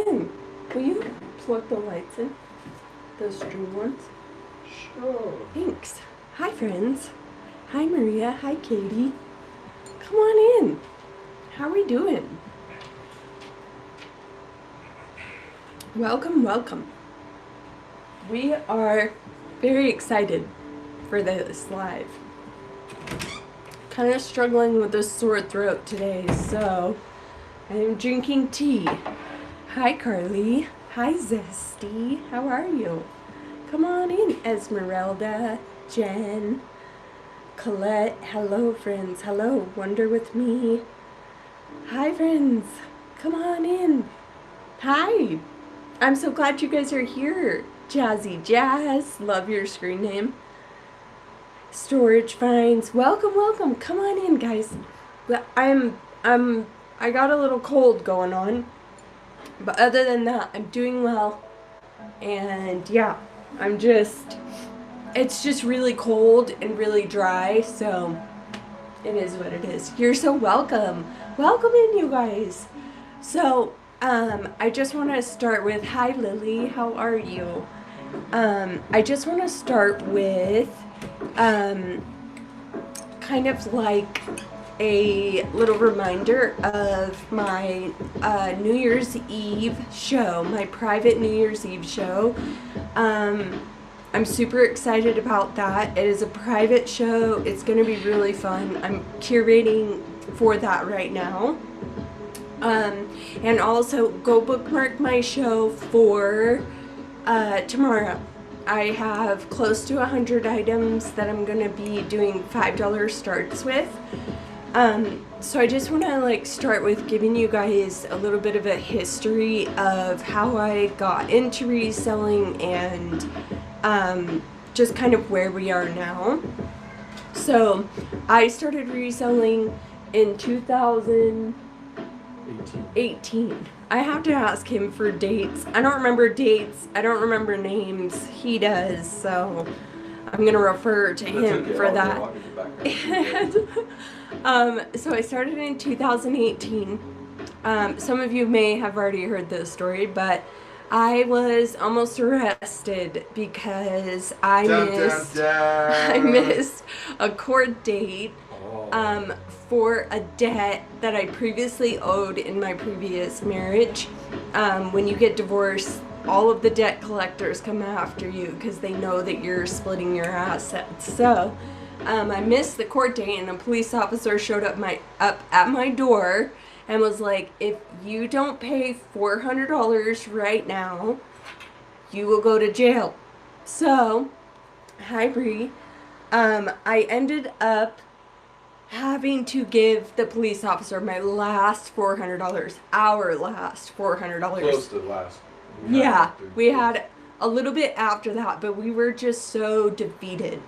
in. Will you plug the lights in? Those string ones? Sure. Thanks. Hi, friends. Hi, Maria. Hi, Katie. Come on in. How are we doing? Welcome, welcome. We are very excited for this live. Kind of struggling with a sore throat today, so I am drinking tea. Hi, Carly. Hi, Zesty. How are you? Come on in, Esmeralda, Jen, Colette. Hello, friends. Hello, Wonder with me. Hi, friends. Come on in. Hi. I'm so glad you guys are here. Jazzy Jazz. Love your screen name. Storage Finds. Welcome, welcome. Come on in, guys. I got a little cold going on. But other than that, I'm doing well. And yeah, it's just really cold and really dry, so it is what it is. You're so welcome. Welcome in, you guys. So, I just want to start with, hi Lily, how are you? I just want to start with, kind of like a little reminder of my New Year's Eve show, my private New Year's Eve show. I'm super excited about that. It is a private show. It's going to be really fun. I'm curating for that right now. And also go bookmark my show for tomorrow. I have close to 100 items that I'm going to be doing $5 starts with. So I just want to start with giving you guys a little bit of a history of how I got into reselling and just kind of where we are now. So I started reselling in 2018. I have to ask him for dates. I don't remember dates. I don't remember names. He does, so I'm going to refer to him for that. So I started in 2018. Some of you may have already heard this story, but I was almost arrested because I missed a court date for a debt that I previously owed in my previous marriage. When you get divorced, all of the debt collectors come after you because they know that you're splitting your assets. So I missed the court date, and a police officer showed up at my door and was like, if you don't pay $400 right now, you will go to jail. So, hi Bree. I ended up having to give the police officer my last $400, our last $400. Close to last. Yeah, we had a little bit after that, but we were just so defeated.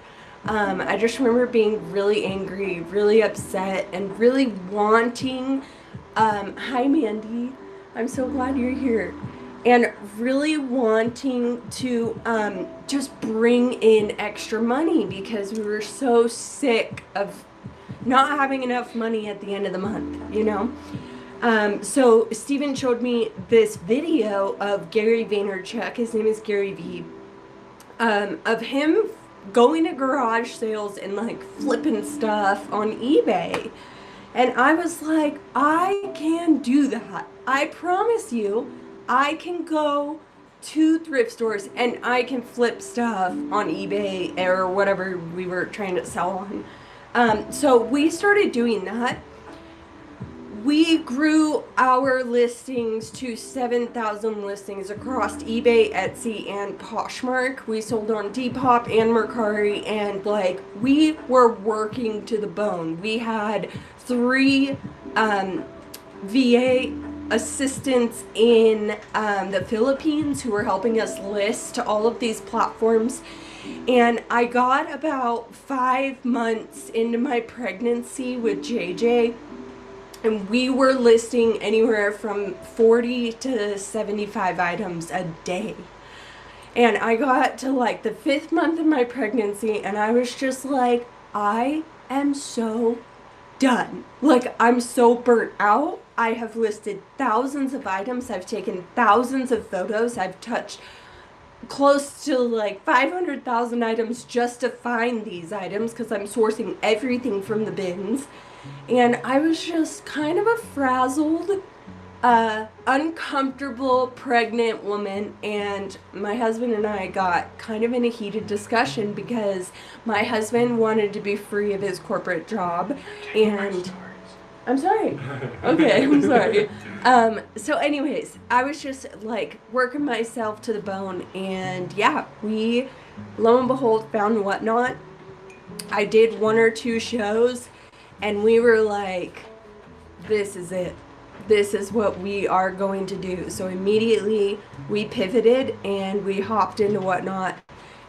I just remember being really angry, really upset, and really wanting, hi Mandy, I'm so glad you're here, and really wanting to just bring in extra money because we were so sick of not having enough money at the end of the month, you know? So Steven showed me this video of Gary Vaynerchuk, his name is Gary V, of him going to garage sales and flipping stuff on eBay. And I was like, I can do that. I promise you, I can go to thrift stores and I can flip stuff on eBay or whatever we were trying to sell on. So we started doing that. We grew our listings to 7,000 listings across eBay, Etsy, and Poshmark. We sold on Depop and Mercari, and we were working to the bone. We had 3 VA assistants in the Philippines who were helping us list to all of these platforms. And I got about 5 months into my pregnancy with JJ, and we were listing anywhere from 40 to 75 items a day. And I got to the 5th month of my pregnancy, and I was just like, I am so done. I'm so burnt out. I have listed thousands of items. I've taken thousands of photos. I've touched close to like 500,000 items just to find these items because I'm sourcing everything from the bins. And I was just kind of a frazzled, uncomfortable pregnant woman, and my husband and I got kind of in a heated discussion because my husband wanted to be free of his corporate job, and I'm sorry. Okay, I'm sorry. So anyways, I was just like working myself to the bone, and yeah, we, lo and behold, found Whatnot. I did 1 or 2 shows, and we were like, this is it. This is what we are going to do. So immediately we pivoted and we hopped into Whatnot.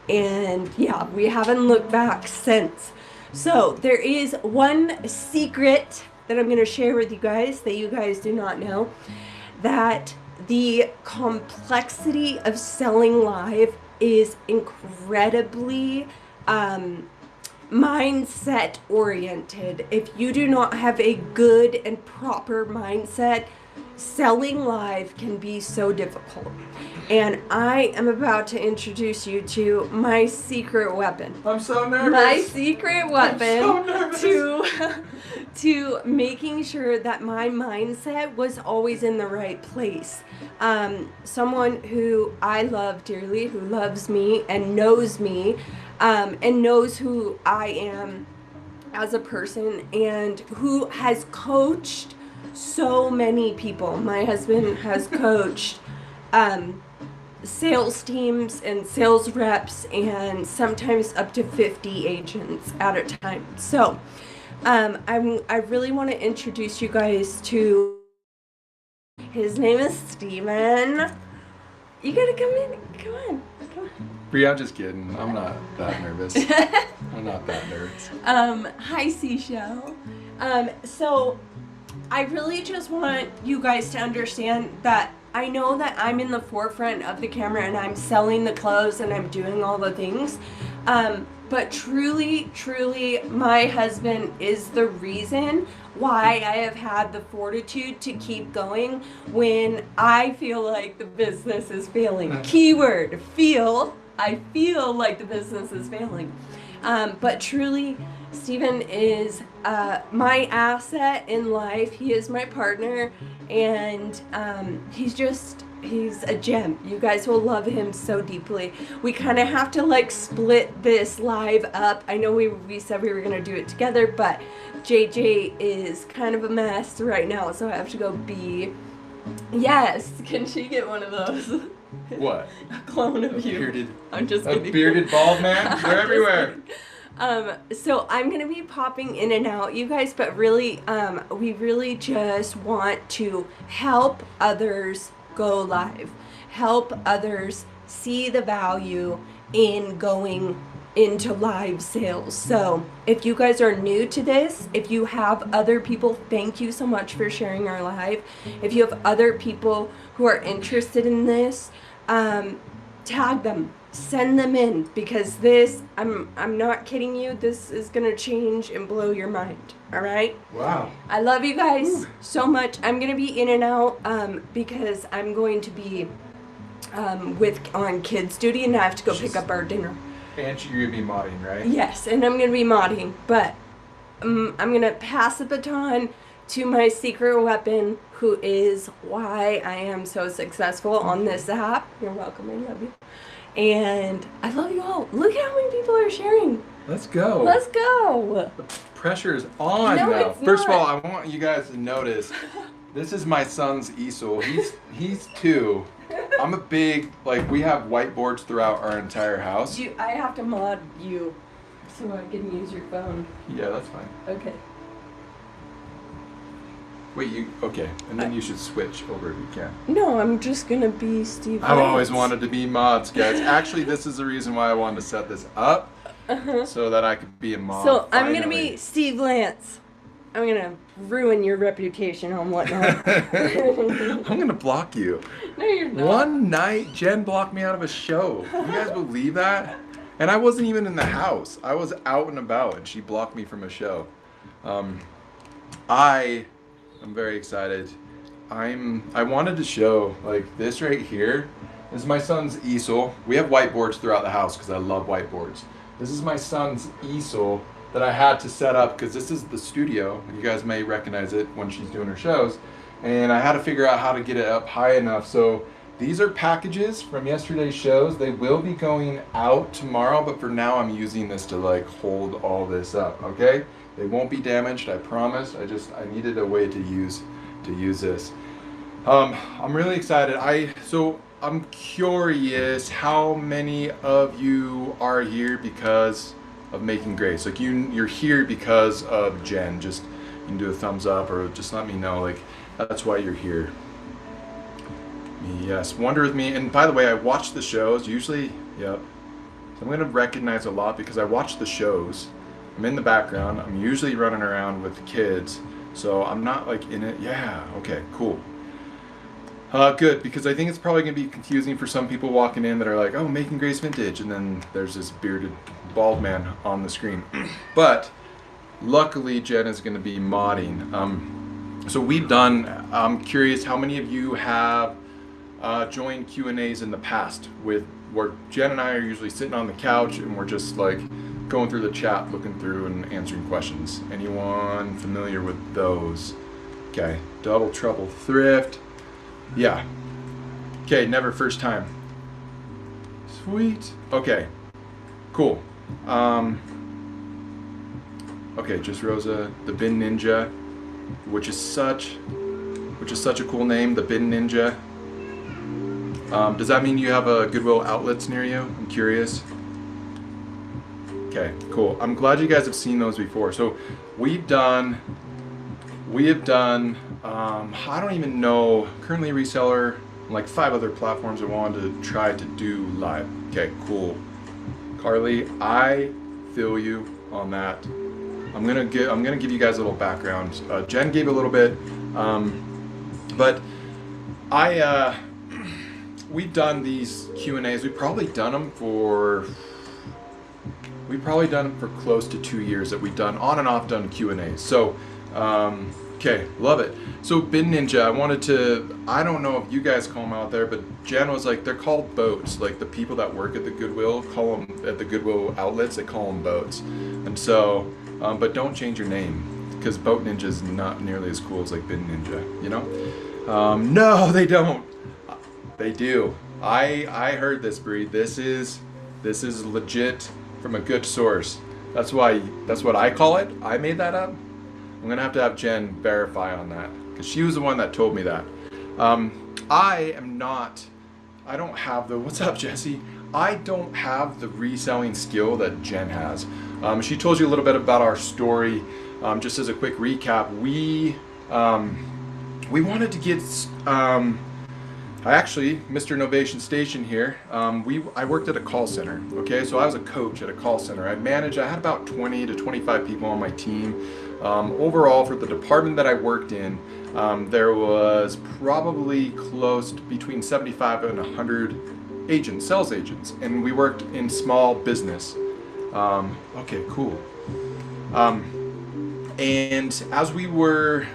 And yeah, we haven't looked back since. So there is one secret that I'm going to share with you guys that you guys do not know. That the complexity of selling live is incredibly mindset oriented. If you do not have a good and proper mindset, selling live can be so difficult. And I am about to introduce you to my secret weapon. I'm so nervous. My secret weapon I'm so to making sure that my mindset was always in the right place. Someone who I love dearly, who loves me and knows me, and knows who I am as a person, and who has coached so many people. My husband has coached sales teams and sales reps, and sometimes up to 50 agents at a time. So I really want to introduce you guys to, his name is Steven. You gotta come in. Come on. Brie, I'm just kidding. I'm not that nervous. I'm not that nervous. Hi, Seashell. So I really just want you guys to understand that I know that I'm in the forefront of the camera and I'm selling the clothes and I'm doing all the things. But truly, my husband is the reason why I have had the fortitude to keep going when I feel like the business is failing. Keyword, feel. I feel like the business is failing. But truly, Steven is my asset in life. He is my partner, and he's a gem. You guys will love him so deeply. We kind of have to like split this live up. I know we said we were going to do it together, but JJ is kind of a mess right now, so I have to go be... Yes, can she get one of those? What? A clone of you. Bearded, I'm just a kidding. bearded bald man? They're everywhere. So I'm going to be popping in and out, you guys, but really, we really just want to help others go live. Help others see the value in going into live sales. So if you guys are new to this, if you have other people, thank you so much for sharing our live. If you have other people who are interested in this, tag them, send them in, because this, I'm not kidding you, this is gonna change and blow your mind. All right? Wow. I love you guys so much. I'm gonna be in and out because I'm going to be on kids duty, and I have to go pick up our dinner. And you're gonna be modding, right? Yes, and I'm gonna be modding, but I'm gonna pass the baton to my secret weapon, who is why I am so successful on this app. You're welcome. I love you. And I love you all. Look how many people are sharing. Let's go. Let's go. The pressure is on No, now. it's First not. of all, I want you guys to notice, this is my son's easel. He's 2. I'm a big, like, we have whiteboards throughout our entire house. I have to mod you so I can use your phone. Yeah, that's fine. Okay. Wait, okay. And then you should switch over if you can. No, I'm just gonna be Steve. I've always Lance. wanted to be mods, guys. Actually, this is the reason why I wanted to set this up, so that I could be a mod. So I'm gonna finally. be Steve Lance. I'm gonna ruin your reputation on Whatnot. I'm gonna block you. No, you're not. One night, Jen blocked me out of a show. You guys believe that? And I wasn't even in the house. I was out and about, and she blocked me from a show. I am very excited. I wanted to show like this right here. This is my son's easel. We have whiteboards throughout the house because I love whiteboards. This is my son's easel that I had to set up because this is the studio. You guys may recognize it when she's doing her shows. And I had to figure out how to get it up high enough. So these are packages from yesterday's shows. They will be going out tomorrow, but for now I'm using this to like hold all this up, okay? They won't be damaged, I promise. I needed a way to use this. I'm really excited. I'm curious how many of you are here because of Making Grace. Like you're here because of Jen. Just you can do a thumbs up or just let me know. Like that's why you're here. Yes, Wonder with me. And by the way, I watch the shows. Usually, yep. So I'm gonna recognize a lot because I watch the shows. I'm in the background. I'm usually running around with the kids, so I'm not like in it. Yeah. Okay. Cool. Good, because I think it's probably going to be confusing for some people walking in that are like, oh, Making Grace Vintage, and then there's this bearded bald man on the screen. But luckily, Jen is going to be modding. So we've done, I'm curious how many of you have joined Q&As in the past with where Jen and I are usually sitting on the couch and we're just like going through the chat, looking through and answering questions. Anyone familiar with those? Okay, Double Trouble Thrift. Yeah. Okay, never first time. Sweet. Okay. Cool. Okay, just Rosa, the Bin Ninja, which is such a cool name, the Bin Ninja. Does that mean you have a Goodwill outlets near you? I'm curious. Okay, cool. I'm glad you guys have seen those before. So we have done I don't even know, currently reseller, like 5 other platforms I wanted to try to do live. Okay, cool. Carly, I feel you on that. I'm gonna give you guys a little background. Jen gave a little bit, but we've done these Q&As. We've probably done them for close to 2 years that we've done on and off done Q&As. So. Okay, love it. So Bin Ninja, I don't know if you guys call them out there, but Jen was like, they're called boats. Like the people that work at the Goodwill call them, at the Goodwill outlets, they call them boats. And so, but don't change your name because Boat Ninja is not nearly as cool as like Bin Ninja, you know? No, they don't. They do. I heard this, breed. This is legit from a good source. That's what I call it. I made that up. I'm gonna have to have Jen verify on that because she was the one that told me that. I don't have the, what's up, Jesse? I don't have the reselling skill that Jen has. She told you a little bit about our story. Just as a quick recap, we wanted to get, Mr. Novation Station here, I worked at a call center, okay? So I was a coach at a call center. I had about 20 to 25 people on my team. Overall, for the department that I worked in, there was probably close to between 75 and 100 agents, sales agents, and we worked in small business. Okay, cool. And as we were,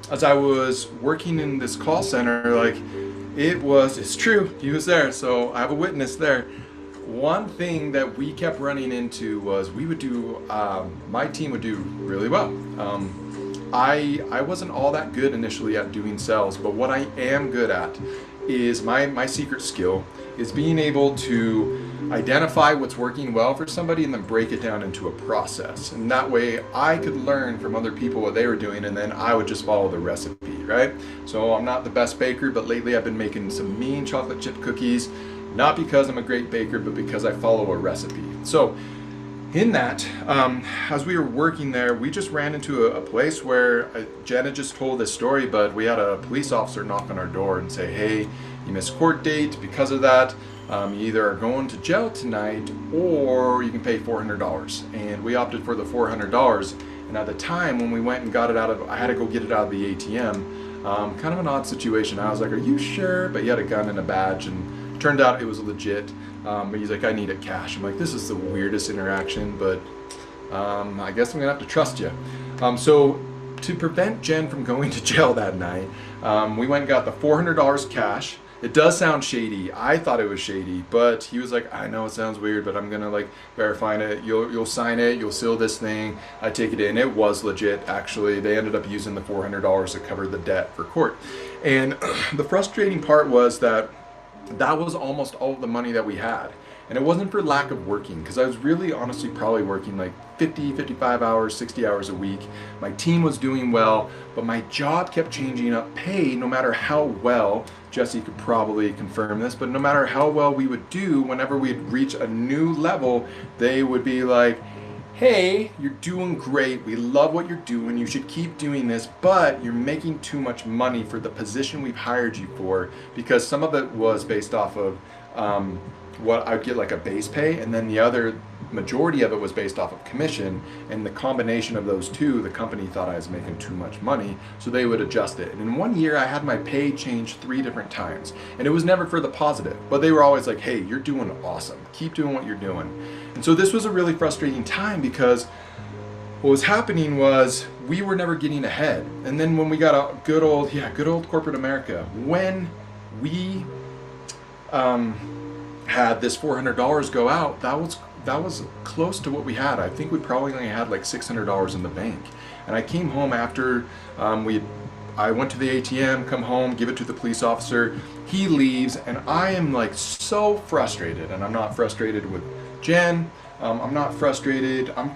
as I was working in this call center, like it's true, he was there, so I have a witness there. One thing that we kept running into was my team would do really well. I wasn't all that good initially at doing sales, but what I am good at is my secret skill is being able to identify what's working well for somebody and then break it down into a process. And that way I could learn from other people what they were doing and then I would just follow the recipe, right? So I'm not the best baker, but lately I've been making some mean chocolate chip cookies. Not because I'm a great baker, but because I follow a recipe. So in that, as we were working there, we just ran into a place where Jenna just told this story, but we had a police officer knock on our door and say, hey, you missed court date. Because of that, you either are going to jail tonight or you can pay $400. And we opted for the $400. And at the time when we went and got it I had to go get it out of the ATM. Kind of an odd situation. I was like, are you sure? But he had a gun and a badge, and turned out it was legit, but he's like, I need it cash. I'm like, this is the weirdest interaction, but I guess I'm gonna have to trust you. So to prevent Jen from going to jail that night, we went and got the $400 cash. It does sound shady. I thought it was shady, but he was like, I know it sounds weird, but I'm gonna like verify it. You'll sign it. You'll seal this thing. I take it in. It was legit. Actually, they ended up using the $400 to cover the debt for court. And the frustrating part was that was almost all of the money that we had. And it wasn't for lack of working, because I was really honestly probably working like 50, 55 hours, 60 hours a week. My team was doing well, but my job kept changing up pay no matter how well, Jesse could probably confirm this, but no matter how well we would do, whenever we'd reach a new level, they would be like, hey, you're doing great. We love what you're doing. You should keep doing this, but you're making too much money for the position we've hired you for, because some of it was based off of what I'd get like a base pay, and then the other majority of it was based off of commission, and the combination of those two, the company thought I was making too much money, so they would adjust it. And in 1 year I had my pay changed 3 different times, and it was never for the positive, but they were always like, hey, you're doing awesome, keep doing what you're doing. And so this was a really frustrating time, because what was happening was we were never getting ahead. And then when we got a good old corporate America, when we had this $400 go out, that was close to what we had. I think we probably only had like $600 in the bank. And I came home after I went to the ATM, come home, give it to the police officer. He leaves, and I am like so frustrated. And I'm not frustrated with Jen. I'm not frustrated. I'm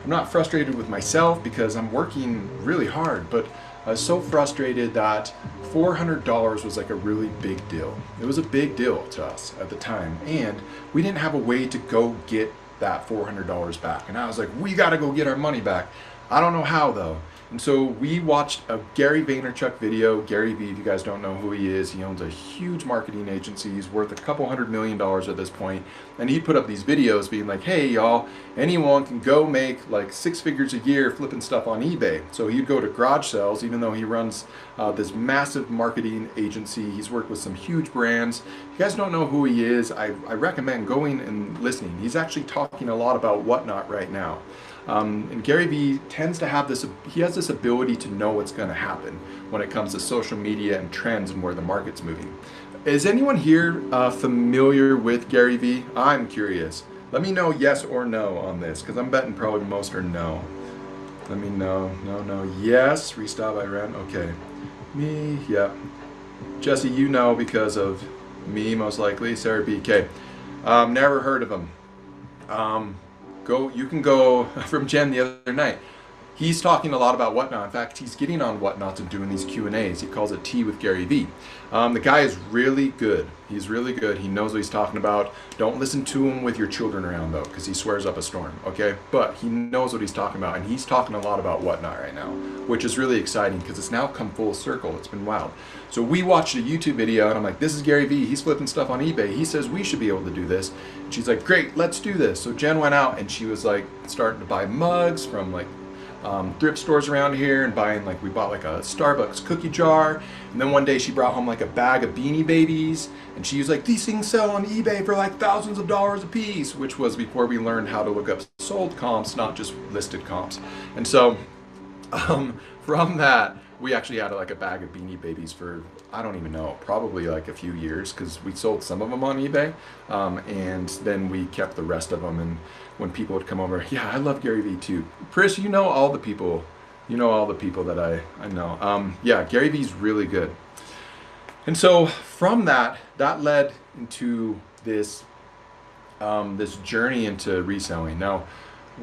not frustrated with myself because I'm working really hard, but I was so frustrated that $400 was like a really big deal. It was a big deal to us at the time, and we didn't have a way to go get that $400 back. And I was like, we got to go get our money back. I don't know how though. And so we watched a Gary Vaynerchuk video. Gary Vee, if you guys don't know who he is, he owns a huge marketing agency. He's worth a couple $100 million at this point. And he put up these videos being like, hey y'all, anyone can go make like 6 figures a year flipping stuff on eBay. So he'd go to garage sales, even though he runs this massive marketing agency. He's worked with some huge brands. If you guys don't know who he is, I recommend going and listening. He's actually talking a lot about Whatnot right now. And Gary Vee tends to have he has this ability to know what's going to happen when it comes to social media and trends and where the market's moving. Is anyone here familiar with Gary Vee? I'm curious. Let me know yes or no on this, because I'm betting probably most are no. Let me know. No. Yes. Restart by Ren. Okay. Me. Yeah. Jesse, you know because of me most likely. Sarah BK. Never heard of him. You can go from Jen the other night. He's talking a lot about Whatnot. In fact, he's getting on Whatnot and doing these Q&As. He calls it Tea with Gary Vee. The guy is really good. He's really good. He knows what he's talking about. Don't listen to him with your children around though, because he swears up a storm, okay? But he knows what he's talking about, and he's talking a lot about Whatnot right now, which is really exciting because it's now come full circle. It's been wild. So we watched a YouTube video, and I'm like, this is Gary Vee. He's flipping stuff on eBay. He says we should be able to do this. And she's like, great, let's do this. So Jen went out, and she was like starting to buy mugs from like thrift stores around here, and we bought like a Starbucks cookie jar, and then one day she brought home like a bag of Beanie Babies, and she was like, these things sell on eBay for like thousands of dollars a piece, which was before we learned how to look up sold comps, not just listed comps. And so from that, we actually had like a bag of Beanie Babies for, I don't even know, probably like a few years, because we sold some of them on eBay, and then we kept the rest of them. And when people would come over, yeah, I love Gary Vee too. Chris, you know all the people that I know. Yeah, Gary Vee's really good. And so from that led into this journey into reselling. Now,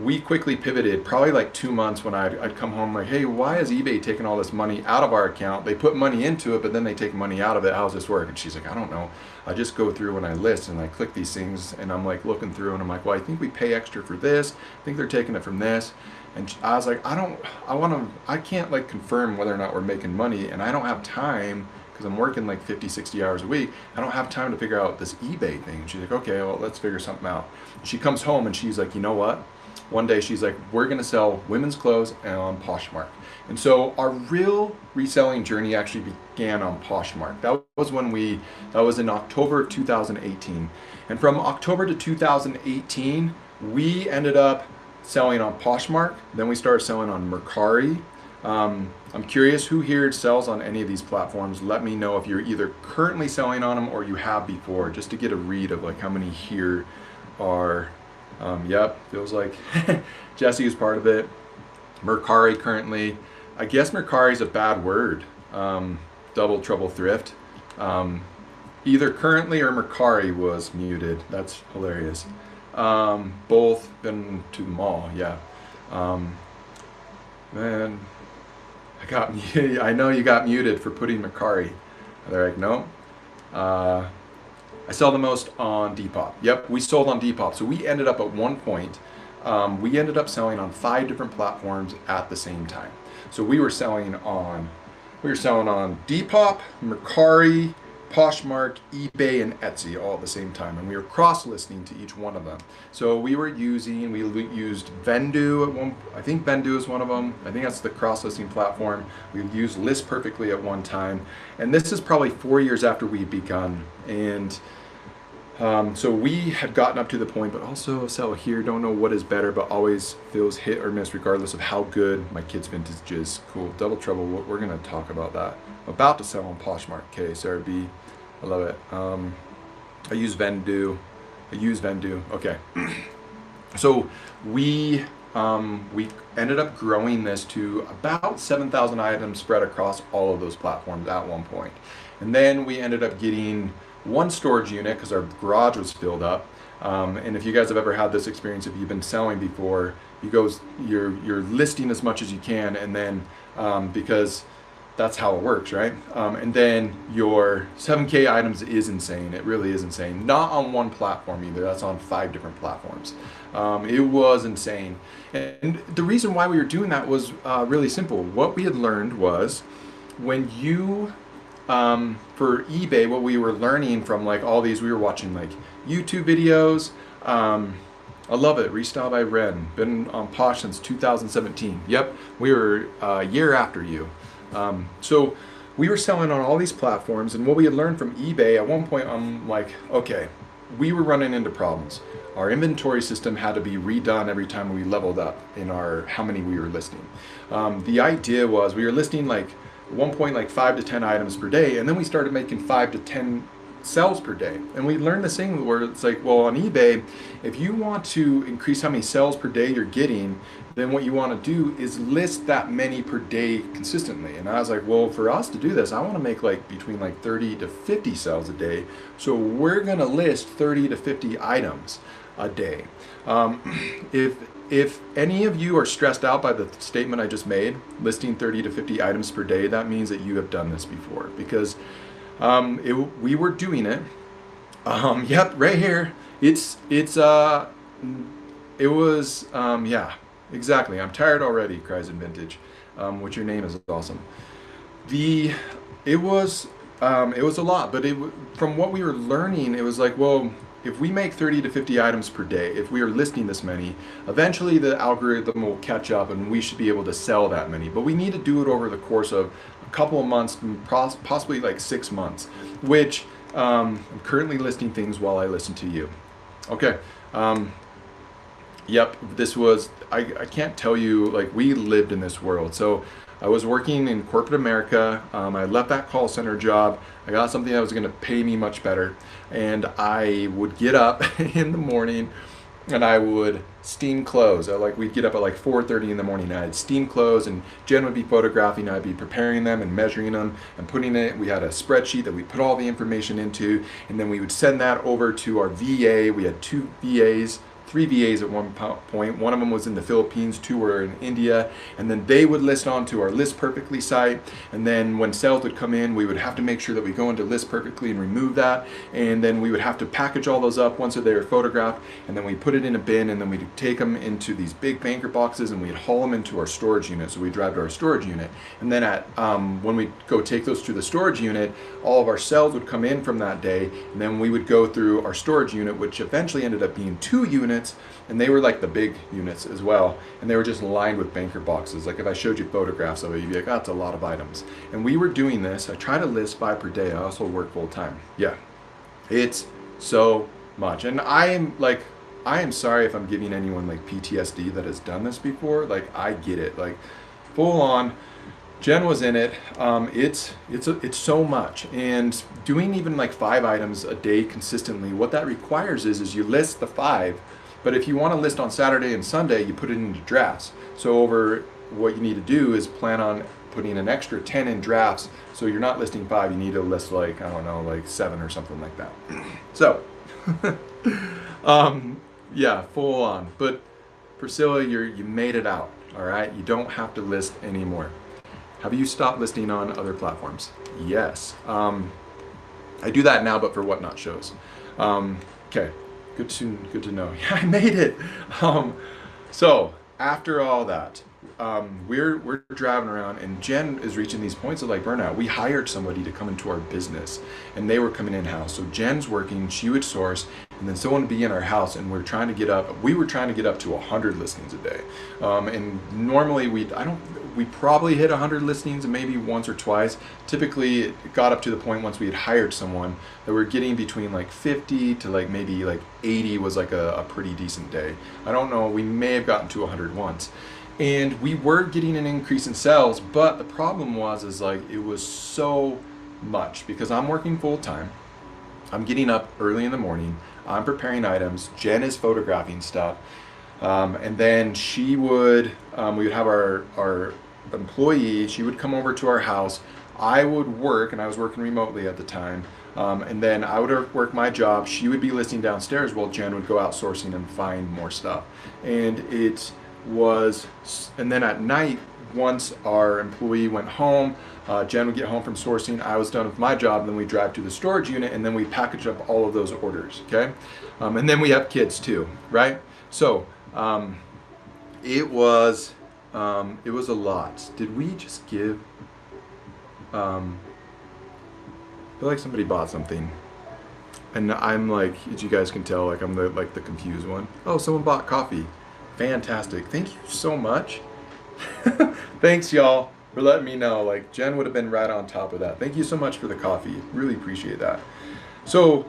we quickly pivoted, probably like 2 months, when I'd come home like, hey, why is eBay taking all this money out of our account? They put money into it, but then they take money out of it. How does this work? And she's like, I don't know. I just go through when I list and I click these things, and I'm like looking through, and I'm like, well, I think we pay extra for this. I think they're taking it from this. And I was like, I can't like confirm whether or not we're making money, and I don't have time, because I'm working like 50, 60 hours a week. I don't have time to figure out this eBay thing. And she's like, okay, well, let's figure something out. She comes home and she's like, you know what? One day she's like, we're gonna sell women's clothes on Poshmark. And so our real reselling journey actually began on Poshmark. That was in October of 2018. And from October to 2018, we ended up selling on Poshmark. Then we started selling on Mercari. I'm curious who here sells on any of these platforms. Let me know if you're either currently selling on them or you have before, just to get a read of like how many here are. Yep, feels like Jesse is part of it. Mercari currently. I guess Mercari is a bad word. Double Trouble Thrift. Either currently or Mercari was muted. That's hilarious. Both been to the mall, yeah. Man, I know you got muted for putting Mercari. They're like, no. I sell the most on Depop. Yep, we sold on Depop. So we ended up at one point, we ended up selling on 5 different platforms at the same time. So we were selling on Depop, Mercari, Poshmark, eBay, and Etsy all at the same time, and we were cross-listing to each one of them. So we used Vendoo at one. I think Vendoo is one of them. I think that's the cross-listing platform. We used List Perfectly at one time, and this is probably 4 years after we begun. And so we had gotten up to the point, but also sell here. Don't know what is better, but always feels hit or miss regardless of how good my kids' vintage is. Cool. Double Trouble. We're gonna talk about that. I'm about to sell on Poshmark. Okay, Sarah B. I love it. I use Vendoo. Okay. So we ended up growing this to about 7,000 items spread across all of those platforms at one point. And then we ended up getting one storage unit because our garage was filled up. And if you guys have ever had this experience, if you've been selling before, you're listing as much as you can, and then because that's how it works, right? And then your 7K items is insane. It really is insane. Not on one platform either. That's on 5 different platforms. It was insane. And the reason why we were doing that was really simple. What we had learned was when you, for eBay, what we were learning from like all these, we were watching like YouTube videos. I love it. Restyle by Ren. Been on Posh since 2017. Yep, we were a year after you. So we were selling on all these platforms, and what we had learned from eBay, at one point I'm like, okay, we were running into problems. Our inventory system had to be redone every time we leveled up in how many we were listing. The idea was we were listing like at one point like 5 to 10 items per day, and then we started making 5 to 10 sales per day. And we learned this thing where it's like, well, on eBay, if you want to increase how many sales per day you're getting, then what you want to do is list that many per day consistently. And I was like, well, for us to do this, I want to make like between like 30 to 50 sales a day. So we're going to list 30 to 50 items a day. If any of you are stressed out by the statement I just made, listing 30 to 50 items per day, that means that you have done this before, because we were doing it. Yep, right here. Yeah, exactly. I'm tired already, cries in Vintage. Which your name is awesome. It was a lot, but from what we were learning, it was like, well, if we make 30 to 50 items per day, if we are listing this many, eventually the algorithm will catch up and we should be able to sell that many. But we need to do it over the course of a couple of months, possibly like 6 months, which I'm currently listing things while I listen to you. Okay. Yep, I can't tell you, like, we lived in this world. So I was working in corporate America. I left that call center job. I got something that was going to pay me much better. And I would get up in the morning and I would steam clothes. We'd get up at like 4:30 in the morning and I'd steam clothes, and Jen would be photographing. I'd be preparing them and measuring them and putting it. We had a spreadsheet that we put all the information into, and then we would send that over to our VA. We had 3 VAs at one point. One of them was in the Philippines, 2 were in India, and then they would list onto our List Perfectly site. And then when sales would come in, we would have to make sure that we go into List Perfectly and remove that. And then we would have to package all those up once they were photographed, and then we put it in a bin, and then we'd take them into these big banker boxes and we'd haul them into our storage unit. So we'd drive to our storage unit, and then when we go take those to the storage unit, all of our sales would come in from that day, and then we would go through our storage unit, which eventually ended up being 2 units. And they were like the big units as well, and they were just lined with banker boxes. Like if I showed you photographs of it, you'd be like, oh, that's a lot of items. And we were doing this. I try to list 5 per day. I also work full time. Yeah, it's so much. And I am sorry if I'm giving anyone like PTSD that has done this before. Like, I get it. Like, full on, Jen was in it. It's so much, and doing even like 5 items a day consistently, what that requires is you list the 5, but if you want to list on Saturday and Sunday, you put it into drafts. So over what you need to do is plan on putting an extra 10 in drafts. So you're not listing 5, you need to list like, I don't know, like 7 or something like that. So, yeah, full on. But Priscilla, you made it out. All right, you don't have to list anymore. Have you stopped listing on other platforms? Yes. I do that now, but for Whatnot shows. Okay, good to know. Yeah, I made it. So after all that, we're driving around, and Jen is reaching these points of like burnout. We hired somebody to come into our business, and they were coming in house. So Jen's working; she would source, and then someone would be in our house, and we were trying to get up to 100 listings a day. And normally we probably hit 100 listings maybe once or twice. Typically it got up to the point once we had hired someone that we're getting between like 50 to like maybe like 80 was like a pretty decent day. I don't know, we may have gotten to 100 once. And we were getting an increase in sales, but the problem was like it was so much because I'm working full time. I'm getting up early in the morning. I'm preparing items. Jen is photographing stuff. And then we would have our employee, she would come over to our house. I would work, and I was working remotely at the time. And then I would work my job. She would be listing downstairs while Jen would go out sourcing and find more stuff. And and then at night, once our employee went home, Jen would get home from sourcing, I was done with my job, and then we drive to the storage unit, and then we package up all of those orders, okay? And then we have kids too, right? So it was a lot. Did we just give, I feel like somebody bought something. And I'm like, as you guys can tell, like I'm the confused one. Oh, someone bought coffee. Fantastic. Thank you so much. Thanks y'all for letting me know. Like Jen would have been right on top of that. Thank you so much for the coffee. Really appreciate that. So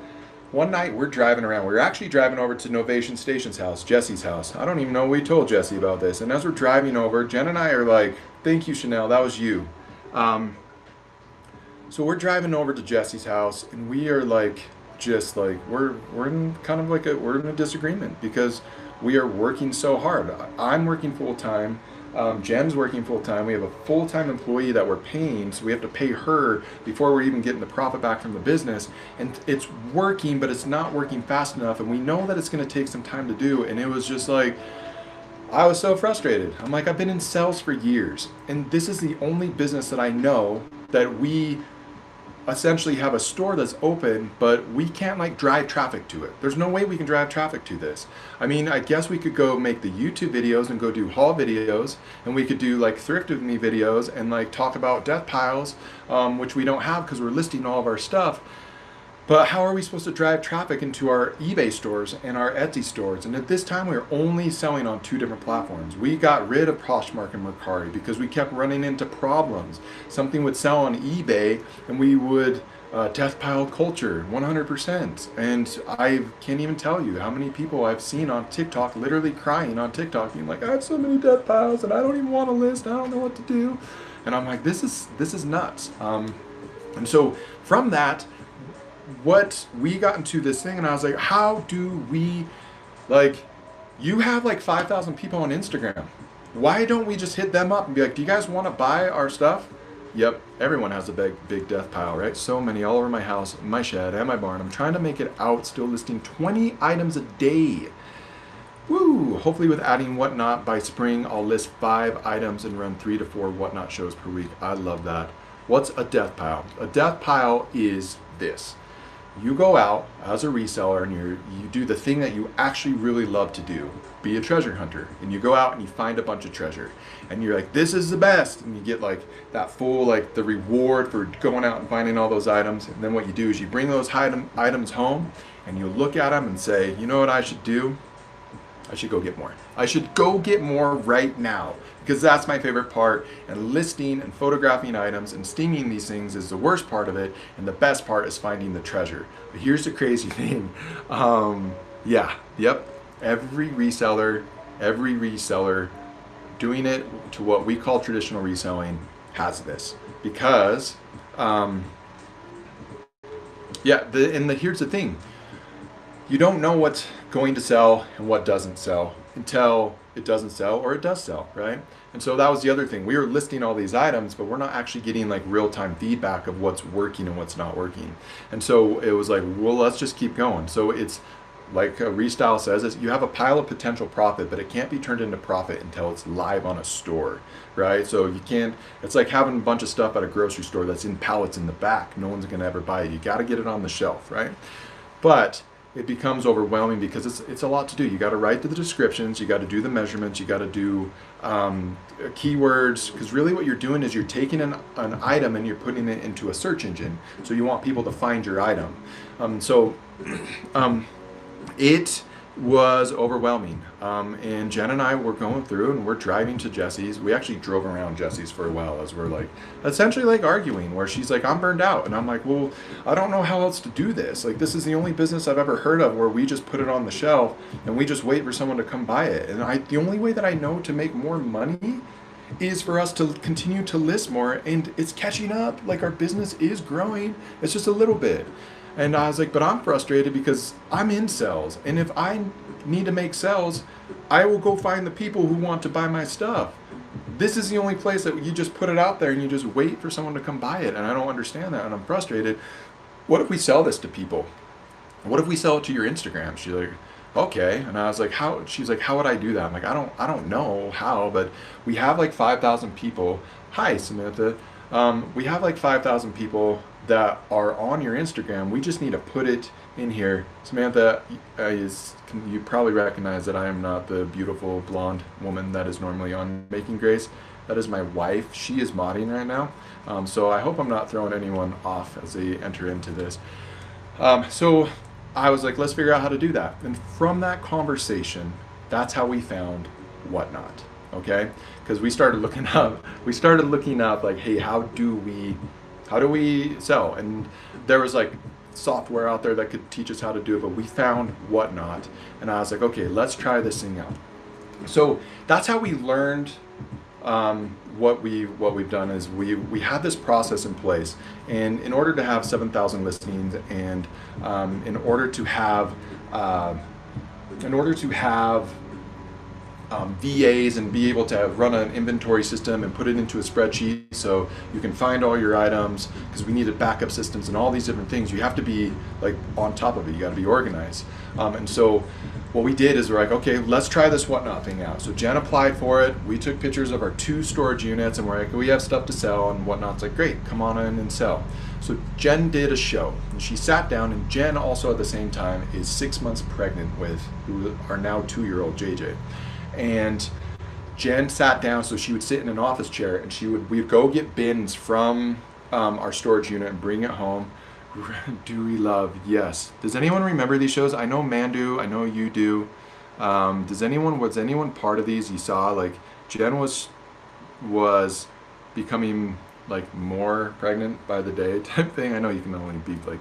one night we're driving around. We're actually driving over to Novation Station's house, Jesse's house. I don't even know we told Jesse about this. And as we're driving over, Jen and I are like, thank you, Chanel, that was you. So we're driving over to Jesse's house, and we are like, just like, we're in kind of like we're in a disagreement because we are working so hard. I'm working full time. Jen's working full time. We have a full time employee that we're paying, so we have to pay her before we're even getting the profit back from the business. And it's working, but it's not working fast enough. And we know that it's going to take some time to do. And it was just like, I was so frustrated. I'm like, I've been in sales for years, and this is the only business that I know that we essentially have a store that's open, but we can't like drive traffic to it. There's no way we can drive traffic to this. I mean, I guess we could go make the YouTube videos and go do haul videos, and we could do like thrift with me videos and like talk about death piles, which we don't have because we're listing all of our stuff. But how are we supposed to drive traffic into our eBay stores and our Etsy stores? And at this time, we were only selling on 2 different platforms. We got rid of Poshmark and Mercari because we kept running into problems. Something would sell on eBay, and we would death pile culture, 100%. And I can't even tell you how many people I've seen on TikTok literally crying on TikTok, being like, I have so many death piles, and I don't even want to list. I don't know what to do. And I'm like, this is nuts. And so from that, what we got into this thing, and I was like, how do we, like, you have like 5,000 people on Instagram. Why don't we just hit them up and be like, do you guys want to buy our stuff? Yep, everyone has a big death pile, right? So many all over my house, my shed, and my barn. I'm trying to make it out, still listing 20 items a day. Woo! Hopefully with adding Whatnot by spring, I'll list 5 items and run 3 to 4 Whatnot shows per week. I love that. What's a death pile? A death pile is this. You go out as a reseller and you do the thing that you actually really love to do, be a treasure hunter. And you go out and you find a bunch of treasure. And you're like, this is the best. And you get like that full, like the reward for going out and finding all those items. And then what you do is you bring those items home and you look at them and say, you know what I should do? I should go get more. I should go get more right now, because that's my favorite part. And listing and photographing items and steaming these things is the worst part of it, and the best part is finding the treasure. But here's the crazy thing. Every reseller doing it to what we call traditional reselling has this because, here's the thing. You don't know what's going to sell and what doesn't sell until it doesn't sell or it does sell, right? And so that was the other thing. We were listing all these items, but we're not actually getting like real-time feedback of what's working and what's not working. And so it was like, well, let's just keep going. So it's like Restyle says, is you have a pile of potential profit, but it can't be turned into profit until it's live on a store, right? So you can't, it's like having a bunch of stuff at a grocery store that's in pallets in the back. No one's going to ever buy it. You got to get it on the shelf, right? But it becomes overwhelming because it's a lot to do. You got to write the descriptions, you got to do the measurements, you got to do keywords, because really what you're doing is you're taking an item and you're putting it into a search engine. So you want people to find your item. It was overwhelming. And Jen and I were going through and we're driving to Jesse's. We actually drove around Jesse's for a while as we're like, essentially like arguing, where she's like, I'm burned out. And I'm like, well, I don't know how else to do this. Like, this is the only business I've ever heard of where we just put it on the shelf and we just wait for someone to come buy it. And the only way that I know to make more money is for us to continue to list more, and it's catching up. Like, our business is growing. It's just a little bit. And I was like, but I'm frustrated because I'm in sales. And if I need to make sales, I will go find the people who want to buy my stuff. This is the only place that you just put it out there and you just wait for someone to come buy it. And I don't understand that, and I'm frustrated. What if we sell this to people? What if we sell it to your Instagram? She's like, okay. And I was like, how? She's like, how would I do that? I'm like, I don't know how, but we have like 5,000 people. Hi, Samantha. We have like 5,000 people that are on your Instagram. We just need to put it in here. Samantha, you probably recognize that I am not the beautiful blonde woman that is normally on Making Grace. That is my wife. She is modding right now. So I hope I'm not throwing anyone off as they enter into this. So I was like, let's figure out how to do that. And from that conversation, that's how we found Whatnot. Okay? Because we started looking up like, hey, how do we sell? And there was like software out there that could teach us how to do it, but we found Whatnot, and I was like, okay, let's try this thing out. So that's how we learned. What we've done is we had this process in place, and in order to have 7,000 listings, and in order to have VAs and be able to run an inventory system and put it into a spreadsheet so you can find all your items, because we needed backup systems and all these different things. You have to be like on top of it. You got to be organized. And so what we did is we're like, okay, let's try this Whatnot thing out. So Jen applied for it. We took pictures of our 2 storage units and we're like, we have stuff to sell, and Whatnot's like, great, come on in and sell. So Jen did a show, and she sat down, and Jen also at the same time is 6 months pregnant with our now 2-year-old JJ. And Jen sat down, so she would sit in an office chair, and we'd go get bins from our storage unit and bring it home. Dewey Love, yes. Does anyone remember these shows? I know Mandu, I know you do. Was anyone part of these? You saw like Jen was becoming like more pregnant by the day type thing. I know you can only be like,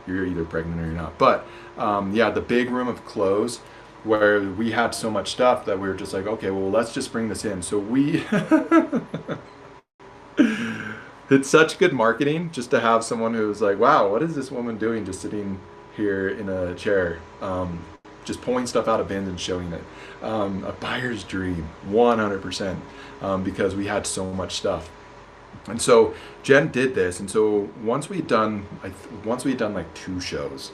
you're either pregnant or you're not. But yeah, the big room of clothes, where we had so much stuff that we were just like, okay, well, let's just bring this in. So we, it's such good marketing just to have someone who's like, wow, what is this woman doing just sitting here in a chair, just pulling stuff out of bins and showing it. A buyer's dream, 100%, because we had so much stuff. And so Jen did this. And so once we'd done like 2 shows,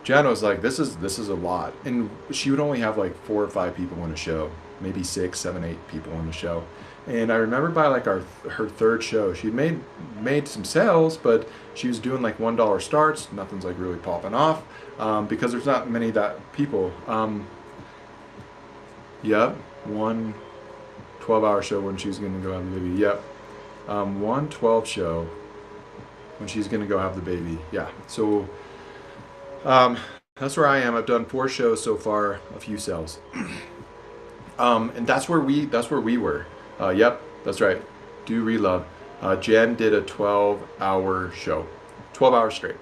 Jen was like, this is a lot. And she would only have like 4 or 5 people in a show, maybe 6, 7, 8 people in the show. And I remember by like her 3rd show, she'd made some sales, but she was doing like $1 starts. Nothing's like really popping off, because there's not many people. Yep, one 12-hour show when she's gonna go have the baby. Yep, 1 12 show when she's gonna go have the baby. Yeah, so. That's where I am. I've done 4 shows so far, a few sales. And that's where we were. Yep, that's right. Do relove. Jen did a 12-hour show, 12 hours straight.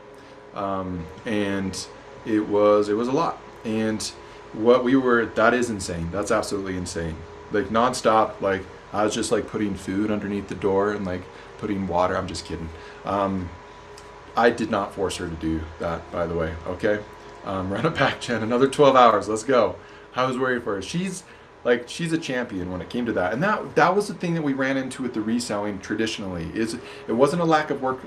And it was a lot. And that is insane. That's absolutely insane. Like nonstop, like I was just like putting food underneath the door and like putting water. I'm just kidding. I did not force her to do that, by the way. Okay, run it back, Jen. Another 12 hours. Let's go. I was worried for her. She's a champion when it came to that, and that was the thing that we ran into with the reselling traditionally. Is it wasn't a lack of work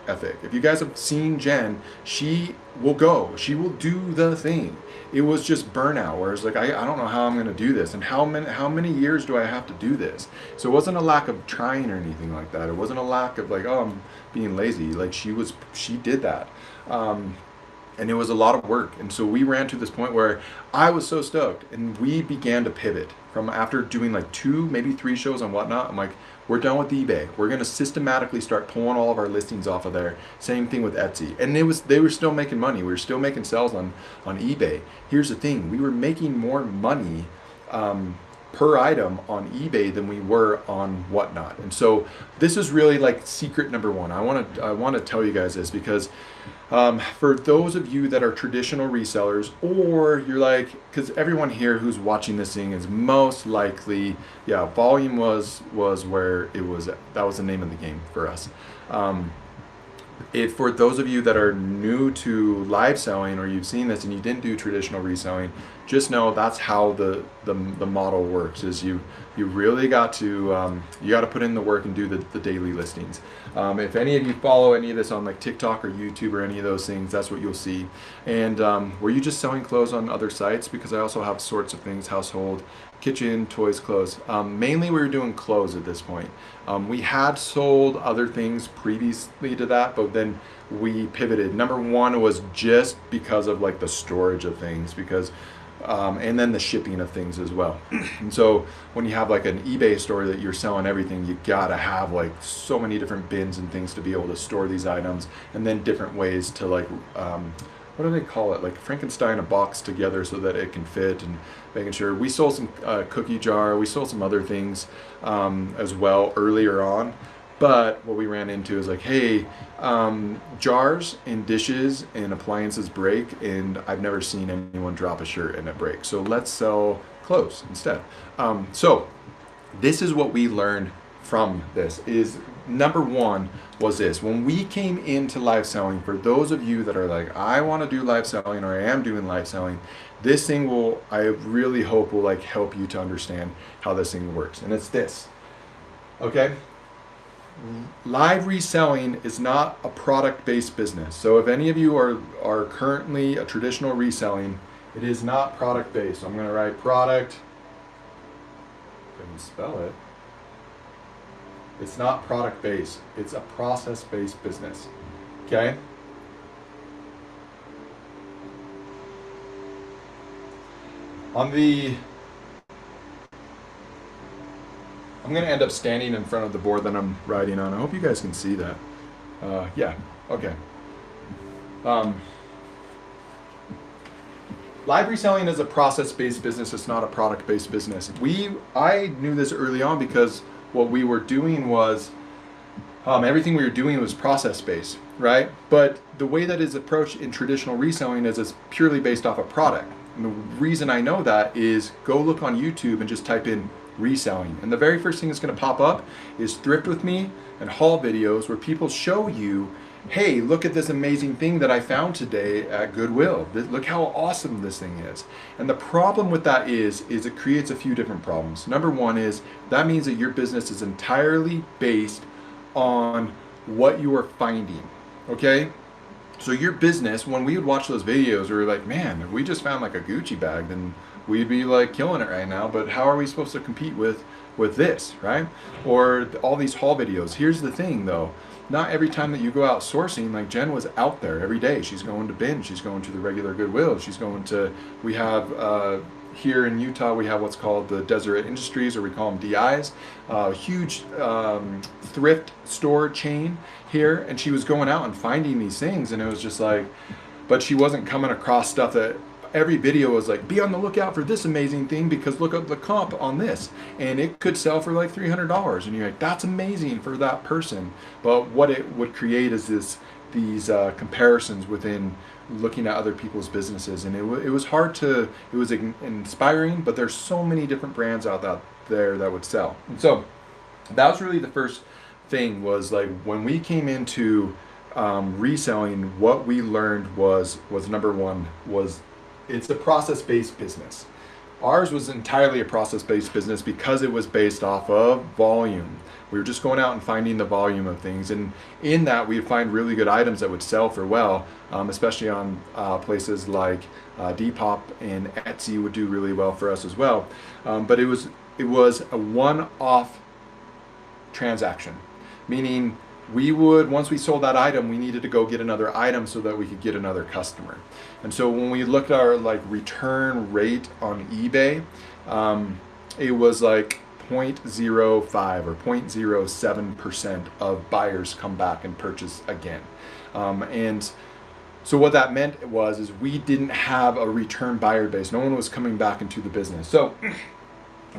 ethic. If you guys have seen Jen, she will go. She will do the thing. It was just burnout, where it's like I don't know how I'm going to do this, and how many years do I have to do this? So it wasn't a lack of trying or anything like that. It wasn't a lack of like, oh, I'm being lazy. Like she did that. And it was a lot of work. And so we ran to this point where I was so stoked, and we began to pivot from after doing like 2, maybe 3 shows on Whatnot. I'm like, we're done with eBay. We're going to systematically start pulling all of our listings off of there. Same thing with Etsy. And they were still making money. We were still making sales on eBay. Here's the thing. We were making more money per item on eBay than we were on Whatnot. And so this is really like secret number 1. I want to tell you guys this because for those of you that are traditional resellers, or you're like, because everyone here who's watching this thing is most likely, yeah, volume was where it was. That was the name of the game for us. For those of you that are new to live selling, or you've seen this and you didn't do traditional reselling, just know that's how the model works. Is you really got to put in the work and do the daily listings. If any of you follow any of this on like TikTok or YouTube or any of those things, that's what you'll see. And were you just selling clothes on other sites? Because I also have sorts of things: household, kitchen, toys, clothes. Mainly we were doing clothes at this point. We had sold other things previously to that, but then we pivoted. Number 1 was just because of like the storage of things, because and then the shipping of things as well. And so when you have like an eBay store that you're selling everything, you gotta have like so many different bins and things to be able to store these items, and then different ways to like what do they call it, like Frankenstein a box together so that it can fit, and making sure. We sold some cookie jar, we sold some other things as well earlier on. But what we ran into is like, hey, jars and dishes and appliances break, and I've never seen anyone drop a shirt and it breaks. So let's sell clothes instead. So this is what we learned from this. Is number 1 was this. When we came into live selling, for those of you that are like, I want to do live selling, or I am doing live selling, this thing I really hope will like help you to understand how this thing works. And it's this. Okay? Live reselling is not a product-based business. So if any of you are currently a traditional reselling, it is not product-based. So I'm going to write product. Couldn't spell it. It's not product-based. It's a process-based business. Okay? I'm going to end up standing in front of the board that I'm writing on. I hope you guys can see that. Yeah, okay. Live reselling is a process-based business. It's not a product-based business. I knew this early on because what we were doing was, everything we were doing was process-based, right? But the way that is approached in traditional reselling is it's purely based off a product. And the reason I know that is go look on YouTube and just type in reselling, and the very first thing that's going to pop up is Thrift With Me and haul videos where people show you, hey, look at this amazing thing that I found today at Goodwill. Look how awesome this thing is. And the problem with that is it creates a few different problems. Number 1 is that means that your business is entirely based on what you are finding. Okay? So your business, when we would watch those videos, we were like, man, if we just found like a Gucci bag, then we'd be like killing it right now. But how are we supposed to compete with this, right? Or all these haul videos. Here's the thing though, not every time that you go out sourcing, like Jen was out there every day. She's going to Bin, she's going to the regular Goodwill, she's going to, we have here in Utah, we have what's called the Deseret Industries, or we call them DIs, huge thrift store chain here, and she was going out and finding these things, and it was just like, but she wasn't coming across stuff that every video was like, be on the lookout for this amazing thing because look up the comp on this, and it could sell for like $300, and you're like, that's amazing for that person. But what it would create is these comparisons within looking at other people's businesses, and it was hard to, it was inspiring, but there's so many different brands out there that would sell. And so that was really the first thing, was like when we came into reselling, what we learned was number one was it's a process-based business. Ours was entirely a process-based business because it was based off of volume. We were just going out and finding the volume of things, and in that we would find really good items that would sell for well, especially on places like Depop and Etsy would do really well for us as well. But it was a one-off transaction, meaning we would, once we sold that item, we needed to go get another item so that we could get another customer. And so when we looked at our like return rate on eBay, it was like 0.05 or 0.07% of buyers come back and purchase again. And so what that meant is we didn't have a return buyer base. No one was coming back into the business. So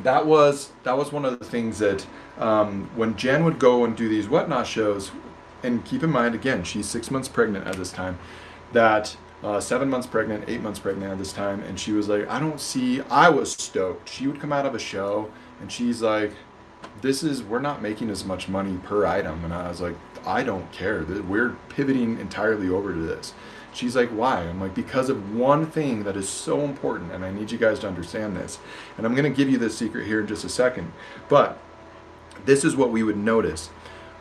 that was one of the things that when Jen would go and do these Whatnot shows, and keep in mind, again, she's 6 months pregnant at this time, that 7 months pregnant, 8 months pregnant at this time, and she was like, I was stoked. She would come out of a show and she's like, we're not making as much money per item. And I was like, I don't care. We're pivoting entirely over to this. She's like, why? I'm like, because of one thing that is so important, and I need you guys to understand this. And I'm going to give you this secret here in just a second. But this is what we would notice.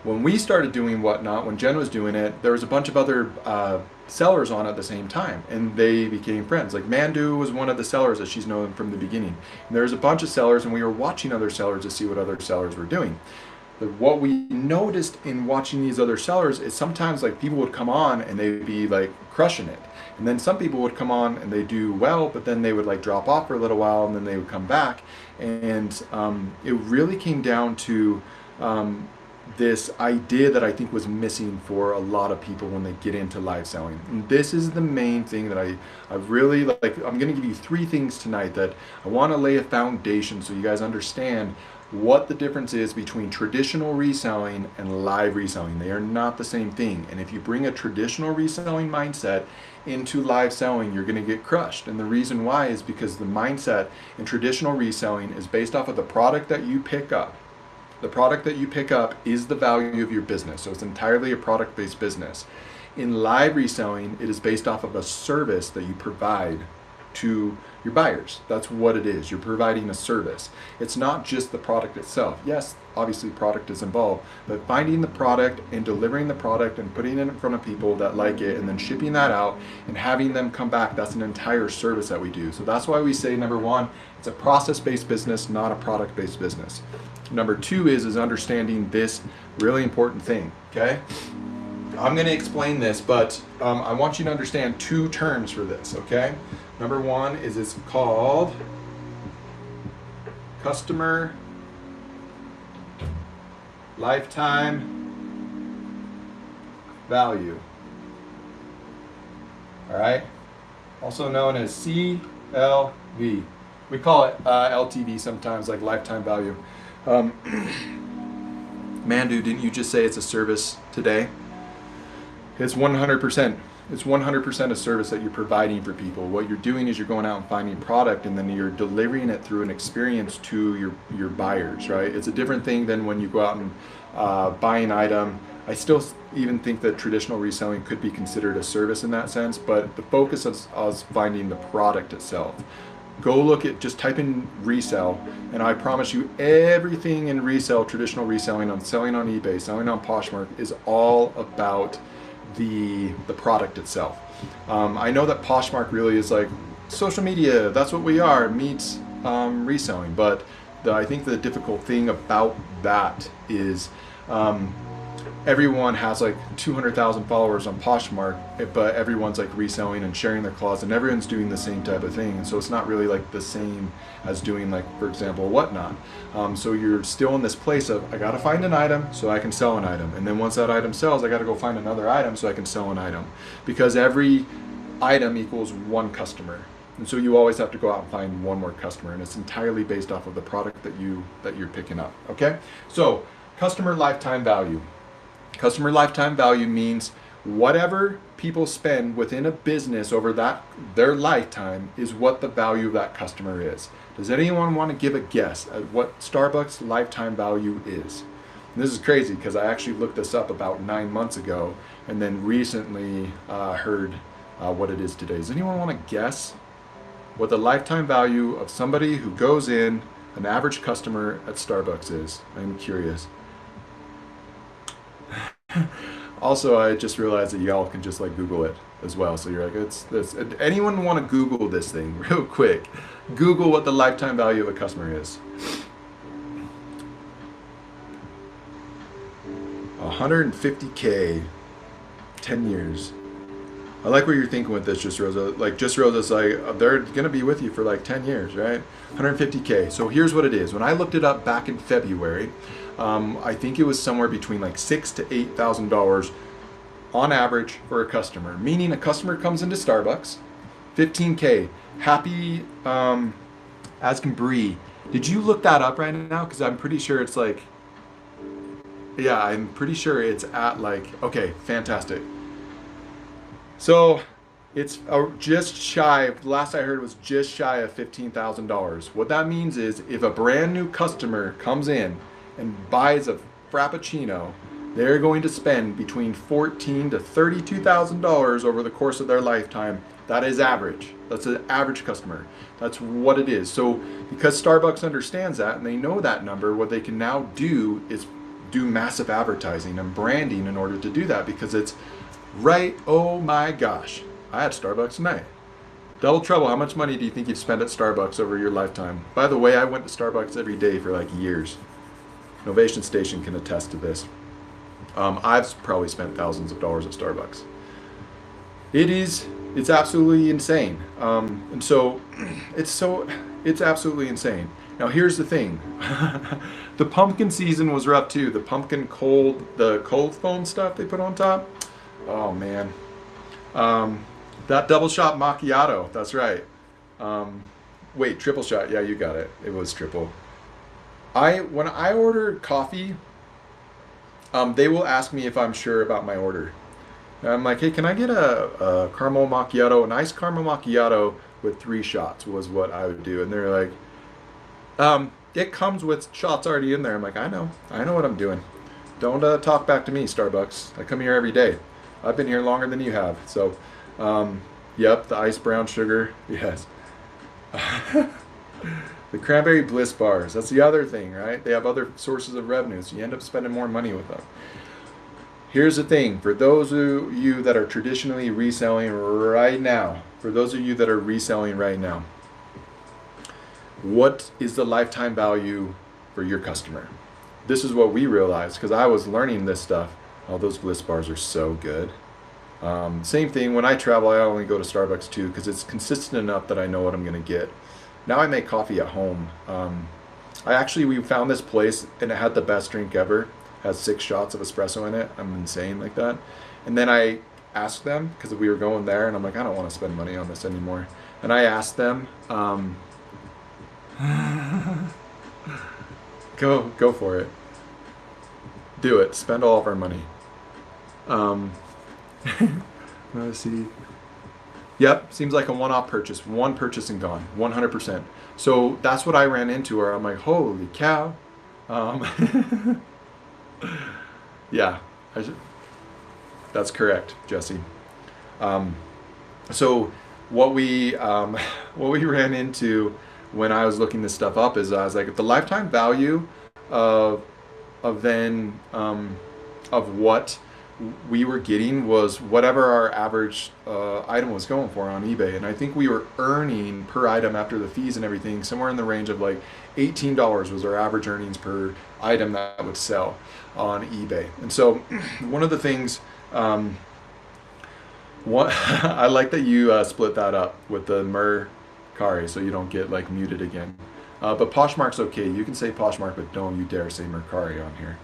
When we started doing Whatnot, when Jen was doing it, there was a bunch of other sellers on at the same time, and they became friends. Like Mandu was one of the sellers that she's known from the beginning. And there was a bunch of sellers, and we were watching other sellers to see what other sellers were doing. But what we noticed in watching these other sellers is sometimes like people would come on and they'd be like crushing it. And then some people would come on and they do well, but then they would like drop off for a little while and then they would come back. And it really came down to this idea that I think was missing for a lot of people when they get into live selling. And this is the main thing that I really like. I'm going to give you 3 things tonight that I want to lay a foundation so you guys understand what the difference is between traditional reselling and live reselling. They are not the same thing. And if you bring a traditional reselling mindset into live selling, you're going to get crushed. And the reason why is because the mindset in traditional reselling is based off of the product that you pick up. The product that you pick up is the value of your business. So it's entirely a product-based business. In live reselling, it is based off of a service that you provide to your buyers. That's what it is. You're providing a service. It's not just the product itself. Yes, obviously product is involved, but finding the product and delivering the product and putting it in front of people that like it and then shipping that out and having them come back, that's an entire service that we do. So that's why we say, number 1, it's a process-based business, not a product-based business. Number 2 is understanding this really important thing, okay? I'm going to explain this, but I want you to understand 2 terms for this, okay? Number 1 is it's called customer lifetime value. All right? Also known as CLV. We call it LTV sometimes, like lifetime value. Mandu, didn't you just say it's a service today? It's 100%. It's 100% a service that you're providing for people. What you're doing is you're going out and finding product and then you're delivering it through an experience to your buyers, right? It's a different thing than when you go out and buy an item. I still even think that traditional reselling could be considered a service in that sense, but the focus is finding the product itself. Go look at, just type in resell, and I promise you everything in resell, traditional reselling, on selling on eBay, selling on Poshmark, is all about the product itself. I know that Poshmark really is like social media, that's what we are, meets reselling, but I think the difficult thing about that is everyone has like 200,000 followers on Poshmark, but everyone's like reselling and sharing their closet, and everyone's doing the same type of thing. And so it's not really like the same as doing, like, for example, Whatnot. So you're still in this place of, I gotta find an item so I can sell an item. And then once that item sells, I gotta go find another item so I can sell an item. Because every item equals one customer. And so you always have to go out and find one more customer. And it's entirely based off of the product that you're picking up, okay? So customer lifetime value. Customer lifetime value means whatever people spend within a business over their lifetime is what the value of that customer is. Does anyone want to give a guess at what Starbucks lifetime value is? And this is crazy because I actually looked this up about 9 months ago and then recently heard what it is today. Does anyone want to guess what the lifetime value of somebody who goes in, an average customer at Starbucks is? I'm curious. Also, I just realized that y'all can just like Google it as well. So you're like, it's this. Anyone want to Google this thing real quick? Google what the lifetime value of a customer is. 150K, 10 years. I like what you're thinking with this, Just Rosa. Like, Just Rosa's like, they're gonna be with you for like 10 years, right? 150K. So here's what it is. When I looked it up back in February, I think it was somewhere between like $6,000 to $8,000 on average for a customer. Meaning a customer comes into Starbucks, 15K. Happy as can Bree. Did you look that up right now? Because I'm pretty sure it's like, yeah, I'm pretty sure it's at like, okay, fantastic. So it's just shy, last I heard was just shy of $15,000. What that means is if a brand new customer comes in and buys a Frappuccino, they're going to spend between $14,000 to $32,000 over the course of their lifetime. That is average. That's an average customer. That's what it is. So because Starbucks understands that and they know that number, what they can now do is do massive advertising and branding in order to do that, because it's right. Oh my gosh, I had Starbucks tonight. Double trouble. How much money do you think you've spent at Starbucks over your lifetime? By the way, I went to Starbucks every day for like years. Novation Station can attest to this. I've probably spent thousands of dollars at Starbucks. It's absolutely insane. And so it's absolutely insane. Now here's the thing. The pumpkin season was rough too. The cold foam stuff they put on top. Oh man. That double shot macchiato, that's right. Wait, triple shot. Yeah, you got it. It was triple. When I order coffee, they will ask me if I'm sure about my order. And I'm like, hey, can I get a caramel macchiato, an iced caramel macchiato with 3 shots was what I would do. And they're like, it comes with shots already in there. I'm like, I know what I'm doing. Don't talk back to me, Starbucks. I come here every day. I've been here longer than you have. So, yep, the iced brown sugar, yes. The cranberry bliss bars, that's the other thing, right? They have other sources of revenue, so you end up spending more money with them. Here's the thing, for those of you that are traditionally reselling right now, what is the lifetime value for your customer? This is what we realized, because I was learning this stuff. Oh, those bliss bars are so good. Same thing, when I travel, I only go to Starbucks too, because it's consistent enough that I know what I'm going to get. Now I make coffee at home. We found this place, and it had the best drink ever. It has 6 shots of espresso in it. I'm insane like that. And then I asked them, because we were going there, and I'm like, I don't want to spend money on this anymore. And I asked them, go for it. Do it. Spend all of our money. Let's see. Yep, seems like a one-off purchase. One purchase and gone. 100%. So that's what I ran into, where I'm like, holy cow. Yeah, that's correct, Jesse. So what we ran into when I was looking this stuff up is I was like, the lifetime value of what we were getting was whatever our average item was going for on eBay. And I think we were earning per item after the fees and everything somewhere in the range of like $18 was our average earnings per item that would sell on eBay. And so one of the things, I like that you split that up with the Mercari so you don't get like muted again. But Poshmark's okay. You can say Poshmark, but don't you dare say Mercari on here.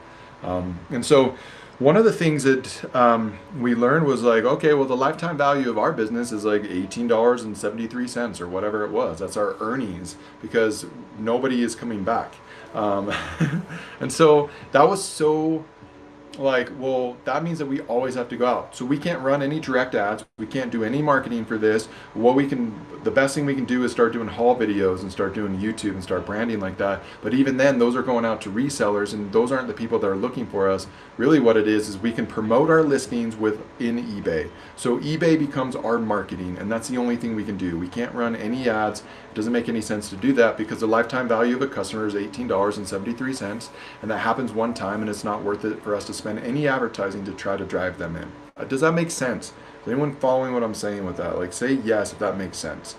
And so one of the things that we learned was like, okay, well, the lifetime value of our business is like $18.73 or whatever it was. That's our earnings, because nobody is coming back. And so that was so like, well, that means that we always have to go out. So we can't run any direct ads. We can't do any marketing for this. The best thing we can do is start doing haul videos and start doing YouTube and start branding like that. But even then, those are going out to resellers, and those aren't the people that are looking for us. Really what it is we can promote our listings within eBay. So eBay becomes our marketing, and that's the only thing we can do. We can't run any ads. It doesn't make any sense to do that because the lifetime value of a customer is $18.73, and that happens one time, and it's not worth it for us to spend any advertising to try to drive them in. Does that make sense? Is anyone following what I'm saying with that? Like, say yes if that makes sense.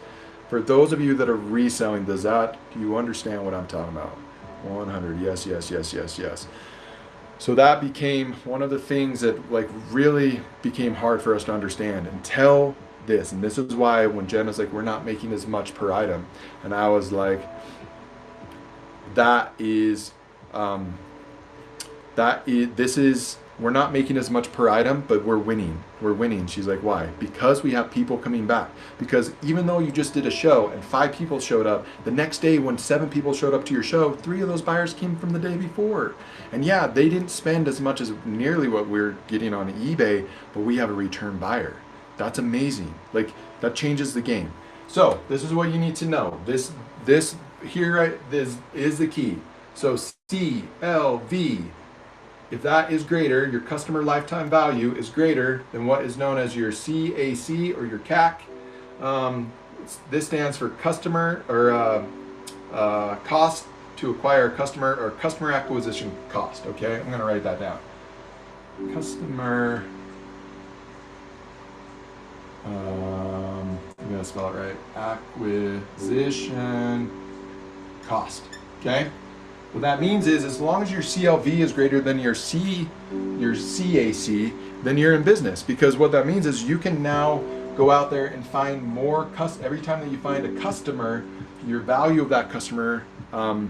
For those of you that are reselling, do you understand what I'm talking about? 100, yes, yes, yes, yes, yes. So that became one of the things that like really became hard for us to understand until this. And this is why when Jen was like, we're not making as much per item. And I was like, we're not making as much per item, but we're winning. We're winning. She's like, why? Because we have people coming back. Because even though you just did a show and 5 people showed up, the next day when 7 people showed up to your show, 3 of those buyers came from the day before. And yeah, they didn't spend as much as nearly what we're getting on eBay, but we have a return buyer. That's amazing. Like, that changes the game. So this is what you need to know. This here is the key. So CLV. If that is greater, your customer lifetime value is greater than what is known as your CAC or your CAC. This stands for customer or cost to acquire a customer, or customer acquisition cost. Okay, I'm gonna write that down. Customer. I'm gonna spell it right. Acquisition cost. Okay. What that means is as long as your CLV is greater than your CAC, then you're in business. Because what that means is you can now go out there and find more every time that you find a customer, your value of that customer, the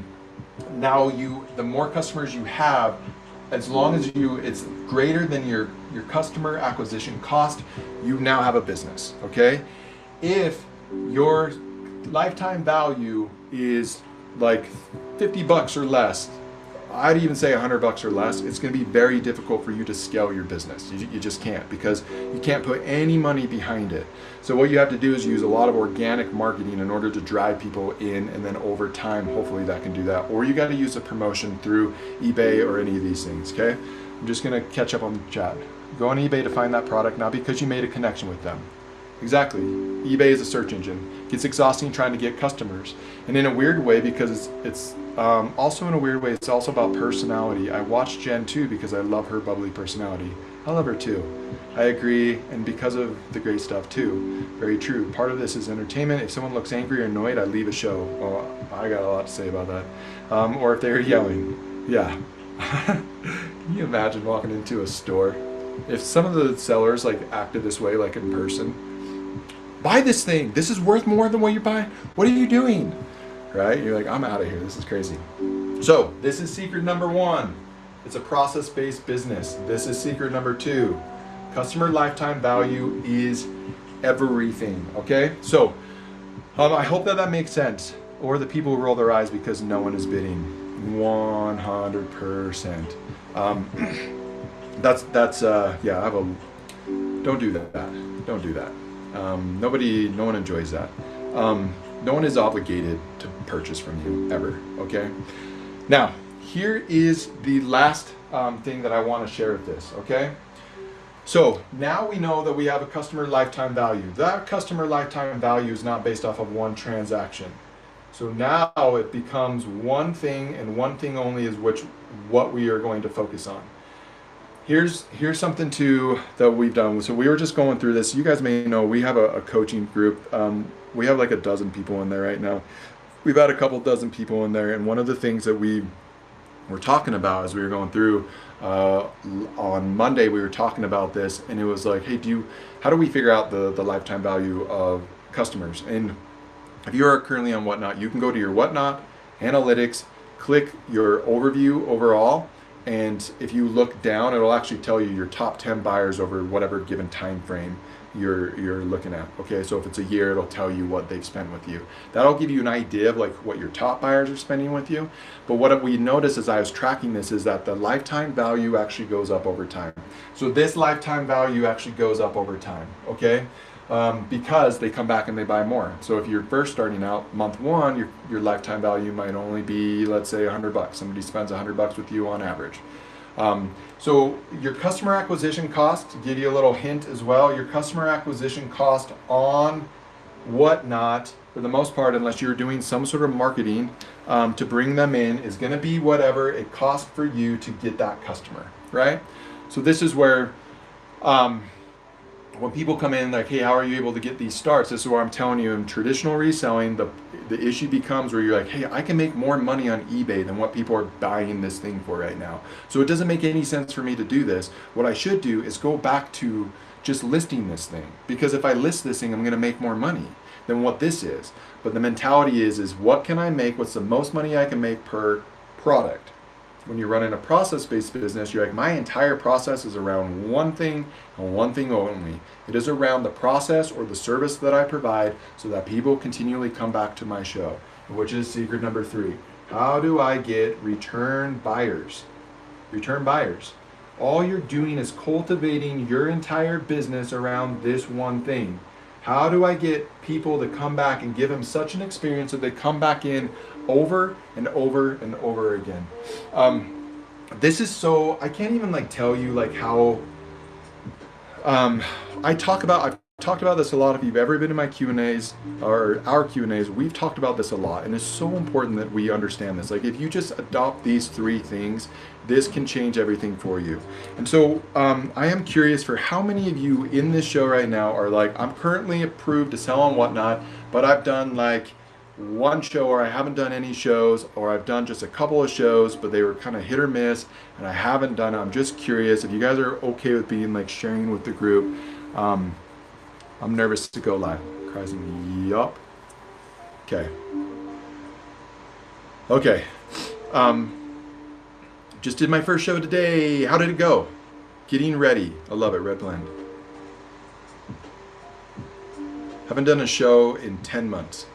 more customers you have, as long as it's greater than your customer acquisition cost, you now have a business, okay? If your lifetime value is like $50 or less, I'd even say $100 or less, it's going to be very difficult for you to scale your business. You just can't, because you can't put any money behind it. So what you have to do is use a lot of organic marketing in order to drive people in, and then over time, hopefully that can do that. Or you got to use a promotion through eBay or any of these things, okay? I'm just going to catch up on the chat. Go on eBay to find that product, not because you made a connection with them. Exactly. eBay is a search engine. It gets exhausting trying to get customers. And in a weird way, because it's also in a weird way, it's also about personality. I watch Jen too because I love her bubbly personality. I love her too. I agree, and because of the great stuff too. Very true. Part of this is entertainment. If someone looks angry or annoyed, I leave a show. Oh, I got a lot to say about that. Or if they're yelling. Yeah. Can you imagine walking into a store? If some of the sellers like acted this way, like in person, buy this thing. This is worth more than what you're buying. What are you doing? Right? You're like, I'm out of here. This is crazy. So this is secret number 1. It's a process-based business. This is secret number 2. Customer lifetime value is everything. Okay? So I hope that makes sense. Or the people who roll their eyes because no one is bidding. 100%. Yeah. Don't do that. Don't do that. No one enjoys that. No one is obligated to purchase from you ever, okay? Now, here is the last thing that I want to share with this, okay? So now we know that we have a customer lifetime value. That customer lifetime value is not based off of one transaction. So now it becomes one thing, and one thing only is what we are going to focus on. Here's something that we've done. So we were just going through this. You guys may know we have a coaching group. We have like a dozen people in there right now. We've had a couple dozen people in there, and one of the things that we were talking about as we were going through on Monday, we were talking about this, and it was like, hey, how do we figure out the lifetime value of customers? And if you are currently on Whatnot, you can go to your Whatnot analytics, click your overview overall, and if you look down, it'll actually tell you your top 10 buyers over whatever given time frame you're looking at. Okay, so if it's a year, it'll tell you what they've spent with you. That'll give you an idea of like what your top buyers are spending with you. But what we noticed as I was tracking this is that the lifetime value actually goes up over time. So this lifetime value actually goes up over time. Okay. Because they come back and they buy more. So if you're first starting out, month one, your lifetime value might only be, let's say, $100. Somebody spends $100 with you on average. So your customer acquisition cost, to give you a little hint as well, your customer acquisition cost on Whatnot, for the most part, unless you're doing some sort of marketing to bring them in, is going to be whatever it costs for you to get that customer, right? So this is where when people come in like, hey, how are you able to get these starts? This is where I'm telling you, in traditional reselling, the issue becomes where you're like, hey, I can make more money on eBay than what people are buying this thing for right now. So it doesn't make any sense for me to do this. What I should do is go back to just listing this thing, because if I list this thing, I'm going to make more money than what this is. But the mentality is what can I make? What's the most money I can make per product? When you're running a process-based business, you're like, my entire process is around one thing and one thing only. It is around the process or the service that I provide so that people continually come back to my show, which is secret number 3. How do I get return buyers? Return buyers. All you're doing is cultivating your entire business around this one thing. How do I get people to come back and give them such an experience that they come back in over and over and over again? This is so, I can't even like tell you like how, I've talked about this a lot. If you've ever been in my Q&As or our Q&As, we've talked about this a lot, and it's so important that we understand this. Like if you just adopt these 3 things, this can change everything for you. And so I am curious for how many of you in this show right now are like, I'm currently approved to sell on Whatnot, but I've done like one show, or I haven't done any shows, or I've done just a couple of shows, but they were kind of hit or miss, and I haven't done it. I'm just curious if you guys are okay with being like sharing with the group. I'm nervous to go live. Cries me, yup. Okay. Okay. Just did my first show today. How did it go? Getting ready. I love it. Red Blend. Haven't done a show in 10 months.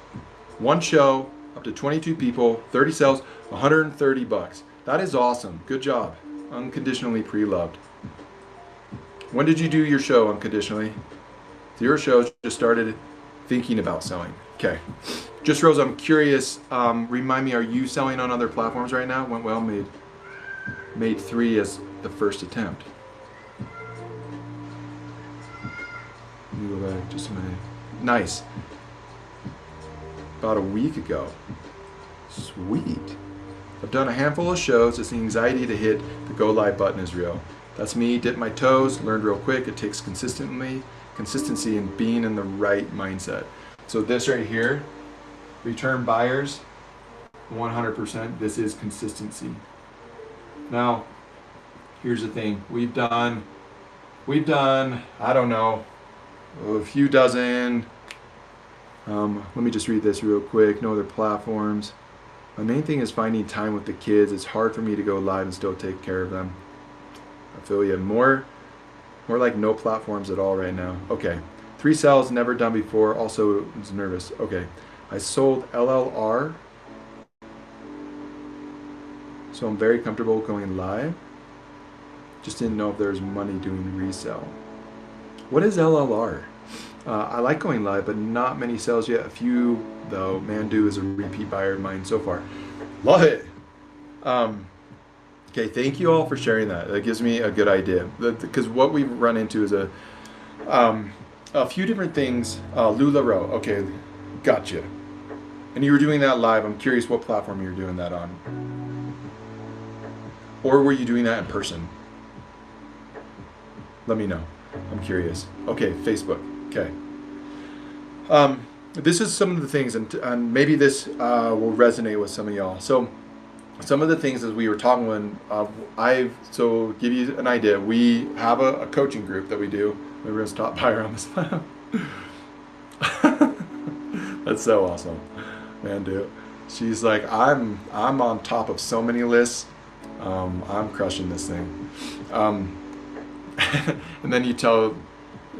One show, up to 22 people, 30 sales, $130. That is awesome. Good job. Unconditionally pre-loved. When did you do your show unconditionally? Your show just started thinking about selling. Okay. Just Rose, I'm curious. Remind me, are you selling on other platforms right now? Went well, made 3 as the first attempt. Let me go back just a minute. Nice. About a week ago. Sweet. I've done a handful of shows. It's the anxiety to hit the go live button is real. That's me. Dip my toes. Learned real quick. It takes consistency and being in the right mindset. So this right here, return buyers, 100%. This is consistency. Now, here's the thing. We've done, I don't know, a few dozen. Let me just read this real quick. No other platforms. My main thing is finding time with the kids. It's hard for me to go live and still take care of them. I feel you. More like no platforms at all right now. Okay. 3 sales, never done before. Also was nervous. Okay. I sold LLR. So I'm very comfortable going live. Just didn't know if there was money doing resell. What is LLR? I like going live, but not many sales yet. A few, though. Mandu is a repeat buyer of mine so far. Love it. Okay, thank you all for sharing that. That gives me a good idea. Because what we've run into is a few different things. LuLaRoe. Okay, gotcha. And you were doing that live. I'm curious what platform you were doing that on. Or were you doing that in person? Let me know. I'm curious. Okay, Facebook. Okay. This is some of the things, and maybe this will resonate with some of y'all. So, some of the things as we were talking when so give you an idea. We have a coaching group that we do. Maybe we're gonna stop by around this. That's so awesome, man, dude. She's like, I'm on top of so many lists. I'm crushing this thing. And then you tell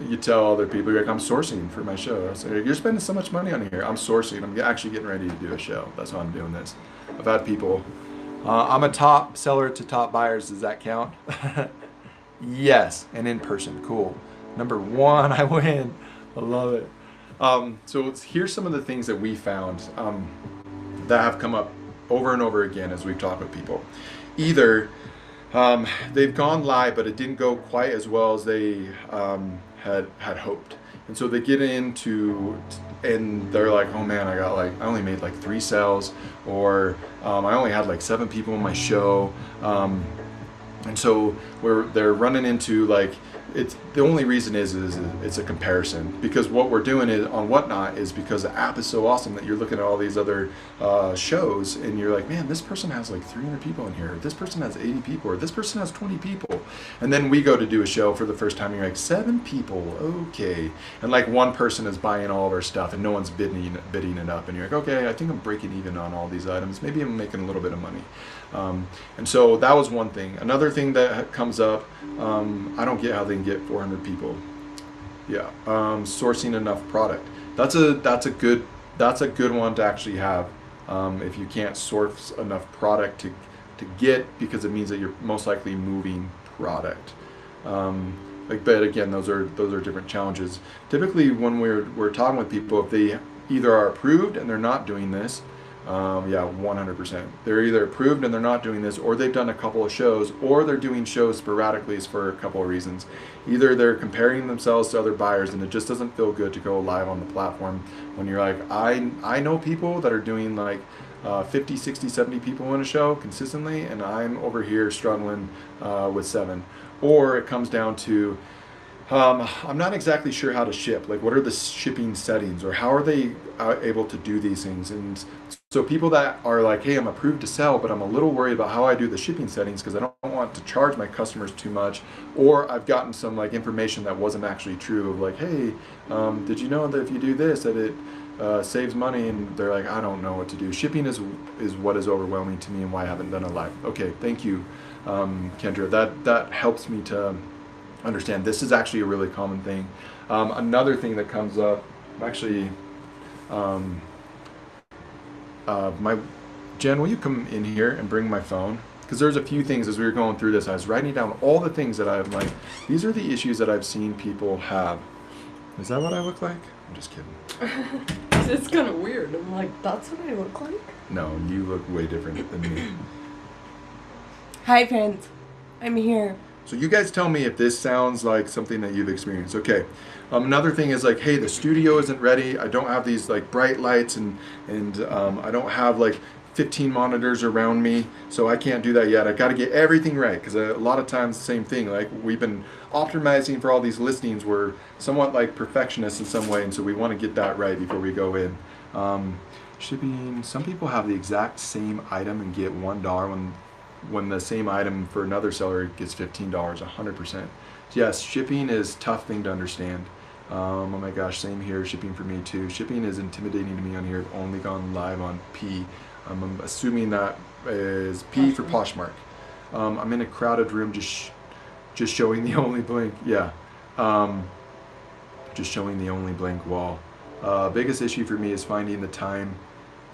you tell other people, you're like, I'm sourcing for my show. I say, you're spending so much money on here. I'm sourcing. I'm actually getting ready to do a show. That's why I'm doing this. I've had people. I'm a top seller to top buyers. Does that count? Yes, and in person. Cool. Number one, I win. I love it. So here's some of the things that we found that have come up over and over again as we've talked with people. Either they've gone live, but it didn't go quite as well as they had hoped, and so they get into, and they're like, oh man, I only made like 3 sales, or I only had like 7 people in my show, and so they're running into like, it's the only reason is it's a comparison, because what we're doing is on Whatnot is because the app is so awesome that you're looking at all these other shows and you're like, man, this person has like 300 people in here, this person has 80 people, or this person has 20 people, and then we go to do a show for the first time and you're like, 7 people, okay, and like one person is buying all of our stuff and no one's bidding it up, and you're like, okay, I think I'm breaking even on all these items, maybe I'm making a little bit of money. And so that was one thing. Another thing that comes up, I don't get how they can get 400 people. Yeah, sourcing enough product. That's a good one to actually have. If you can't source enough product to get, because it means that you're most likely moving product. But again, those are different challenges. Typically, when we're talking with people, if they either are approved and they're not doing this. 100%. They're either approved and they're not doing this, or they've done a couple of shows, or they're doing shows sporadically for a couple of reasons. Either they're comparing themselves to other buyers and it just doesn't feel good to go live on the platform when you're like, I know people that are doing like 50, 60, 70 people in a show consistently, and I'm over here struggling with 7. Or it comes down to, I'm not exactly sure how to ship. Like, what are the shipping settings, or how are they able to do these things? And so people that are like, hey, I'm approved to sell, but I'm a little worried about how I do the shipping settings because I don't want to charge my customers too much, or I've gotten some like information that wasn't actually true of like, hey, did you know that if you do this that it saves money? And they're like, I don't know what to do. Shipping is what is overwhelming to me and why I haven't done a live. Okay, thank you, Kendra. That helps me to understand this is actually a really common thing. Another thing that comes up, actually, Jen, will you come in here and bring my phone? Because there's a few things as we were going through this, I was writing down all the things that I'm like, these are the issues that I've seen people have. Is that what I look like? I'm just kidding. It's kind of weird. I'm like, that's what I look like? No, you look way different than me. Hi, friends. I'm here. So you guys tell me if this sounds like something that you've experienced. Okay. Another thing is like, hey, the studio isn't ready. I don't have these like bright lights and I don't have like 15 monitors around me, so I can't do that yet. I got to get everything right, because a lot of times the same thing. Like, we've been optimizing for all these listings. We're somewhat like perfectionists in some way, and so we want to get that right before we go in. Shipping. Some people have the exact same item and get $1 when the same item for another seller gets $15, 100%. Yes, shipping is a tough thing to understand. Oh my gosh, same here, shipping for me too. Shipping is intimidating to me on here. I've only gone live on P. I'm assuming that is P for Poshmark. I'm in a crowded room just showing the only blank, yeah. Just showing the only blank wall. Biggest issue for me is finding the time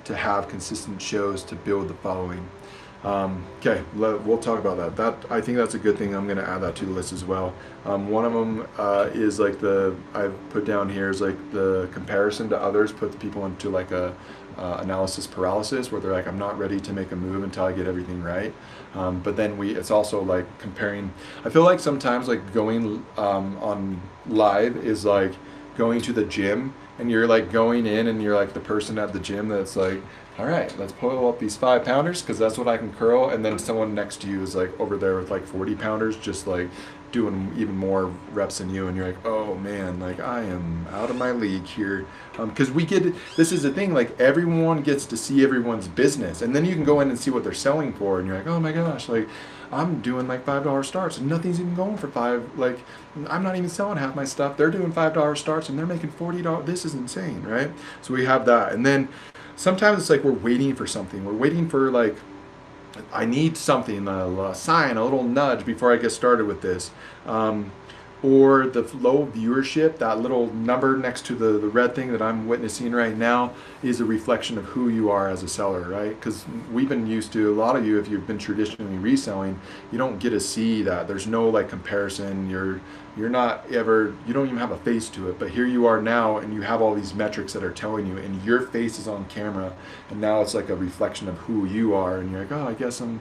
to have consistent shows to build the following. Okay, we'll talk about that. I think that's a good thing. I'm going to add that to the list as well. One of them is like I've put down here is like the comparison to others puts people into like a analysis paralysis, where they're like, I'm not ready to make a move until I get everything right. But then it's also like comparing. I feel like sometimes like going on live is like going to the gym, and you're like going in and you're like the person at the gym that's like, all right, let's pull up these 5-pounders because that's what I can curl, and then someone next to you is like over there with like 40-pounders just like doing even more reps than you, and you're like, oh man, like I am out of my league here. Because this is the thing, like everyone gets to see everyone's business, and then you can go in and see what they're selling for, and you're like, oh my gosh, like I'm doing like $5 starts and nothing's even going for $5. Like I'm not even selling half my stuff. They're doing $5 starts and they're making $40. This is insane, right? So we have that, and then sometimes it's like we're waiting for something. We're waiting for like, I need something, a sign, a little nudge before I get started with this. or the low viewership, that little number next to the red thing that I'm witnessing right now is a reflection of who you are as a seller, right? Because we've been used to, a lot of you, if you've been traditionally reselling, you don't get to see that. There's no like comparison. You're not ever, you don't even have a face to it. But here you are now, and you have all these metrics that are telling you, and your face is on camera, and now it's like a reflection of who you are, and you're like, oh, I guess I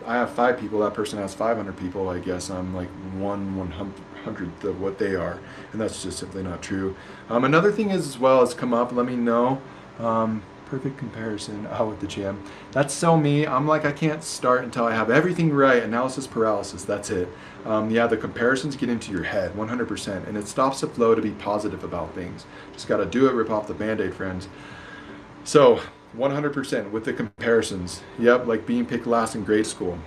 have 5 people, that person has 500 people, I guess I'm like 1/100th of what they are, and that's just simply not true. Another thing is, as well, has come up, let me know, perfect comparison with the gym. That's so me. I'm like, I can't start until I have everything right. Analysis paralysis, that's it. Yeah, the comparisons get into your head 100%, and it stops the flow to be positive about things. Just got to do it, rip off the Band-Aid, friends. So 100% with the comparisons. Yep, like being picked last in grade school.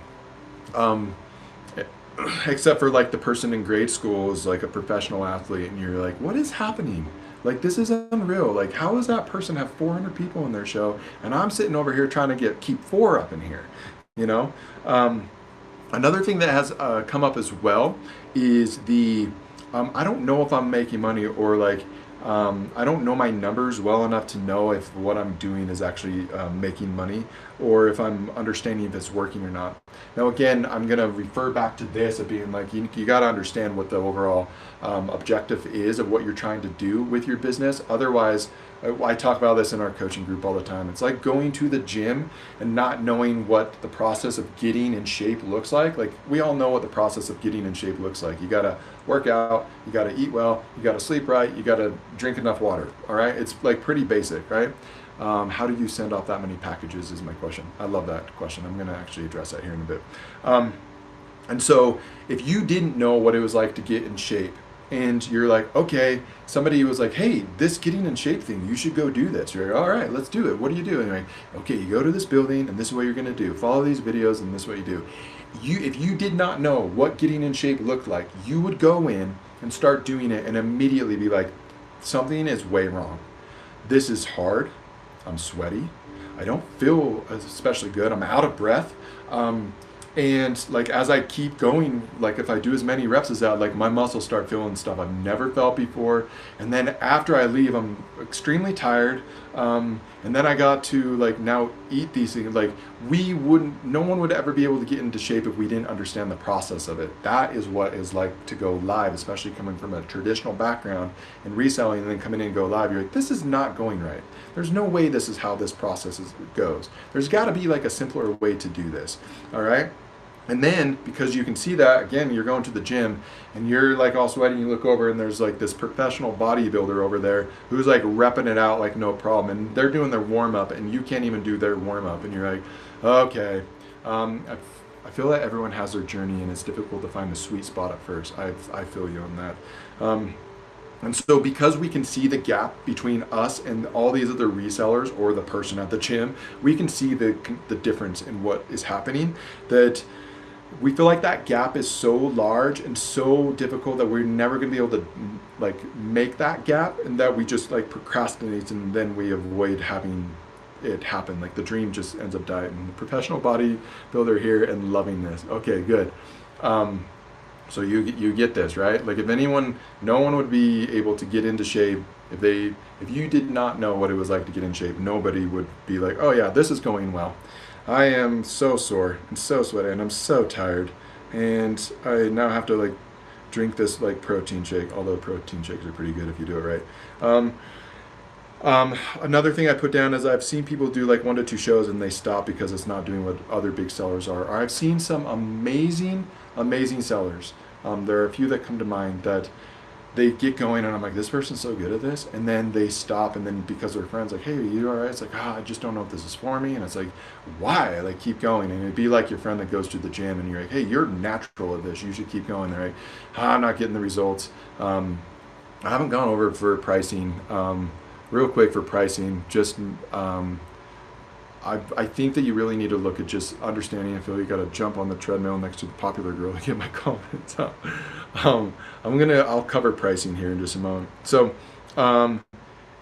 Except for like the person in grade school is like a professional athlete, and you're like, what is happening? Like, this is unreal. Like, how does that person have 400 people in their show, and I'm sitting over here trying to keep 4 up in here, you know? Another thing that has come up as well is I don't know if I'm making money, or like, I don't know my numbers well enough to know if what I'm doing is actually making money, or if I'm understanding if it's working or not. Now again, I'm going to refer back to this of being like, you got to understand what the overall objective is of what you're trying to do with your business. Otherwise, I talk about this in our coaching group all the time. It's like going to the gym and not knowing what the process of getting in shape looks like. Like, we all know what the process of getting in shape looks like. You got to work out, you got to eat well, you got to sleep right, you got to drink enough water. All right, it's like pretty basic, right? How do you send off that many packages is my question. I love that question. I'm going to actually address that here in a bit. And so if you didn't know what it was like to get in shape, and you're like, okay, somebody was like, hey, this getting in shape thing, you should go do this. You're like, all right, let's do it. What do you do? And you're like, okay, you go to this building, and this is what you're going to do. Follow these videos, and this is what you do. If you did not know what getting in shape looked like, you would go in and start doing it and immediately be like, something is way wrong. This is hard. I'm sweaty. I don't feel especially good. I'm out of breath. And like, as I keep going, like if I do as many reps as that, like my muscles start feeling stuff I've never felt before. And then after I leave, I'm extremely tired. And then I got to like now eat these things. Like, no one would ever be able to get into shape if we didn't understand the process of it. That is what it's like to go live, especially coming from a traditional background and reselling, and then coming in and go live. You're like, this is not going right. There's no way this is how this process goes. There's got to be like a simpler way to do this. All right. And then, because you can see that, again, you're going to the gym and you're like all sweaty, you look over and there's like this professional bodybuilder over there who's like repping it out like no problem. And they're doing their warm up and you can't even do their warm up. And you're like, okay. I feel that everyone has their journey and it's difficult to find the sweet spot at first. I feel you on that. And so because we can see the gap between us and all these other resellers or the person at the gym, we can see the difference in what is happening, that we feel like that gap is so large and so difficult that we're never going to be able to like make that gap, and that we just like procrastinate and then we avoid having it happen. Like the dream just ends up dying. Professional bodybuilder here and loving this. Okay, good. So you get this, right? Like if no one would be able to get into shape if you did not know what it was like to get in shape. Nobody would be like, oh yeah, this is going well. I am so sore and so sweaty and I'm so tired, and I now have to like drink this like protein shake, although protein shakes are pretty good if you do it right. Another thing I put down is I've seen people do like 1 to 2 shows and they stop because it's not doing what other big sellers are. Or I've seen some amazing sellers. There are a few that come to mind that they get going and I'm like, this person's so good at this, and then they stop, and then because their friends like, hey, are you all right? It's like, I just don't know if this is for me. And it's like, why? Like, keep going. And it'd be like your friend that goes to the gym and you're like, hey, you're natural at this, you should keep going. They're like, I'm not getting the results. I haven't gone over for pricing. Real quick for pricing, just I think that you really need to look at just understanding. I feel you got to jump on the treadmill next to the popular girl to get my confidence up. I'll cover pricing here in just a moment. So, and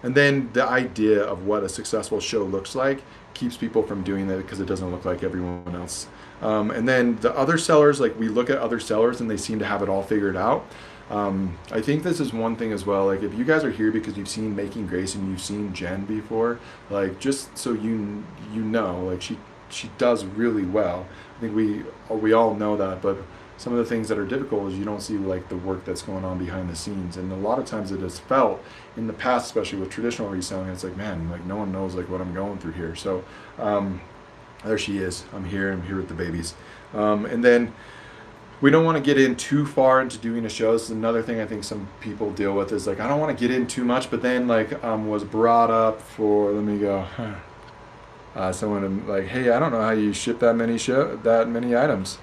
then the idea of what a successful show looks like keeps people from doing that because it doesn't look like everyone else. And then the other sellers, like we look at other sellers and they seem to have it all figured out. I think this is one thing as well. Like, if you guys are here because you've seen Making Grace and you've seen Jen before, like, just so you know, like, she does really well. I think we all know that, but some of the things that are difficult is you don't see like the work that's going on behind the scenes, and a lot of times it has felt in the past, especially with traditional reselling, it's like, man, like no one knows like what I'm going through here. So there she is. I'm here with the babies, and then we don't want to get in too far into doing a show. This is another thing I think some people deal with, is like, I don't want to get in too much, but then like was brought up for, let me go, someone like, hey, I don't know how you ship that many items.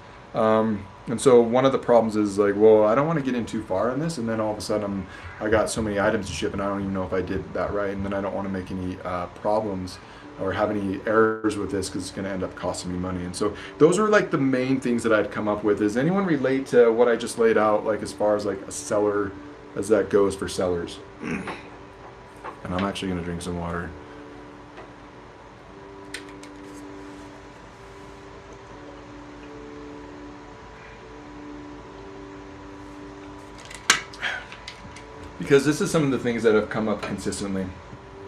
And so one of the problems is like, well, I don't want to get in too far in this, and then all of a sudden I got so many items to ship and I don't even know if I did that right, and then I don't want to make any problems or have any errors with this because it's going to end up costing me money. And so those are like the main things that I'd come up with. Does anyone relate to what I just laid out, like as far as like a seller as that goes for sellers? And I'm actually going to drink some water. Because this is some of the things that have come up consistently.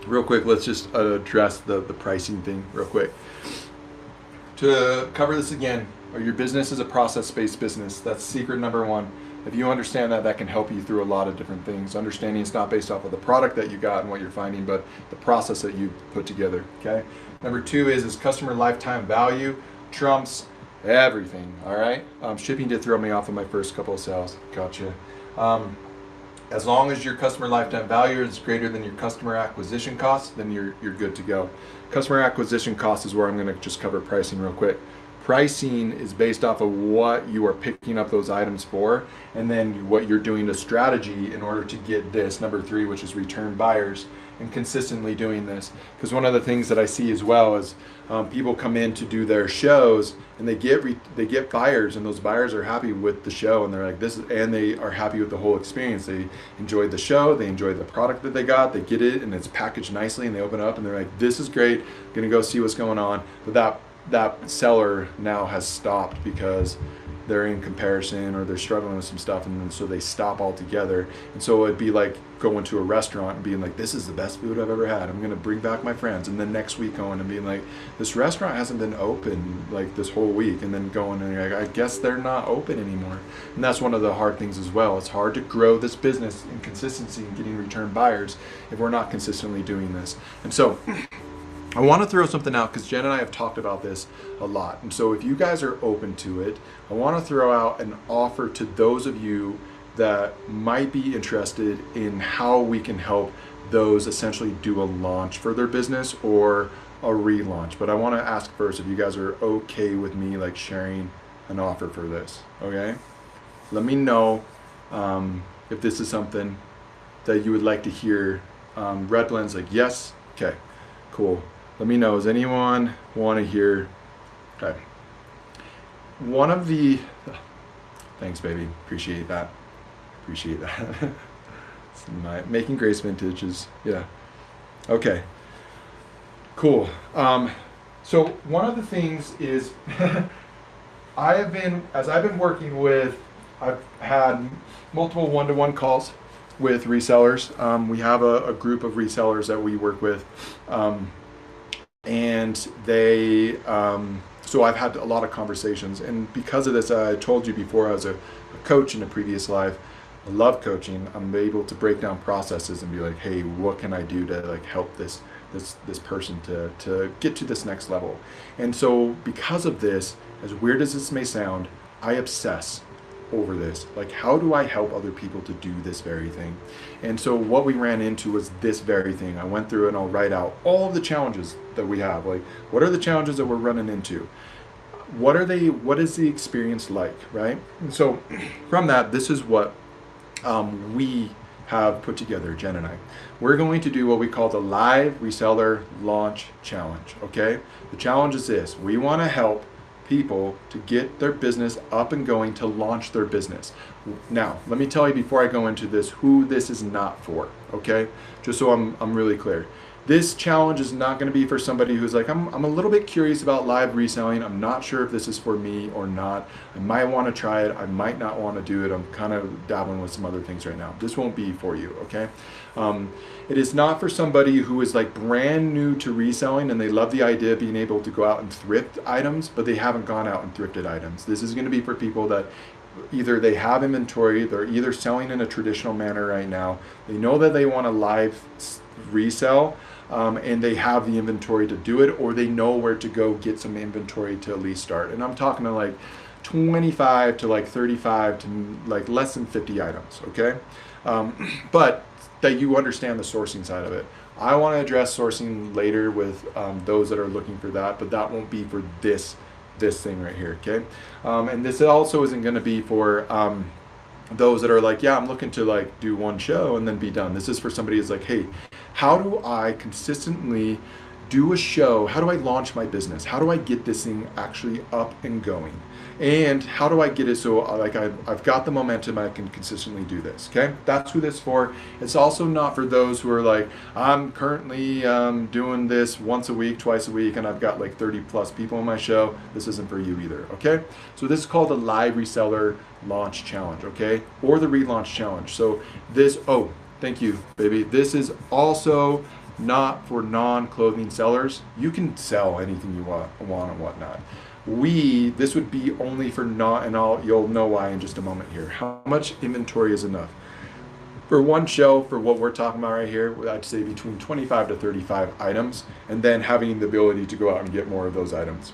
Real quick, let's just address the pricing thing real quick. To cover this again, your business is a process-based business. That's secret number one. If you understand that, that can help you through a lot of different things. Understanding it's not based off of the product that you got and what you're finding, but the process that you put together, okay? Number two is customer lifetime value trumps everything, all right? Shipping did throw me off of my first couple of sales. Gotcha. As long as your customer lifetime value is greater than your customer acquisition cost, then you're good to go. Customer acquisition cost is where I'm going to just cover pricing real quick. Pricing is based off of what you are picking up those items for, and then what you're doing to strategy in order to get this number three, which is return buyers, and consistently doing this. Because one of the things that I see as well is people come in to do their shows and they get buyers, and those buyers are happy with the show, and they're like, and they are happy with the whole experience. They enjoyed the show, they enjoyed the product that they got, they get it and it's packaged nicely, and they open it up and they're like, this is great, I'm gonna go see what's going on. But that seller now has stopped because they're in comparison or they're struggling with some stuff, and so they stop altogether. And so it'd be like going to a restaurant and being like, this is the best food I've ever had, I'm gonna bring back my friends, and then next week going and being like, this restaurant hasn't been open like this whole week, and then going and you're like, I guess they're not open anymore. And that's one of the hard things as well. It's hard to grow this business in consistency and getting return buyers if we're not consistently doing this. And so I want to throw something out because Jen and I have talked about this a lot. And so if you guys are open to it, I want to throw out an offer to those of you that might be interested in how we can help those essentially do a launch for their business or a relaunch. But I want to ask first if you guys are okay with me like sharing an offer for this, okay? Let me know if this is something that you would like to hear. Red Blend's like, yes, okay, cool. Let me know. Does anyone want to hear? Okay. One of the, thanks, baby. Appreciate that. Appreciate that. It's my Making Grace vintage is, yeah. Okay. Cool. So one of the things is, I've been working with, I've had multiple one-to-one calls with resellers. We have a group of resellers that we work with. And they, so I've had a lot of conversations, and because of this, I told you before, I was a coach in a previous life. I love coaching. I'm able to break down processes and be like, hey, what can I do to like help this person to get to this next level? And so because of this, as weird as this may sound, I obsess over this. Like, how do I help other people to do this very thing? And so what we ran into was this very thing. I went through and I'll write out all of the challenges that we have. Like, what are the challenges that we're running into? What is the experience like, right? And so from that, this is what we have put together, Jen and I. We're going to do what we call the Live Reseller Launch Challenge, okay? The challenge is this. We want to help people to get their business up and going, to launch their business. Now, let me tell you before I go into this who this is not for, okay? Just so I'm really clear. This challenge is not going to be for somebody who's like, I'm a little bit curious about live reselling. I'm not sure if this is for me or not. I might want to try it. I might not want to do it. I'm kind of dabbling with some other things right now. This won't be for you, okay? It is not for somebody who is like brand new to reselling and they love the idea of being able to go out and thrift items, but they haven't gone out and thrifted items. This is going to be for people that either they have inventory, they're either selling in a traditional manner right now, they know that they want to live resell, and they have the inventory to do it, or they know where to go get some inventory to at least start. And I'm talking to like 25 to like 35 to like less than 50 items, okay? But that you understand the sourcing side of it. I want to address sourcing later with those that are looking for that, but that won't be for this thing right here, okay? And this also isn't going to be for those that are like, yeah, I'm looking to like do one show and then be done. This is for somebody who's like, hey, how do I consistently do a show? How do I launch my business? How do I get this thing actually up and going? And how do I get it so like I've got the momentum, I can consistently do this, okay? That's who this is for. It's also not for those who are like, I'm currently doing this once a week, twice a week, and I've got like 30 plus people on my show. This isn't for you either, okay? So this is called the Live Reseller Launch Challenge, okay? Or the Relaunch Challenge. So this, oh, thank you, baby. This is also not for non-clothing sellers. You can sell anything you want and whatnot. This would be only for not, and you'll know why in just a moment here. How much inventory is enough? For one show, for what we're talking about right here, I'd say between 25 to 35 items, and then having the ability to go out and get more of those items.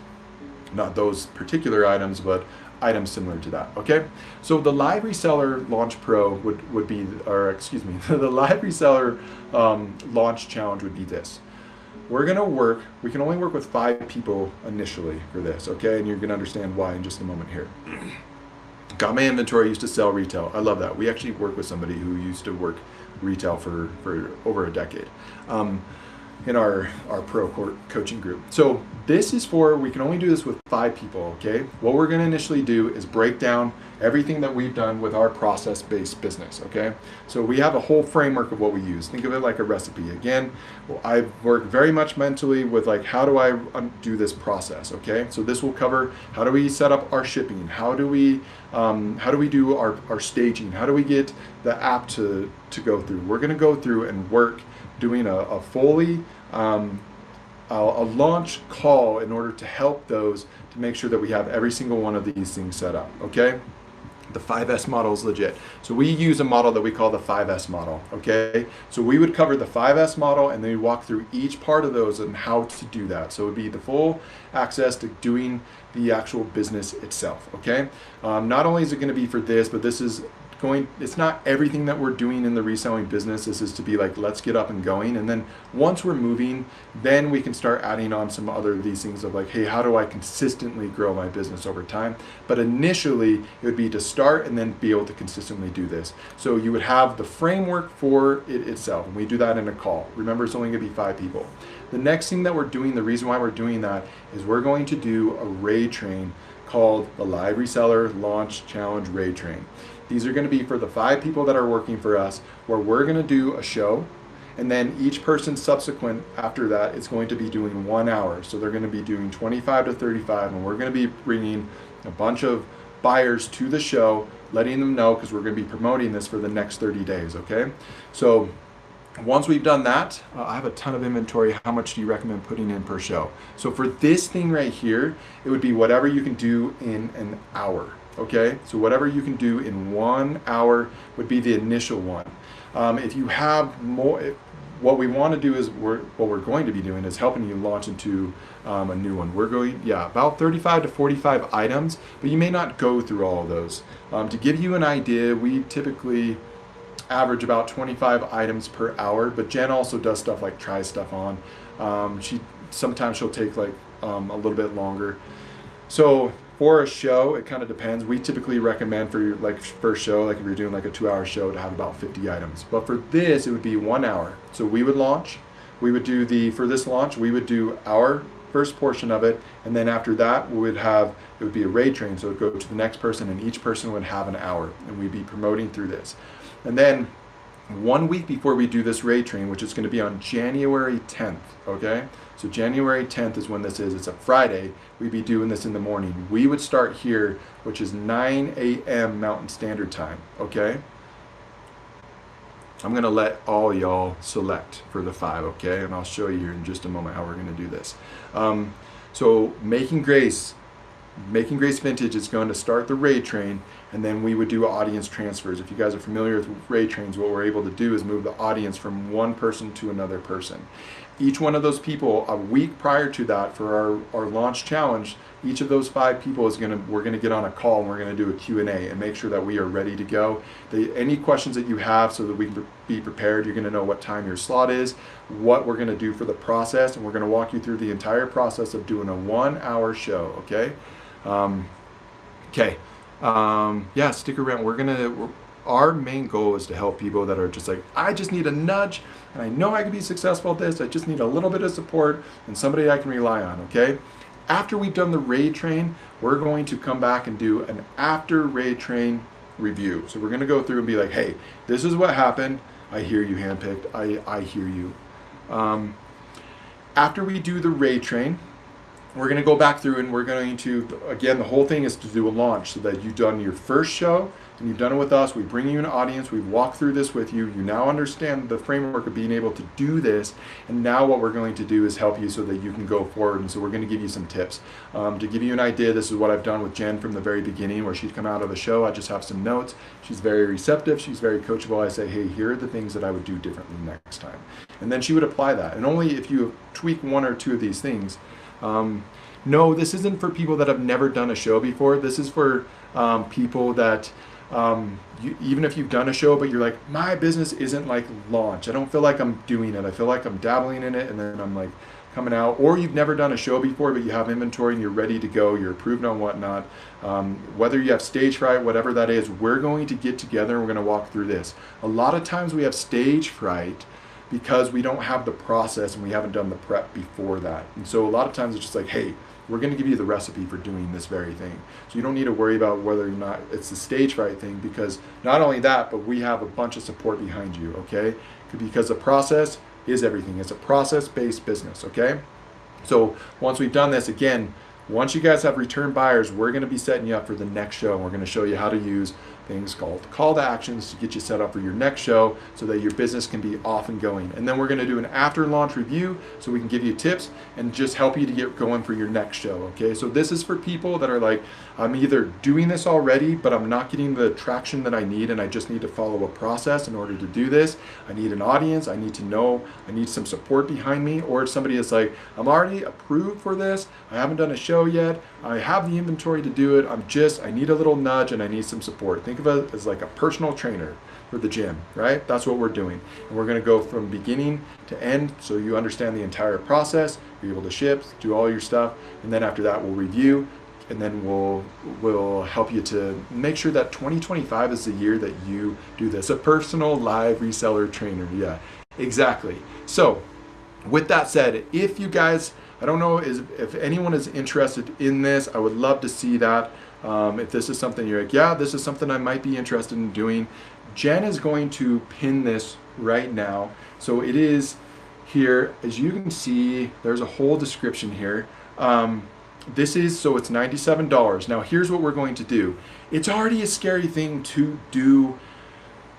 Not those particular items, but items similar to that, okay? So the Live Reseller Launch Pro would be, or excuse me, the Live Reseller Launch Challenge would be this. We're gonna work, we can only work with 5 people initially for this, okay? And you're gonna understand why in just a moment here. Got my inventory, used to sell retail. I love that. We actually work with somebody who used to work retail for over a decade in our pro coaching group. So this is for, we can only do this with 5 people, okay? What we're gonna initially do is break down everything that we've done with our process-based business, okay? So we have a whole framework of what we use. Think of it like a recipe. Again, I work very much mentally with like, how do I do this process, okay? So this will cover, how do we set up our shipping? How do we do our staging? How do we get the app to go through? We're gonna go through and work doing a fully a launch call in order to help those to make sure that we have every single one of these things set up, okay? The 5S model is legit. So we use a model that we call the 5S model, okay? So we would cover the 5S model and then we walk through each part of those and how to do that. So it would be the full access to doing the actual business itself, okay? Not only is it gonna be for this, but this is it's not everything that we're doing in the reselling business. This is to be like, let's get up and going. And then once we're moving, then we can start adding on some other of these things of like, hey, how do I consistently grow my business over time? But initially it would be to start and then be able to consistently do this. So you would have the framework for it itself. And we do that in a call. Remember, it's only gonna be 5 people. The next thing that we're doing, the reason why we're doing that is we're going to do a raid train called the Live Reseller Launch Challenge Raid Train. These are going to be for the 5 people that are working for us, where we're going to do a show, and then each person subsequent after that is going to be doing 1 hour. So they're going to be doing 25 to 35, and we're going to be bringing a bunch of buyers to the show, letting them know, because we're going to be promoting this for the next 30 days, okay? So once we've done that, I have a ton of inventory. How much do you recommend putting in per show? So for this thing right here, it would be whatever you can do in an hour. Okay, so whatever you can do in 1 hour would be the initial one. If you have more, what we want to do is what we're going to be doing is helping you launch into a new one. We're going, about 35 to 45 items, but you may not go through all of those. To give you an idea, we typically average about 25 items per hour, but Jen also does stuff like try stuff on. Sometimes she'll take like a little bit longer. So for a show, it kind of depends. We typically recommend for your like first show, like if you're doing like a 2-hour show, to have about 50 items. But for this, it would be 1 hour. So we would launch. We would do for this launch, we would do our first portion of it, and then after that, it would be a raid train. So it would go to the next person, and each person would have an hour, and we'd be promoting through this. And then 1 week before we do this raid train, which is going to be on January 10th, okay? So January 10th is when this is. It's a Friday. We'd be doing this in the morning. We would start here, which is 9 a.m. Mountain Standard Time, okay? I'm going to let all y'all select for the 5, okay? And I'll show you here in just a moment how we're going to do this. So Making Grace Vintage is going to start the raid train, and then we would do audience transfers. If you guys are familiar with raid trains, what we're able to do is move the audience from one person to another person. Each one of those people, a week prior to that, for our launch challenge, each of those 5 people we're gonna get on a call, and we're gonna do a Q&A and make sure that we are ready to go. Any questions that you have, so that we can be prepared, you're gonna know what time your slot is, what we're gonna do for the process, and we're gonna walk you through the entire process of doing a 1-hour show, okay? Yeah, stick around. Our main goal is to help people that are just like, I just need a nudge, and I know I can be successful at this. I just need a little bit of support and somebody I can rely on, okay? After we've done the raid train, we're going to come back and do an after raid train review. So we're gonna go through and be like, hey, this is what happened. I hear you, Handpicked. I hear you. After we do the raid train, we're going to go back through, and we're going to, again, the whole thing is to do a launch, so that you've done your first show and you've done it with us. We bring you an audience. We've walked through this with you. You now understand the framework of being able to do this. And now what we're going to do is help you so that you can go forward. And so we're going to give you some tips. To give you an idea, this is what I've done with Jen from the very beginning, where she'd come out of a show. I just have some notes. She's very receptive. She's very coachable. I say, hey, here are the things that I would do differently next time. And then she would apply that. And only if you tweak 1 or 2 of these things. No, this isn't for people that have never done a show before. This is for people that, even if you've done a show, but you're like, my business isn't like launch. I don't feel like I'm doing it. I feel like I'm dabbling in it, and then I'm like coming out. Or you've never done a show before, but you have inventory and you're ready to go. You're approved on whatnot. Whether you have stage fright, whatever that is, we're going to get together and we're going to walk through this. A lot of times we have stage fright because we don't have the process and we haven't done the prep before that. And so a lot of times it's just like, hey, we're going to give you the recipe for doing this very thing. So you don't need to worry about whether or not it's the stage fright thing, because not only that, but we have a bunch of support behind you, okay? Because the process is everything. It's a process-based business, okay? So once we've done this, again, once you guys have return buyers, we're going to be setting you up for the next show. And we're going to show you how to use things called call to actions to get you set up for your next show so that your business can be off and going. And then we're going to do an after launch review so we can give you tips and just help you to get going for your next show. Okay, so this is for people that are like, I'm either doing this already, but I'm not getting the traction that I need, and I just need to follow a process in order to do this. I need an audience. I need to know. I need some support behind me. Or somebody is like, I'm already approved for this. I haven't done a show yet. I have the inventory to do it. I need a little nudge and I need some support. Think of it as like a personal trainer for the gym, right? That's what we're doing. And we're gonna go from beginning to end so you understand the entire process, you're able to ship, do all your stuff, and then after that we'll review, and then we'll help you to make sure that 2025 is the year that you do this. A personal live reseller trainer, yeah, exactly. So with that said, if you guys, I don't know if anyone is interested in this, I would love to see that. If this is something you're like, yeah, this is something I might be interested in doing, Jen is going to pin this right now. So it is here, as you can see, there's a whole description here. This is, so it's $97. Now here's what we're going to do. It's already a scary thing to do.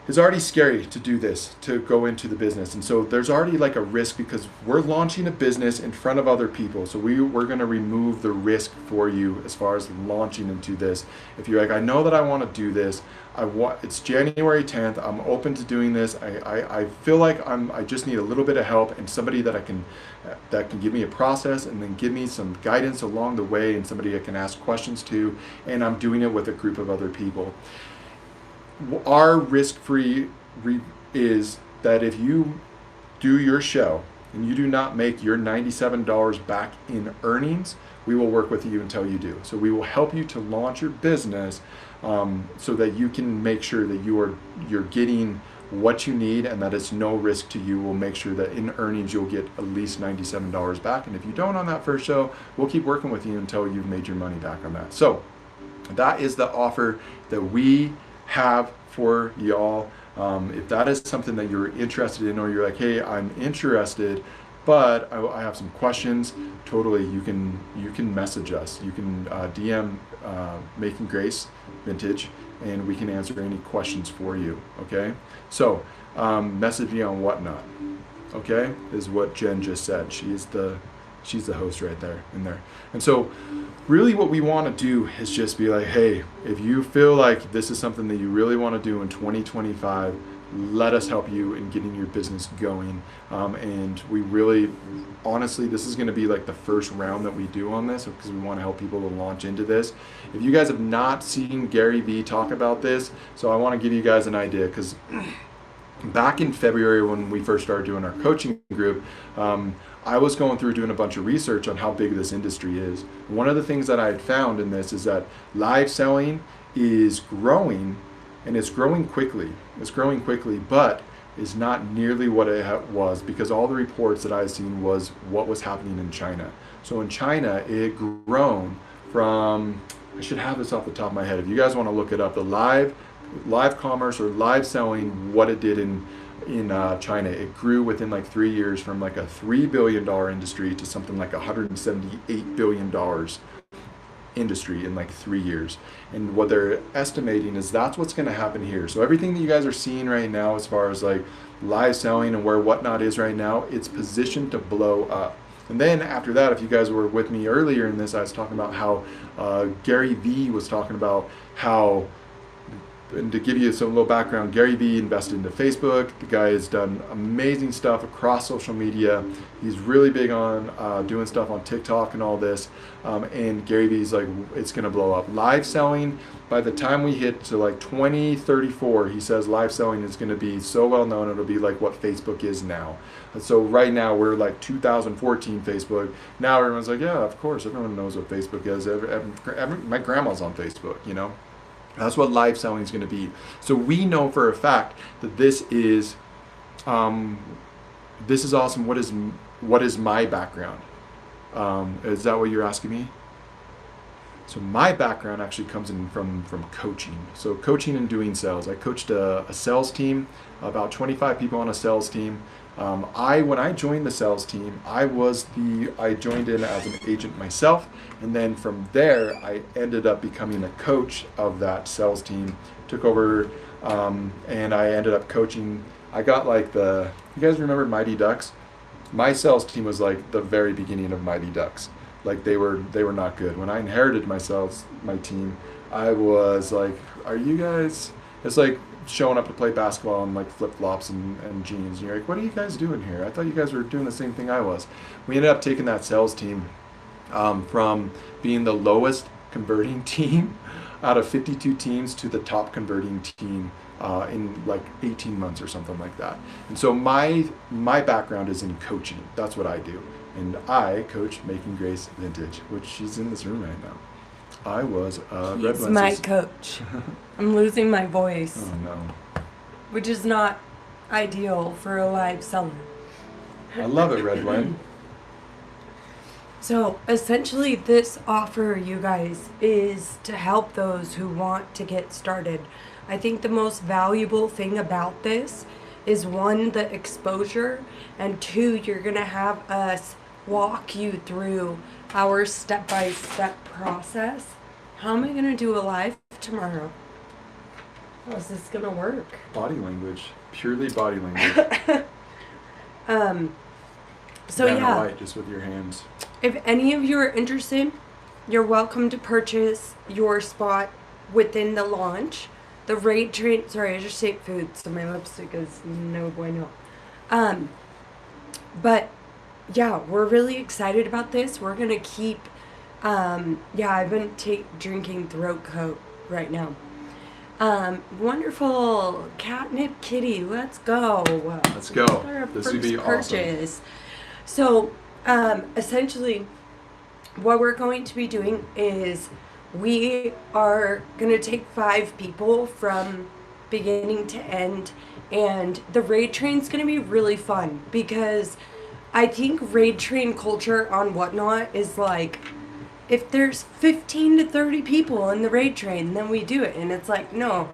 It's already scary to do this, to go into the business. And so there's already like a risk because we're launching a business in front of other people. So we're going to remove the risk for you as far as launching into this. If you're like, I know that I want to do this. It's January 10th. I'm open to doing this. I feel like I just need a little bit of help and somebody that can give me a process and then give me some guidance along the way, and somebody I can ask questions to, and I'm doing it with a group of other people. Our risk-free is that if you do your show and you do not make your $97 back in earnings, we will work with you until you do. So we will help you to launch your business so that you can make sure that you're getting what you need and that it's no risk to you. We'll make sure that in earnings you'll get at least $97 back. And if you don't on that first show, we'll keep working with you until you've made your money back on that. So that is the offer that we have for y'all. If that is something that you're interested in, or you're like, hey, I'm interested, but I have some questions, totally, you can message us. You can DM Making Grace Vintage, and we can answer any questions for you, okay? So, message me on Whatnot, okay, is what Jen just said. She's the host right there, in there. And so, really what we want to do is just be like, hey, if you feel like this is something that you really want to do in 2025, let us help you in getting your business going. And we really, honestly, this is going to be like the first round that we do on this, because we want to help people to launch into this. If you guys have not seen Gary Vee talk about this, so I want to give you guys an idea, because back in February when we first started doing our coaching group, I was going through doing a bunch of research on how big this industry is. One of the things that I had found in this is that live selling is growing, and it's growing quickly. It's growing quickly, but is not nearly what it was, because all the reports that I've seen was what was happening in China. So in China, it had grown from, I should have this off the top of my head. If you guys want to look it up, the live commerce or live selling, what it did in China, it grew within like 3 years from like a $3 billion industry to something like $178 billion industry in like 3 years. And what they're estimating is that's what's going to happen here. So everything that you guys are seeing right now, as far as like live selling and where Whatnot is right now, it's positioned to blow up. And then after that, if you guys were with me earlier in this, I was talking about how Gary Vee was talking about how, and to give you some little background, Gary Vee invested into Facebook. The guy has done amazing stuff across social media. He's really big on doing stuff on TikTok and all this. And Gary Vee's like, it's going to blow up. Live selling, by the time we hit to like 2034, he says live selling is going to be so well known, it'll be like what Facebook is now. And so right now we're like 2014 Facebook. Now everyone's like, yeah, of course, everyone knows what Facebook is. My grandma's on Facebook, you know? That's what live selling is going to be. So we know for a fact that this is awesome. What is my background? Is that what you're asking me? So my background actually comes in from coaching. So coaching and doing sales. I coached a sales team, about 25 people on a sales team. When I joined the sales team, I joined in as an agent myself, and then from there I ended up becoming a coach of that sales team. Took over, and I ended up coaching. I got like you guys remember Mighty Ducks? My sales team was like the very beginning of Mighty Ducks. Like they were not good. When I inherited my team, I was like, are you guys? It's like showing up to play basketball in like flip-flops and jeans. And you're like, what are you guys doing here? I thought you guys were doing the same thing I was. We ended up taking that sales team from being the lowest converting team out of 52 teams to the top converting team in like 18 months or something like that. And so my background is in coaching. That's what I do. And I coach Making Grace Vintage, which she's in this room right now. I was Red He's my coach. I'm losing my voice. Oh no. Which is not ideal for a live seller. I love it, Red Wen. So essentially this offer, you guys, is to help those who want to get started. I think the most valuable thing about this is, one, the exposure, and two, you're going to have us walk you through our step-by-step process. How am I going to do a live tomorrow? How is this going to work? Body language. Purely body language. So yeah. Light, just with your hands. If any of you are interested, you're welcome to purchase your spot within the launch. The rate train, sorry, I just ate food, so my lipstick is no bueno. But yeah, we're really excited about this. We're gonna keep, I've been drinking throat coat right now. Wonderful catnip kitty, let's go. Let's go. This would be purchase. awesome. So, essentially, what we're going to be doing is we are going to take 5 people from beginning to end, and the raid train's going to be really fun, because I think raid train culture on Whatnot is like, if there's 15 to 30 people in the raid train, then we do it. And it's like, no,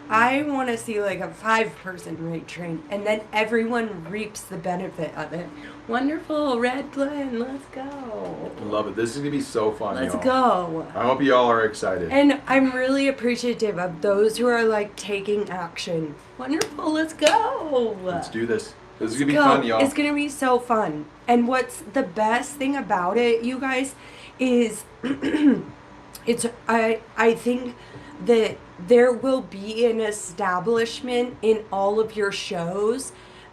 I want to see like a 5-person raid train, and then everyone reaps the benefit of it. Wonderful, Red Glen, let's go. Love it. This is gonna be so fun, Let's y'all. go. I hope you all are excited. And I'm really appreciative of those who are like taking action. Wonderful, let's go. Let's do this. This is gonna be Go. fun, y'all. It's gonna be so fun. And what's the best thing about it, you guys, is I think that there will be an establishment in all of your shows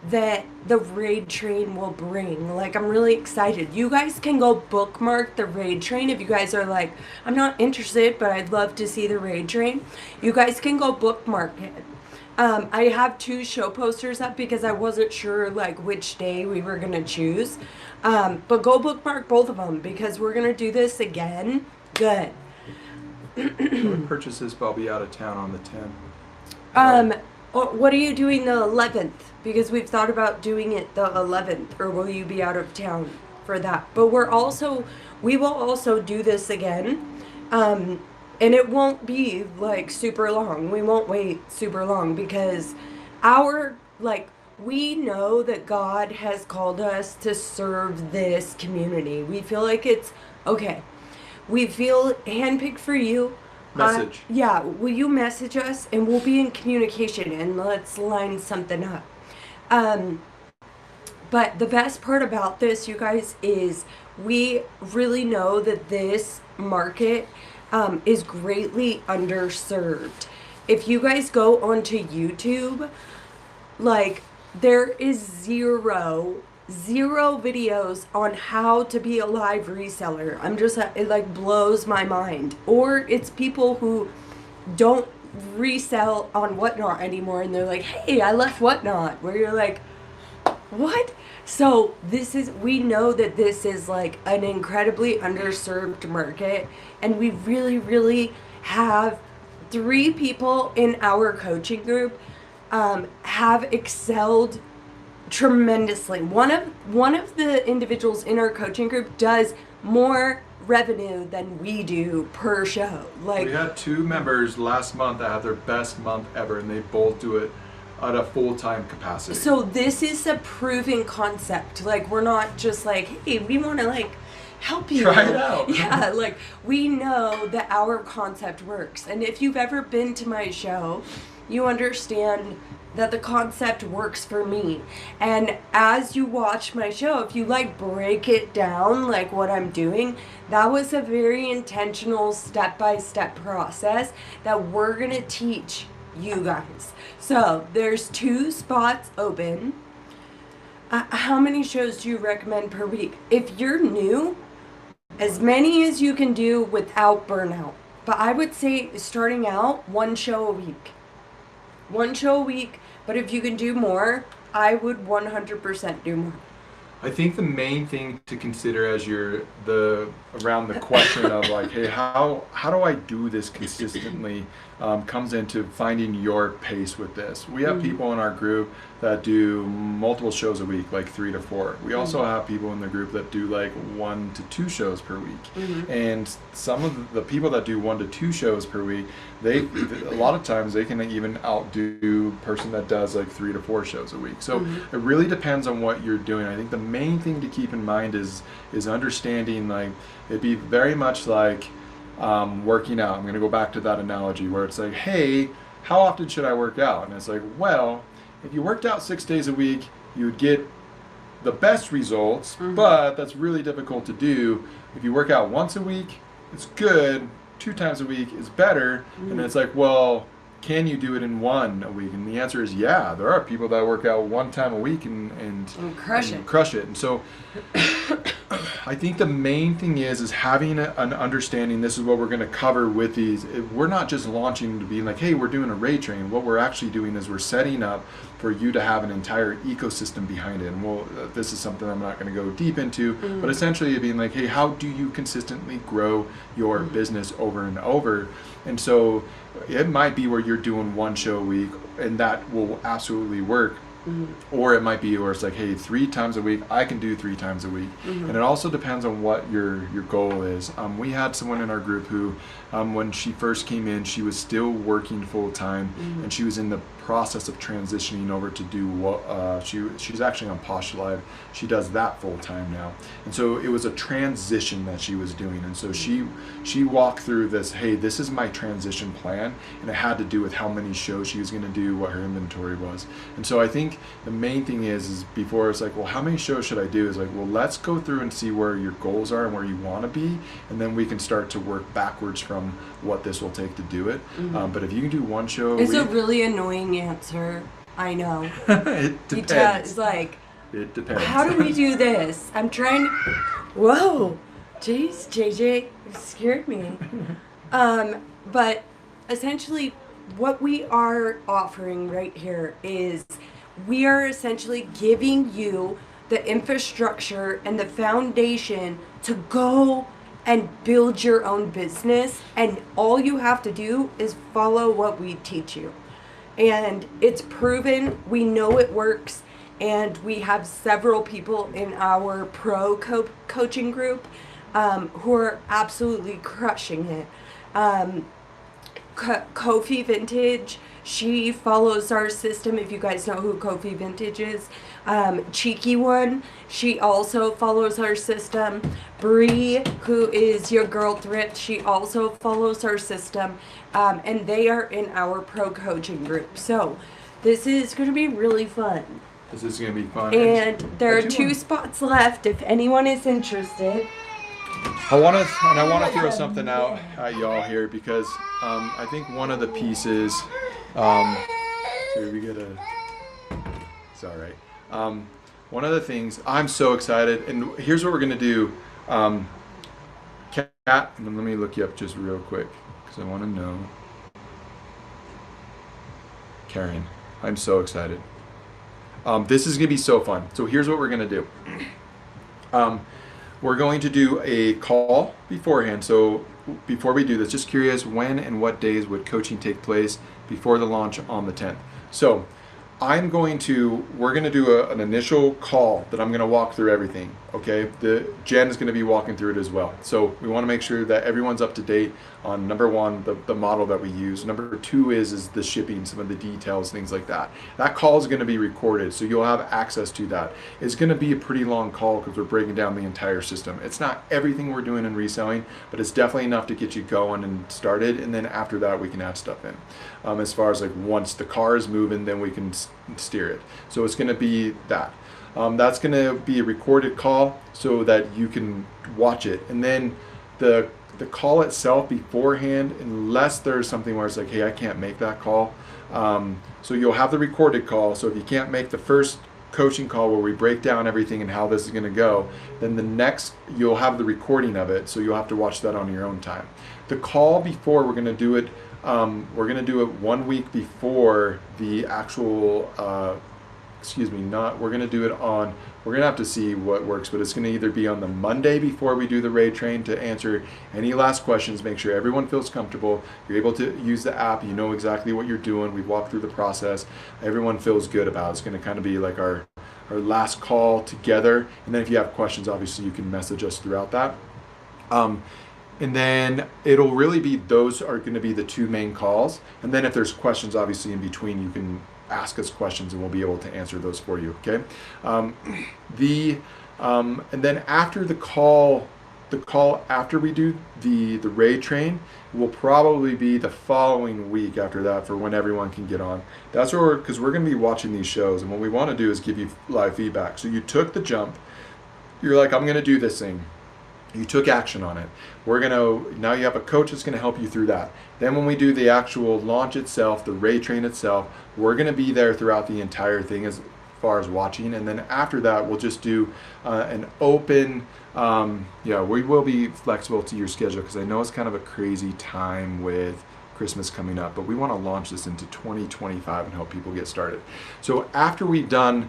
that the raid train will bring. Like, I'm really excited. You guys can go bookmark the raid train if you guys are like, I'm not interested, but I'd love to see the raid train. You guys can go bookmark it. I have 2 show posters up because I wasn't sure like which day we were gonna choose. But go bookmark both of them because we're gonna do this again. Good. Purchase this, but I'll be out of town on the 10th. What are you doing the 11th? Because we've thought about doing it the 11th, or will you be out of town for that? But we will also do this again. And it won't be like super long. We won't wait super long because we know that God has called us to serve this community. We feel like it's okay. We feel handpicked for you. Message. Yeah, will you message us and we'll be in communication and let's line something up. But the best part about this, you guys, is we really know that this market is greatly underserved. If you guys go onto YouTube, like there is zero videos on how to be a live reseller. It like blows my mind. Or it's people who don't resell on Whatnot anymore and they're like, hey, I left Whatnot, where you're like, what? So we know that this is like an incredibly underserved market, and we really, really have 3 people in our coaching group have excelled tremendously. One of the individuals in our coaching group does more revenue than we do per show. Like, we had 2 members last month that had their best month ever, and they both do it at a full-time capacity. So this is a proven concept. Like, we're not just like, hey, we want to like help you. Try it out. Yeah, like we know that our concept works. And if you've ever been to my show, you understand that the concept works for me. And as you watch my show, if you like break it down, like what I'm doing, that was a very intentional step-by-step process that we're gonna teach you guys. So there's 2 spots open. How many shows do you recommend per week? If you're new, as many as you can do without burnout. But I would say starting out, 1 show a week. 1 show a week, but if you can do more, I would 100% do more. I think the main thing to consider as around the question of like, hey, how do I do this consistently, comes into finding your pace with this. We have people in our group that do multiple shows a week, like 3 to 4. We also have people in the group that do like 1 to 2 shows per week. And some of the people that do 1 to 2 shows per week, a lot of times they can even outdo person that does like 3 to 4 shows a week. So it really depends on what you're doing. I think the main thing to keep in mind is understanding, like, it'd be very much like working out. I'm going to go back to that analogy where it's like, hey, how often should I work out? And it's like, well, if you worked out 6 days a week, you would get the best results, but that's really difficult to do. If you work out once a week, it's good. 2 times a week is better. And it's like, well, can you do it in 1 a week? And the answer is yeah. There are people that work out 1 time a week and crush it. And so I think the main thing is having an understanding. This is what we're going to cover with these. We're not just launching to be like, hey, we're doing a raid train. What we're actually doing is we're setting up for you to have an entire ecosystem behind it. And this is something I'm not going to go deep into, but essentially being like, hey, how do you consistently grow your business over and over? And so it might be where you're doing 1 show a week, and that will absolutely work. Or it might be where it's like, hey, 3 times a week, I can do 3 times a week. And it also depends on what your goal is. We had someone in our group who, when she first came in, she was still working full time, and she was in the process of transitioning over to do what she's actually on Postulate. She does that full time now, and so it was a transition that she was doing. And so she walked through this. Hey, this is my transition plan, and it had to do with how many shows she was going to do, what her inventory was. And so I think the main thing is before it's like, well, how many shows should I do? Is like, well, let's go through and see where your goals are and where you want to be, and then we can start to work backwards from what this will take to do it. But if you can do 1 show a week, it's a really annoying answer. I know. It depends. It's like, It depends. how do we do this? I'm trying. Whoa, jeez, JJ, you scared me. But essentially, what we are offering right here is we are essentially giving you the infrastructure and the foundation to go and build your own business, and all you have to do is follow what we teach you. And it's proven, we know it works, and we have several people in our pro coaching group who are absolutely crushing it. Kofi Vintage, she follows our system, if you guys know who Kofi Vintage is. Cheeky One, she also follows our system. Bree, who is your girl Thrift, she also follows our system. And they are in our pro coaching group. So this is going to be really fun. This is going to be fun. And there are 2 spots left if anyone is interested. I want to throw something out at y'all here because I think one of the pieces. So we get a. It's all right. One of the things I'm so excited, and here's what we're gonna do. Kat, and let me look you up just real quick because I want to know. Karen, I'm so excited. This is gonna be so fun. So here's what we're gonna do. We're going to do a call beforehand. So before we do this, just curious, when and what days would coaching take place before the launch on the 10th? So we're going to do an initial call that I'm going to walk through everything. Okay, Jen is going to be walking through it as well. So we want to make sure that everyone's up to date on number 1, the model that we use. Number 2 is the shipping, some of the details, things like that. That call is going to be recorded, so you'll have access to that. It's going to be a pretty long call because we're breaking down the entire system. It's not everything we're doing in reselling, but it's definitely enough to get you going and started. And then after that, we can add stuff in. As far as like once the car is moving, then we can steer it. So it's going to be that. That's going to be a recorded call so that you can watch it. And then the call itself beforehand, unless there's something where it's like, hey, I can't make that call. So you'll have the recorded call. So if you can't make the first coaching call where we break down everything and how this is going to go, then the next you'll have the recording of it. So you'll have to watch that on your own time. The call before, we're going to do it 1 week before the actual we're going to do it on, we're going to have to see what works, but it's going to either be on the Monday before we do the raid train to answer any last questions, make sure everyone feels comfortable, you're able to use the app, you know exactly what you're doing, we've walked through the process, everyone feels good about it. It's going to kind of be like our last call together, and then if you have questions, obviously you can message us throughout that. And then it'll really be, those are going to be the 2 main calls, and then if there's questions obviously in between, you can ask us questions and we'll be able to answer those for you. Okay. And then after the call after we do the raid train will probably be the following week after that for when everyone can get on. That's where because we're going to be watching these shows, and what we want to do is give you live feedback. So you took the jump, you're like, I'm going to do this thing. You took action on it. Now you have a coach that's going to help you through that. Then when we do the actual launch itself, the raid train itself, we're going to be there throughout the entire thing as far as watching. And then after that, we'll just do an open, we will be flexible to your schedule because I know it's kind of a crazy time with Christmas coming up, but we want to launch this into 2025 and help people get started. So after we've done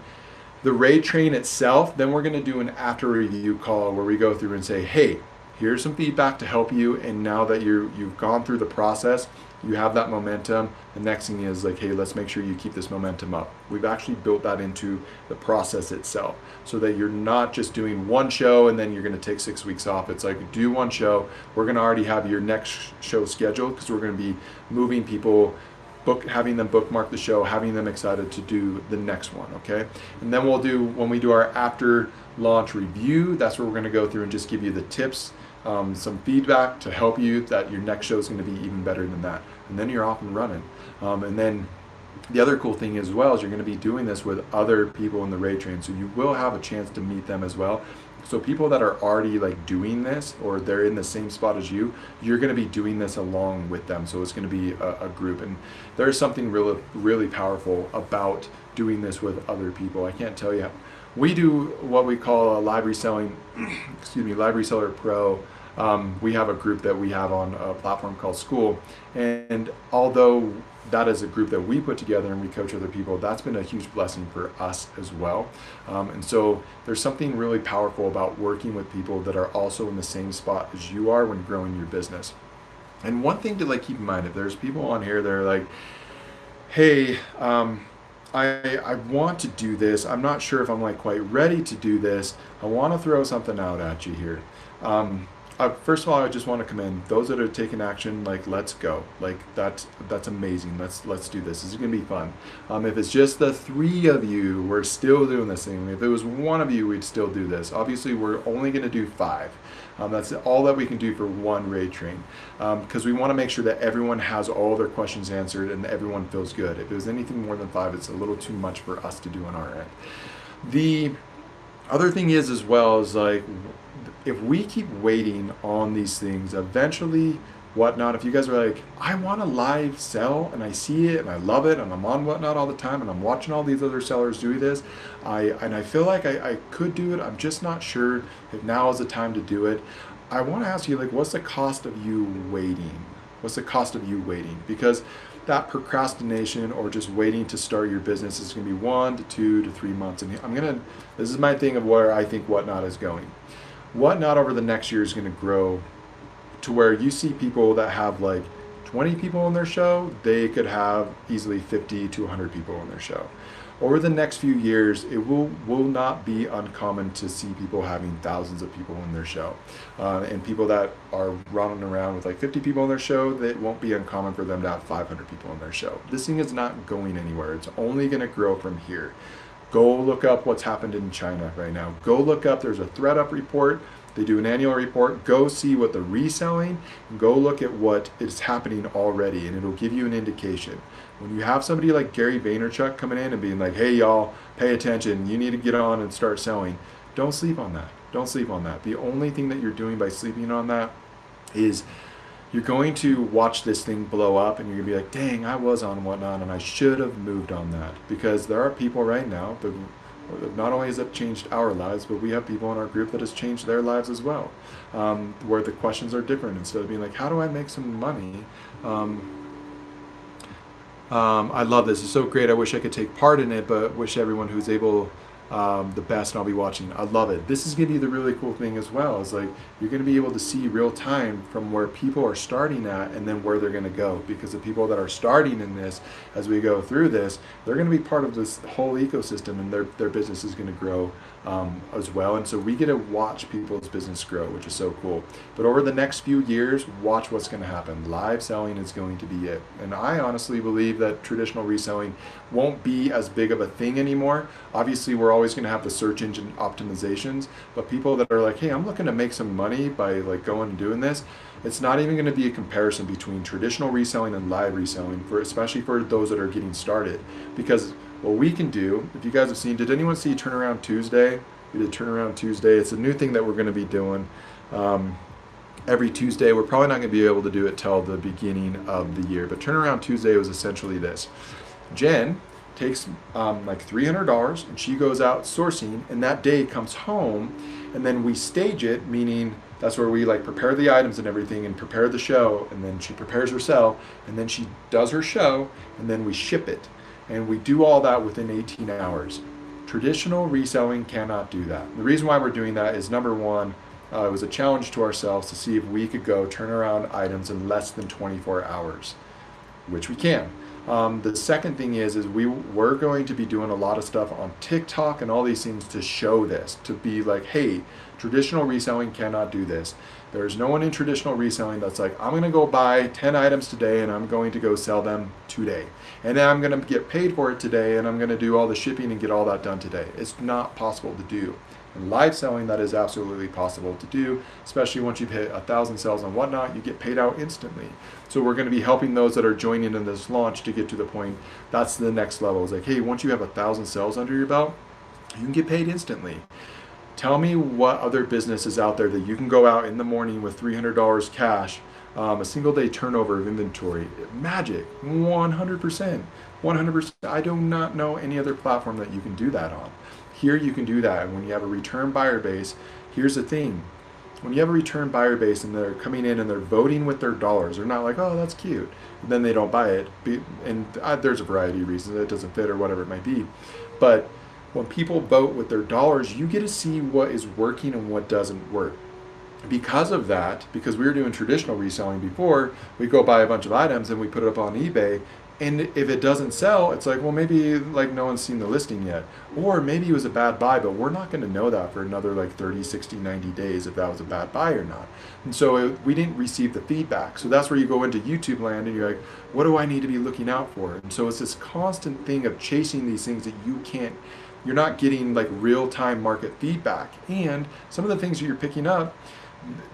the raid train itself, then we're going to do an after review call where we go through and say, hey, here's some feedback to help you, and now that you've gone through the process, you have that momentum. The next thing is like, hey, let's make sure you keep this momentum up. We've actually built that into the process itself so that you're not just doing one show and then you're going to take 6 weeks off. It's like, do one show. We're going to already have your next show scheduled because we're going to be moving people, having them bookmark the show, having them excited to do the next one, okay? And then when we do our after launch review, that's where we're going to go through and just give you the tips, some feedback to help you that your next show is going to be even better than that. And then you're off and running. And then the other cool thing as well is you're going to be doing this with other people in the Raid Train, so you will have a chance to meet them as well. So people that are already like doing this, or they're in the same spot as you, you're going to be doing this along with them. So it's going to be a group, and there's something really, really powerful about doing this with other people. I can't tell you. We do what we call a live reselling, Live Reseller Pro. We have a group that we have on a platform called School, and although that is a group that we put together and we coach other people, that's been a huge blessing for us as well. And so there's something really powerful about working with people that are also in the same spot as you are when growing your business. And one thing to like keep in mind, if there's people on here that are like, hey, I want to do this, I'm not sure if I'm like quite ready to do this, I want to throw something out at you here. First of all, I just want to commend those that are taking action. Like, let's go. Like, that's amazing. Let's do this. This is gonna be fun. If it's just the 3 of you, we're still doing this thing. If it was 1 of you, we'd still do this. Obviously, we're only gonna do 5. That's all that we can do for one Raid Train, because we want to make sure that everyone has all their questions answered and everyone feels good. If it was anything more than 5, it's a little too much for us to do on our end. The other thing is as well is like, if we keep waiting on these things, eventually Whatnot, if you guys are like, I want to live sell and I see it and I love it and I'm on Whatnot all the time and I'm watching all these other sellers do this, I feel like I could do it, I'm just not sure if now is the time to do it. I want to ask you, like, what's the cost of you waiting? What's the cost of you waiting? Because that procrastination or just waiting to start your business is going to be 1 to 2 to 3 months. And this is my thing of where I think Whatnot is going. Whatnot over the next year is going to grow to where you see people that have like 20 people on their show, they could have easily 50 to 100 people on their show. Over the next few years, it will not be uncommon to see people having thousands of people in their show. And people that are running around with like 50 people on their show, it won't be uncommon for them to have 500 people on their show. This thing is not going anywhere. It's only going to grow from here. Go look up what's happened in China right now. Go look up, there's a ThreadUp report. They do an annual report. Go see what they're reselling. Go look at what is happening already, and it'll give you an indication. When you have somebody like Gary Vaynerchuk coming in and being like, hey, y'all, pay attention. You need to get on and start selling. Don't sleep on that. Don't sleep on that. The only thing that you're doing by sleeping on that is you're going to watch this thing blow up and you're going to be like, dang, I was on Whatnot and I should have moved on that. Because there are people right now that not only has it changed our lives, but we have people in our group that has changed their lives as well, where the questions are different. Instead of being like, how do I make some money? I love this. It's so great. I wish I could take part in it, but wish everyone who's able the best, and I'll be watching. I love it. This is going to be the really cool thing as well. Is like you're going to be able to see real time from where people are starting at and then where they're going to go. Because the people that are starting in this, as we go through this, they're going to be part of this whole ecosystem, and their business is going to grow as well. And so we get to watch people's business grow, which is so cool. But over the next few years, watch what's going to happen. Live selling is going to be it. And I honestly believe that traditional reselling won't be as big of a thing anymore. Obviously, we're always going to have the search engine optimizations, but people that are like, hey, I'm looking to make some money by like going and doing this, it's not even going to be a comparison between traditional reselling and live reselling, especially for those that are getting started. Because what we can do, if you guys have seen, did anyone see Turnaround Tuesday? We did Turnaround Tuesday. It's a new thing that we're going to be doing every Tuesday. We're probably not going to be able to do it till the beginning of the year, but Turnaround Tuesday was essentially this. Jen takes like $300 and she goes out sourcing, and that day comes home, and then we stage it, meaning that's where we like prepare the items and everything and prepare the show, and then she prepares herself, and then she does her show, and then we ship it. And we do all that within 18 hours. Traditional reselling cannot do that. The reason why we're doing that is, number one, It was a challenge to ourselves to see if we could go turn around items in less than 24 hours, which we can. The second thing is we're going to be doing a lot of stuff on TikTok and all these things to show this, to be like, hey, traditional reselling cannot do this. There's no one in traditional reselling that's like, I'm going to go buy 10 items today and I'm going to go sell them today. And then I'm going to get paid for it today and I'm going to do all the shipping and get all that done today. It's not possible to do. In live selling, that is absolutely possible to do, especially once you've hit 1,000 sales and whatnot, you get paid out instantly. So we're going to be helping those that are joining in this launch to get to the point. That's the next level. It's like, hey, once you have 1,000 sales under your belt, you can get paid instantly. Tell me what other business is out there that you can go out in the morning with $300 cash, a single day turnover of inventory. Magic, 100%. 100%. I do not know any other platform that you can do that on. Here you can do that. And when you have a return buyer base, here's the thing. When you have a return buyer base and they're coming in and they're voting with their dollars, they're not like, oh, that's cute. And then they don't buy it. And there's a variety of reasons. It doesn't fit or whatever it might be. But when people vote with their dollars, you get to see what is working and what doesn't work. Because of that, because we were doing traditional reselling before, we go buy a bunch of items and we put it up on eBay. And if it doesn't sell, it's like, well, maybe like no one's seen the listing yet. Or maybe it was a bad buy, but we're not going to know that for another like 30, 60, 90 days if that was a bad buy or not. And so we didn't receive the feedback. So that's where you go into YouTube land and you're like, what do I need to be looking out for? And so it's this constant thing of chasing these things that you're not getting like real-time market feedback. And some of the things that you're picking up,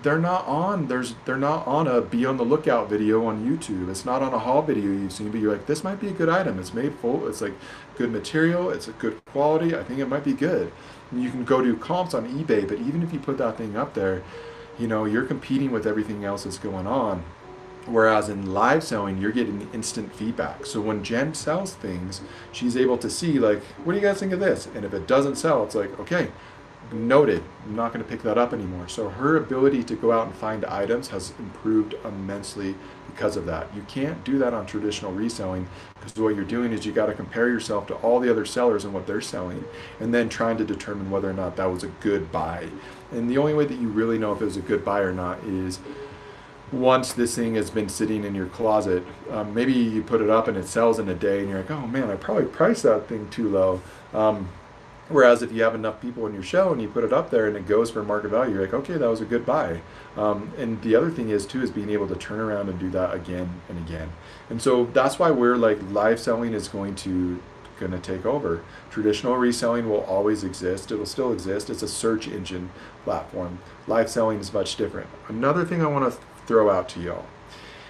they're not on a be on the lookout video on YouTube. It's not on a haul video you've seen, but you're like, this might be a good item. It's made full, it's like good material, it's a good quality, I think it might be good. And you can go do comps on eBay, but even if you put that thing up there, you're competing with everything else that's going on. Whereas in live selling, you're getting instant feedback. So when Jen sells things, she's able to see like, what do you guys think of this? And if it doesn't sell, it's like, okay, noted, I'm not going to pick that up anymore. So her ability to go out and find items has improved immensely because of that. You can't do that on traditional reselling, because what you're doing is you got to compare yourself to all the other sellers and what they're selling, and then trying to determine whether or not that was a good buy. And the only way that you really know if it was a good buy or not is once this thing has been sitting in your closet. Maybe you put it up and it sells in a day and you're like, oh man, I probably priced that thing too low. Whereas if you have enough people in your show and you put it up there and it goes for market value, you're like, okay, that was a good buy. And the other thing is too, is being able to turn around and do that again and again. And so that's why we're like, live selling is going to take over. Traditional reselling will always exist. It will still exist. It's a search engine platform. Live selling is much different. Another thing I want to throw out to y'all.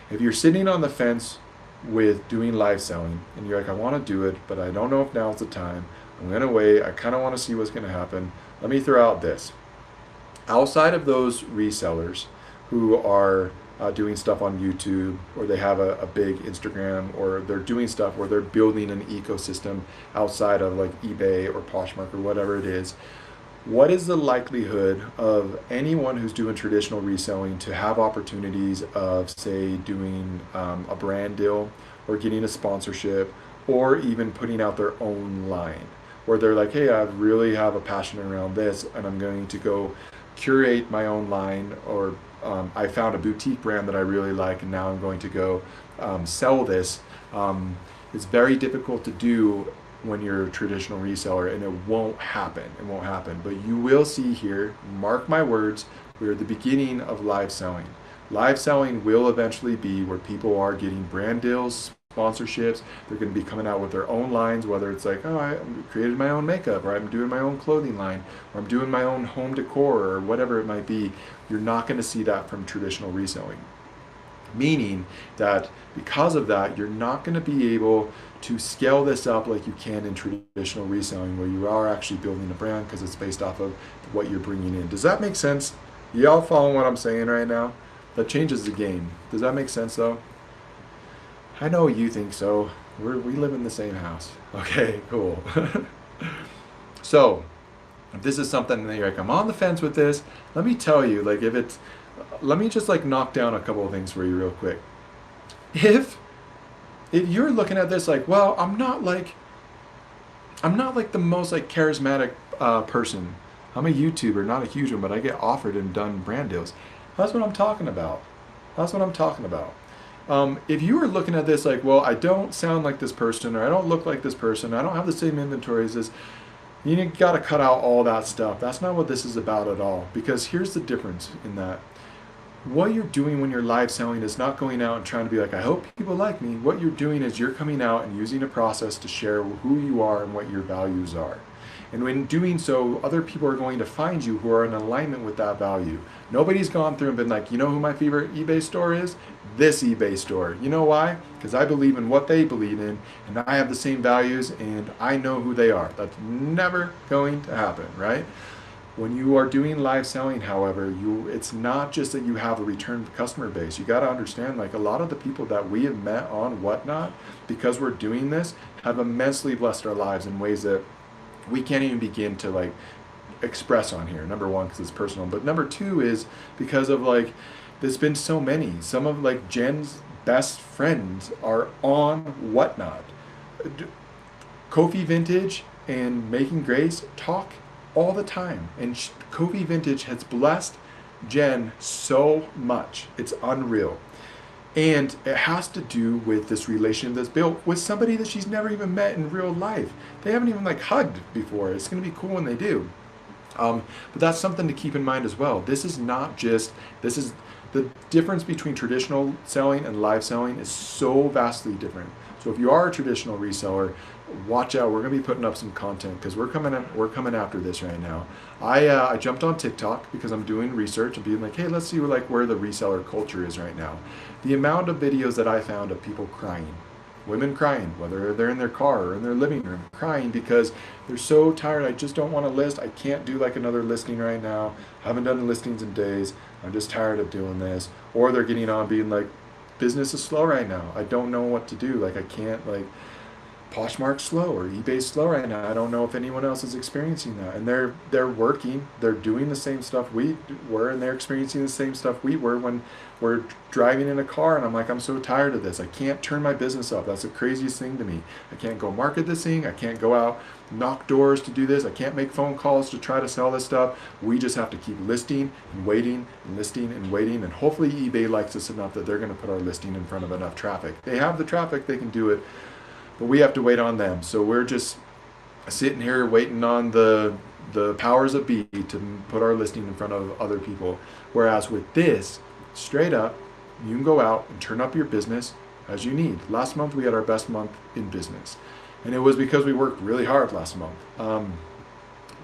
If you're sitting on the fence with doing live selling and you're like, I want to do it, but I don't know if now's the time. I'm going to wait. I kind of want to see what's going to happen. Let me throw out this. Outside of those resellers who are doing stuff on YouTube, or they have a big Instagram, or they're doing stuff where they're building an ecosystem outside of like eBay or Poshmark or whatever it is, what is the likelihood of anyone who's doing traditional reselling to have opportunities of, say, doing a brand deal or getting a sponsorship, or even putting out their own line? Where they're like, hey, I really have a passion around this and I'm going to go curate my own line, or I found a boutique brand that I really like and now I'm going to go sell this. It's very difficult to do when you're a traditional reseller, and it won't happen. It won't happen. But you will see here, mark my words, we're at the beginning of live selling. Live selling will eventually be where people are getting brand deals, sponsorships. They're going to be coming out with their own lines, whether it's like, oh, I created my own makeup, or I'm doing my own clothing line, or I'm doing my own home decor, or whatever it might be. You're not going to see that from traditional reselling. Meaning that because of that, you're not going to be able to scale this up like you can in traditional reselling, where you are actually building a brand because it's based off of what you're bringing in. Does that make sense? Y'all following what I'm saying right now? That changes the game. Does that make sense though? I know you think so. We live in the same house. Okay, cool. So, if this is something that you're like, I'm on the fence with this, let me tell you, like, let me just like knock down a couple of things for you real quick. If you're looking at this like, well, I'm not like the most like charismatic person. I'm a YouTuber, not a huge one, but I get offered and done brand deals. That's what I'm talking about. That's what I'm talking about. If you were looking at this like, well, I don't sound like this person, or I don't look like this person, I don't have the same inventory as this, you got to cut out all that stuff. That's not what this is about at all. Because here's the difference in that. What you're doing when you're live selling is not going out and trying to be like, I hope people like me. What you're doing is you're coming out and using a process to share who you are and what your values are. And when doing so, other people are going to find you who are in alignment with that value. Nobody's gone through and been like, you know who my favorite eBay store is? This eBay store. You know why? Because I believe in what they believe in, and I have the same values, and I know who they are. That's never going to happen, right? When you are doing live selling, however, it's not just that you have a return customer base. You got to understand, like, a lot of the people that we have met on Whatnot, because we're doing this, have immensely blessed our lives in ways that we can't even begin to like express on here. Number one, because it's personal, but number two is because of like there's been so many. Some of like Jen's best friends are on Whatnot. Kofi Vintage and Making Grace talk all the time, and Kofi Vintage has blessed Jen so much. It's unreal. And it has to do with this relation that's built with somebody that she's never even met in real life. They haven't even like hugged before. It's going to be cool when they do. But that's something to keep in mind as well. This is the difference between traditional selling and live selling is so vastly different. So if you are a traditional reseller, watch out. We're going to be putting up some content because we're coming after this right now. I jumped on TikTok because I'm doing research and being like, hey, let's see where the reseller culture is right now. The amount of videos that I found of people crying, women crying, whether they're in their car or in their living room, crying because they're so tired. I just don't want to list. I can't do like another listing right now. I haven't done listings in days. I'm just tired of doing this. Or they're getting on being like, business is slow right now. I don't know what to do. Like I can't like. Poshmark's slow or eBay's slow right now. I don't know if anyone else is experiencing that. And they're working, they're doing the same stuff we were, and they're experiencing the same stuff we were when we're driving in a car. And I'm like, I'm so tired of this. I can't turn my business up. That's the craziest thing to me. I can't go market this thing. I can't go out, knock doors to do this. I can't make phone calls to try to sell this stuff. We just have to keep listing and waiting and listing and waiting. And hopefully eBay likes us enough that they're going to put our listing in front of enough traffic. They have the traffic, they can do it. But we have to wait on them. So we're just sitting here waiting on the powers that be to put our listing in front of other people. Whereas with this, straight up, you can go out and turn up your business as you need. Last month we had our best month in business. And it was because we worked really hard last month.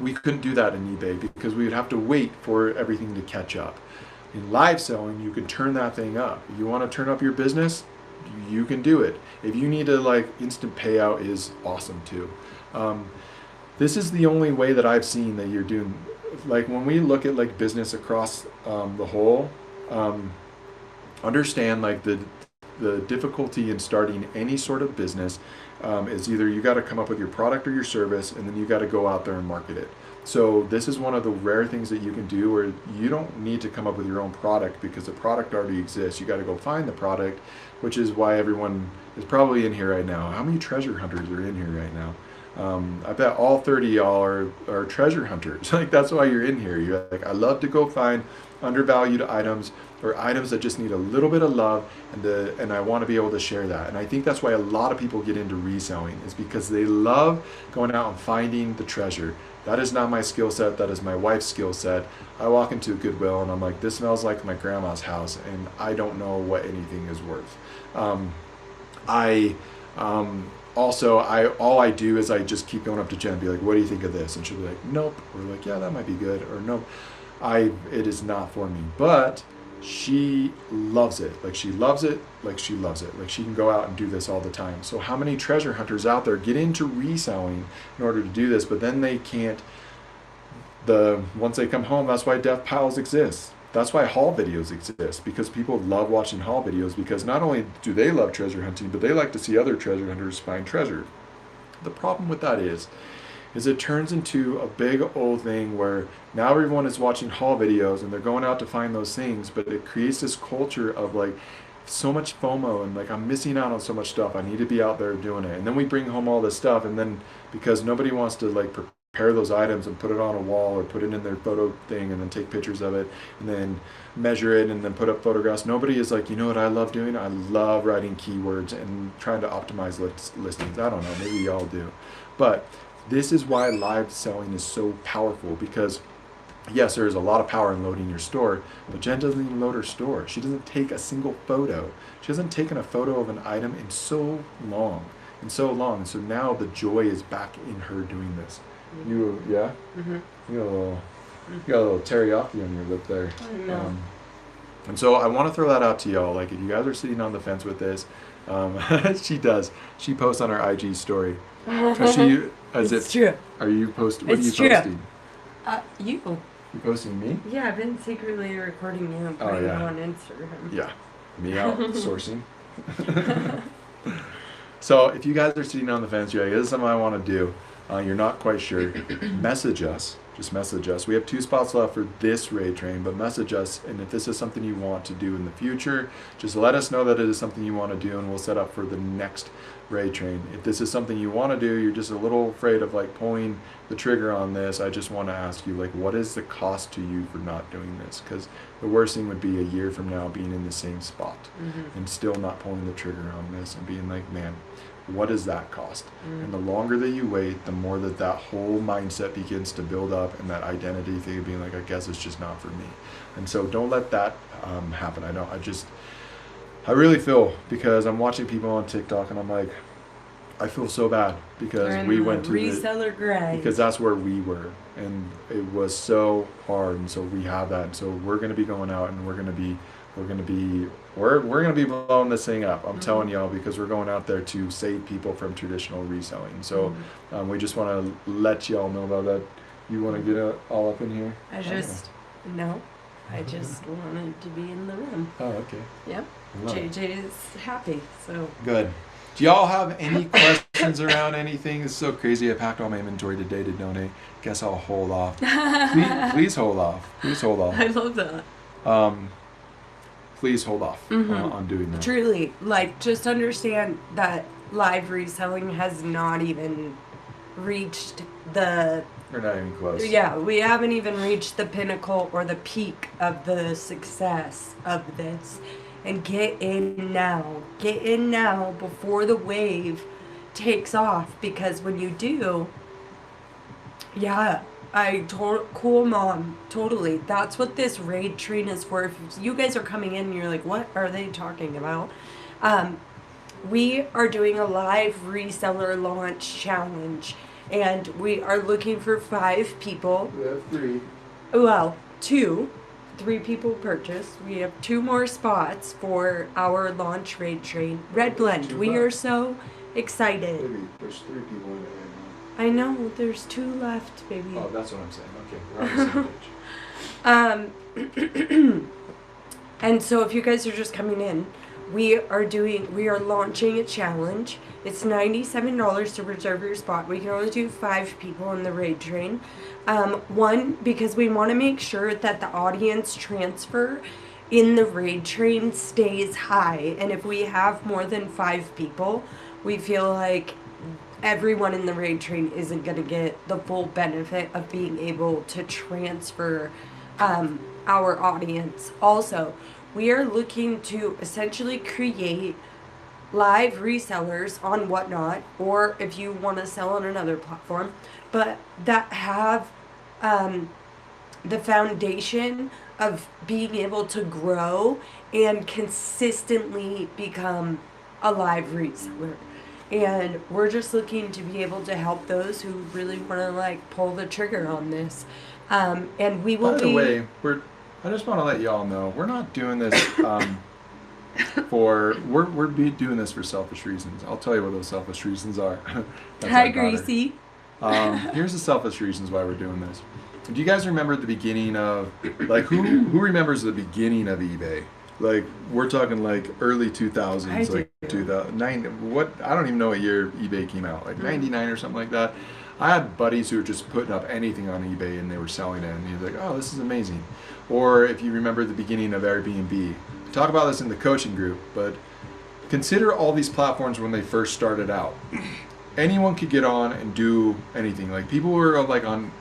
We couldn't do that in eBay because we would have to wait for everything to catch up. In live selling, you can turn that thing up. You want to turn up your business? You can do it. If you need to like instant payout is awesome too. This is the only way that I've seen that you're doing. Like when we look at like business across the whole, understand like the difficulty in starting any sort of business is either you got to come up with your product or your service, and then you got to go out there and market it. So this is one of the rare things that you can do where you don't need to come up with your own product because the product already exists. You got to go find the product, which is why everyone is probably in here right now. How many treasure hunters are in here right now? I bet all 30 y'all are treasure hunters. Like that's why you're in here. You're like, I love to go find undervalued items or items that just need a little bit of love, and I want to be able to share that. And I think that's why a lot of people get into reselling is because they love going out and finding the treasure. That is not my skill set. That is my wife's skill set. I walk into a Goodwill and I'm like, this smells like my grandma's house, and I don't know what anything is worth. Also, all I do is I just keep going up to Jen and be like, what do you think of this? And she'll be like, nope. Or like, yeah, that might be good. Or nope, it is not for me. But she loves it. Like she loves it. Like she loves it. Like she can go out and do this all the time. So how many treasure hunters out there get into reselling in order to do this, but then they can't, once they come home, that's why death piles exist. That's why haul videos exist, because people love watching haul videos because not only do they love treasure hunting, but they like to see other treasure hunters find treasure. The problem with that is it turns into a big old thing where now everyone is watching haul videos and they're going out to find those things, but it creates this culture of like so much FOMO and like I'm missing out on so much stuff. I need to be out there doing it. And then we bring home all this stuff, and then because nobody wants to like pair those items and put it on a wall or put it in their photo thing and then take pictures of it and then measure it and then put up photographs. Nobody is like, you know what I love doing? I love writing keywords and trying to optimize listings. I don't know, maybe y'all do. But this is why live selling is so powerful, because yes, there is a lot of power in loading your store, but Jen doesn't even load her store. She doesn't take a single photo. She hasn't taken a photo of an item in so long. And so now the joy is back in her doing this. You, yeah? Mm-hmm. You got a little teriyaki on your lip there. I know. And so I want to throw that out to y'all. Like, if you guys are sitting on the fence with this, she does. She posts on her IG story. It's true. Are you posting? What It's are you true. posting? You. You posting me? Yeah, I've been secretly recording you and putting it on Instagram. Yeah. Me out sourcing. So if you guys are sitting on the fence, you're like, this is something I want to do. You're not quite sure. Message us. Just message us. We have 2 spots left for this raid train, but message us. And if this is something you want to do in the future, just let us know that it is something you want to do, and we'll set up for the next raid train. If this is something you want to do, you're just a little afraid of like pulling the trigger on this, I just want to ask you, like, what is the cost to you for not doing this? Because the worst thing would be a year from now being in the same spot and still not pulling the trigger on this and being like, man, what does that cost? And the longer that you wait, the more that whole mindset begins to build up, and that identity thing of being like, I guess it's just not for me. And so don't let that happen. I really feel, because I'm watching people on TikTok and I'm like, I feel so bad because we went to reseller grind, because that's where we were, and it was so hard. And so we have that. And so we're going to be going out, and we're going to be blowing this thing up. I'm telling y'all, because we're going out there to save people from traditional reselling. So we just want to let y'all know about that. You want to get all up in here? I just wanted to be in the room. Oh, okay. Yep. JJ is happy, so. Good. Do y'all have any questions around anything? It's so crazy. I packed all my inventory today to donate. Guess I'll hold off. Please hold off. Please hold off. I love that. Please hold off on doing that. Truly, like, just understand that live reselling has not even reached the... We're not even close. Yeah, we haven't even reached the pinnacle or the peak of the success of this. And get in now. Get in now before the wave takes off. Because when you do, yeah, cool mom, totally. That's what this raid train is for. If you guys are coming in and you're like, what are they talking about? We are doing a live reseller launch challenge. And we are looking for 5 people. We have 3. Well, 2. 3 people purchased. We have 2 more spots for our launch raid train. Red Blend. We are so excited. Maybe there's 3 people in it right I know. There's 2 left, baby. now. Oh, that's what I'm saying. Okay, we're on the same page. And so if you guys are just coming in, we are launching a challenge. It's $97 to reserve your spot. We can only do 5 people on the raid train. 1, because we want to make sure that the audience transfer in the raid train stays high. And if we have more than 5 people, we feel like everyone in the raid train isn't going to get the full benefit of being able to transfer our audience. Also, we are looking to essentially create live resellers on Whatnot, or if you want to sell on another platform, but that have the foundation of being able to grow and consistently become a live reseller. And we're just looking to be able to help those who really want to like pull the trigger on this. And we will By the way, I just want to let y'all know, we're not doing this we're doing this for selfish reasons. I'll tell you what those selfish reasons are. Hi, Gracie. Here's the selfish reasons why we're doing this. Do you guys remember the beginning of, like, who remembers the beginning of eBay? Like, we're talking like early 2000s, like 2009. What, I don't even know what year eBay came out, like 99 or something like that. I had buddies who were just putting up anything on eBay and they were selling it, and he was like, oh, this is amazing. Or if you remember the beginning of Airbnb, talk about this in the coaching group, but consider all these platforms when they first started out. anyone could get on and do anything. Like people were like on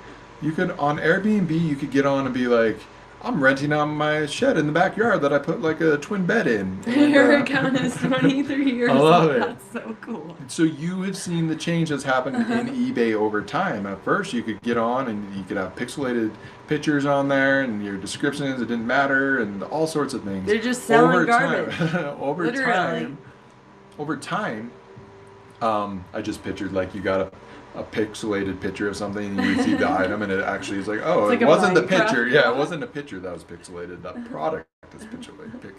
Airbnb, you could get on and be like, I'm renting out my shed in the backyard that I put like a twin bed in. And, Your account is 23 years I love old. it. That's so cool. So you have seen the change that's happened in eBay over time. At first, you could get on and you could have pixelated pictures on there, and your descriptions, it didn't matter, and all sorts of things. They're just selling over garbage. Time, Literally. over time, I just pictured like you got a pixelated picture of something, and you see the item, and it actually is like, oh, It's like it a wasn't the Minecraft picture. Yeah, it mod. wasn't a picture that was pixelated. That product is pixelated.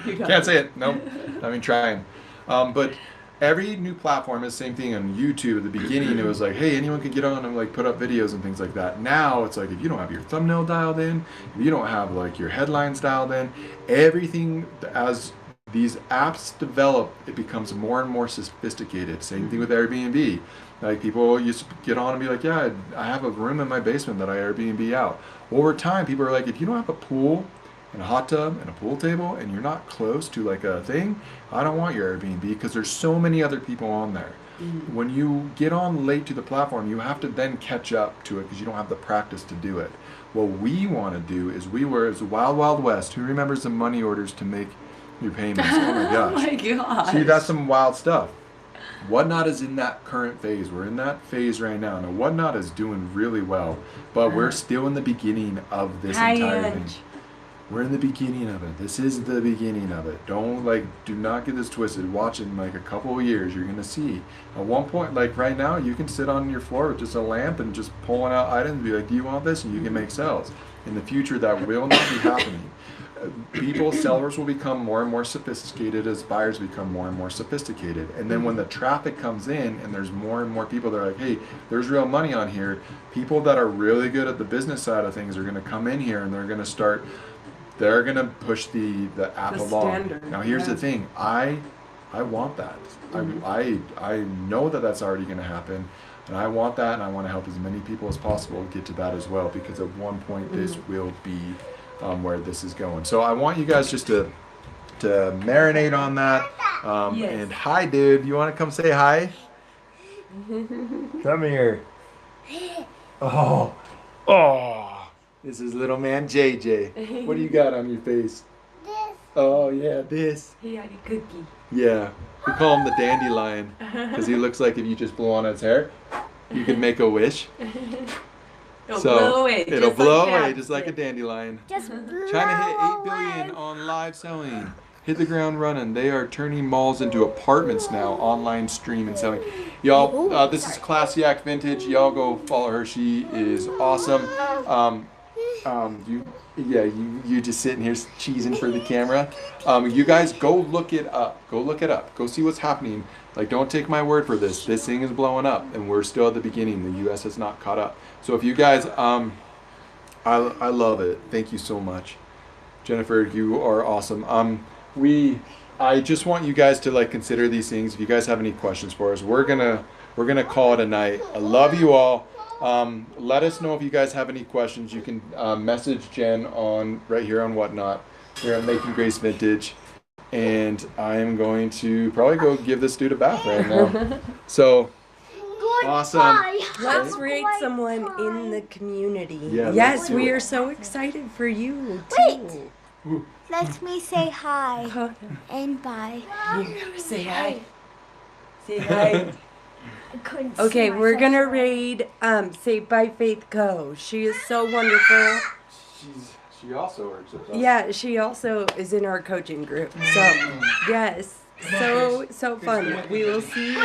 You got Can't say it. No, I mean trying. But every new platform is the same thing. On YouTube at the beginning, it was like, hey, anyone could get on and like put up videos and things like that. Now it's like if you don't have your thumbnail dialed in, if you don't have like your headlines dialed in, everything as these apps develop, it becomes more and more sophisticated. Same thing with Airbnb. Like people used to get on and be like, yeah, I have a room in my basement that I Airbnb out. Over time, people are like, if you don't have a pool and a hot tub and a pool table and you're not close to like a thing, I don't want your Airbnb because there's so many other people on there. When you get on late to the platform, you have to then catch up to it because you don't have the practice to do it. What we want to do is it's the Wild Wild West. Who remembers the money orders to make your payments? Oh my gosh. Oh my gosh. See, that's some wild stuff. Whatnot is in that current phase. We're in that phase right now. Now, Whatnot is doing really well, but we're still in the beginning of this entire thing. We're in the beginning of it. This is the beginning of it. Do not get this twisted. Watch it in like a couple of years. You're gonna see. At one point, like right now, you can sit on your floor with just a lamp and just pulling out items and be like, do you want this? And you can make sales. In the future, that will not be happening. Sellers will become more and more sophisticated as buyers become more and more sophisticated. And then when the traffic comes in and there's more and more people that are like, hey, there's real money on here, people that are really good at the business side of things are gonna come in here and they're gonna push the app The along. standard, Now here's yeah. the thing, I want that. I know that that's already gonna happen. And I want that, and I want to help as many people as possible get to that as well, because at one point this will be where this is going. So I want you guys just to marinate on that. Yes. And hi, dude. You want to come say hi? Come here. Oh. This is little man JJ. What do you got on your face? This. Oh, yeah, this. He had a cookie. Yeah. We call him the dandelion because he looks like if you just blow on his hair, you can make a wish. It'll blow away. It'll just blow like away cats just like a did. dandelion. Just Trying to hit 8 blow billion away. on live selling. Hit the ground running. They are turning malls into apartments now, online stream and selling. Y'all, this is Classy Act Vintage. Y'all go follow her. She is awesome. You just sitting here cheesing for the camera. You guys go look it up. Go look it up. Go see what's happening. Like, don't take my word for this. This thing is blowing up, and we're still at the beginning. The U.S. has not caught up. So if you guys, I love it. Thank you so much, Jennifer. You are awesome. I just want you guys to like consider these things. If you guys have any questions for us, we're gonna call it a night. I love you all. Let us know if you guys have any questions. You can message Jen on right here on Whatnot. Here on Making Grace Vintage, and I am going to probably go give this dude a bath right now. So awesome. Goodbye. Let's Have a rate great someone time. in the community. Yeah, yes, let's do we it. are so excited for you Wait. too. Let me say hi Hold on. and bye. You gotta say hi. Say hi. I couldn't Okay, see we're gonna myself. raid Saved by Faith Co. She is so wonderful. She also works with us. Yeah, she also is in our coaching group. So yes, so fun. We will see you.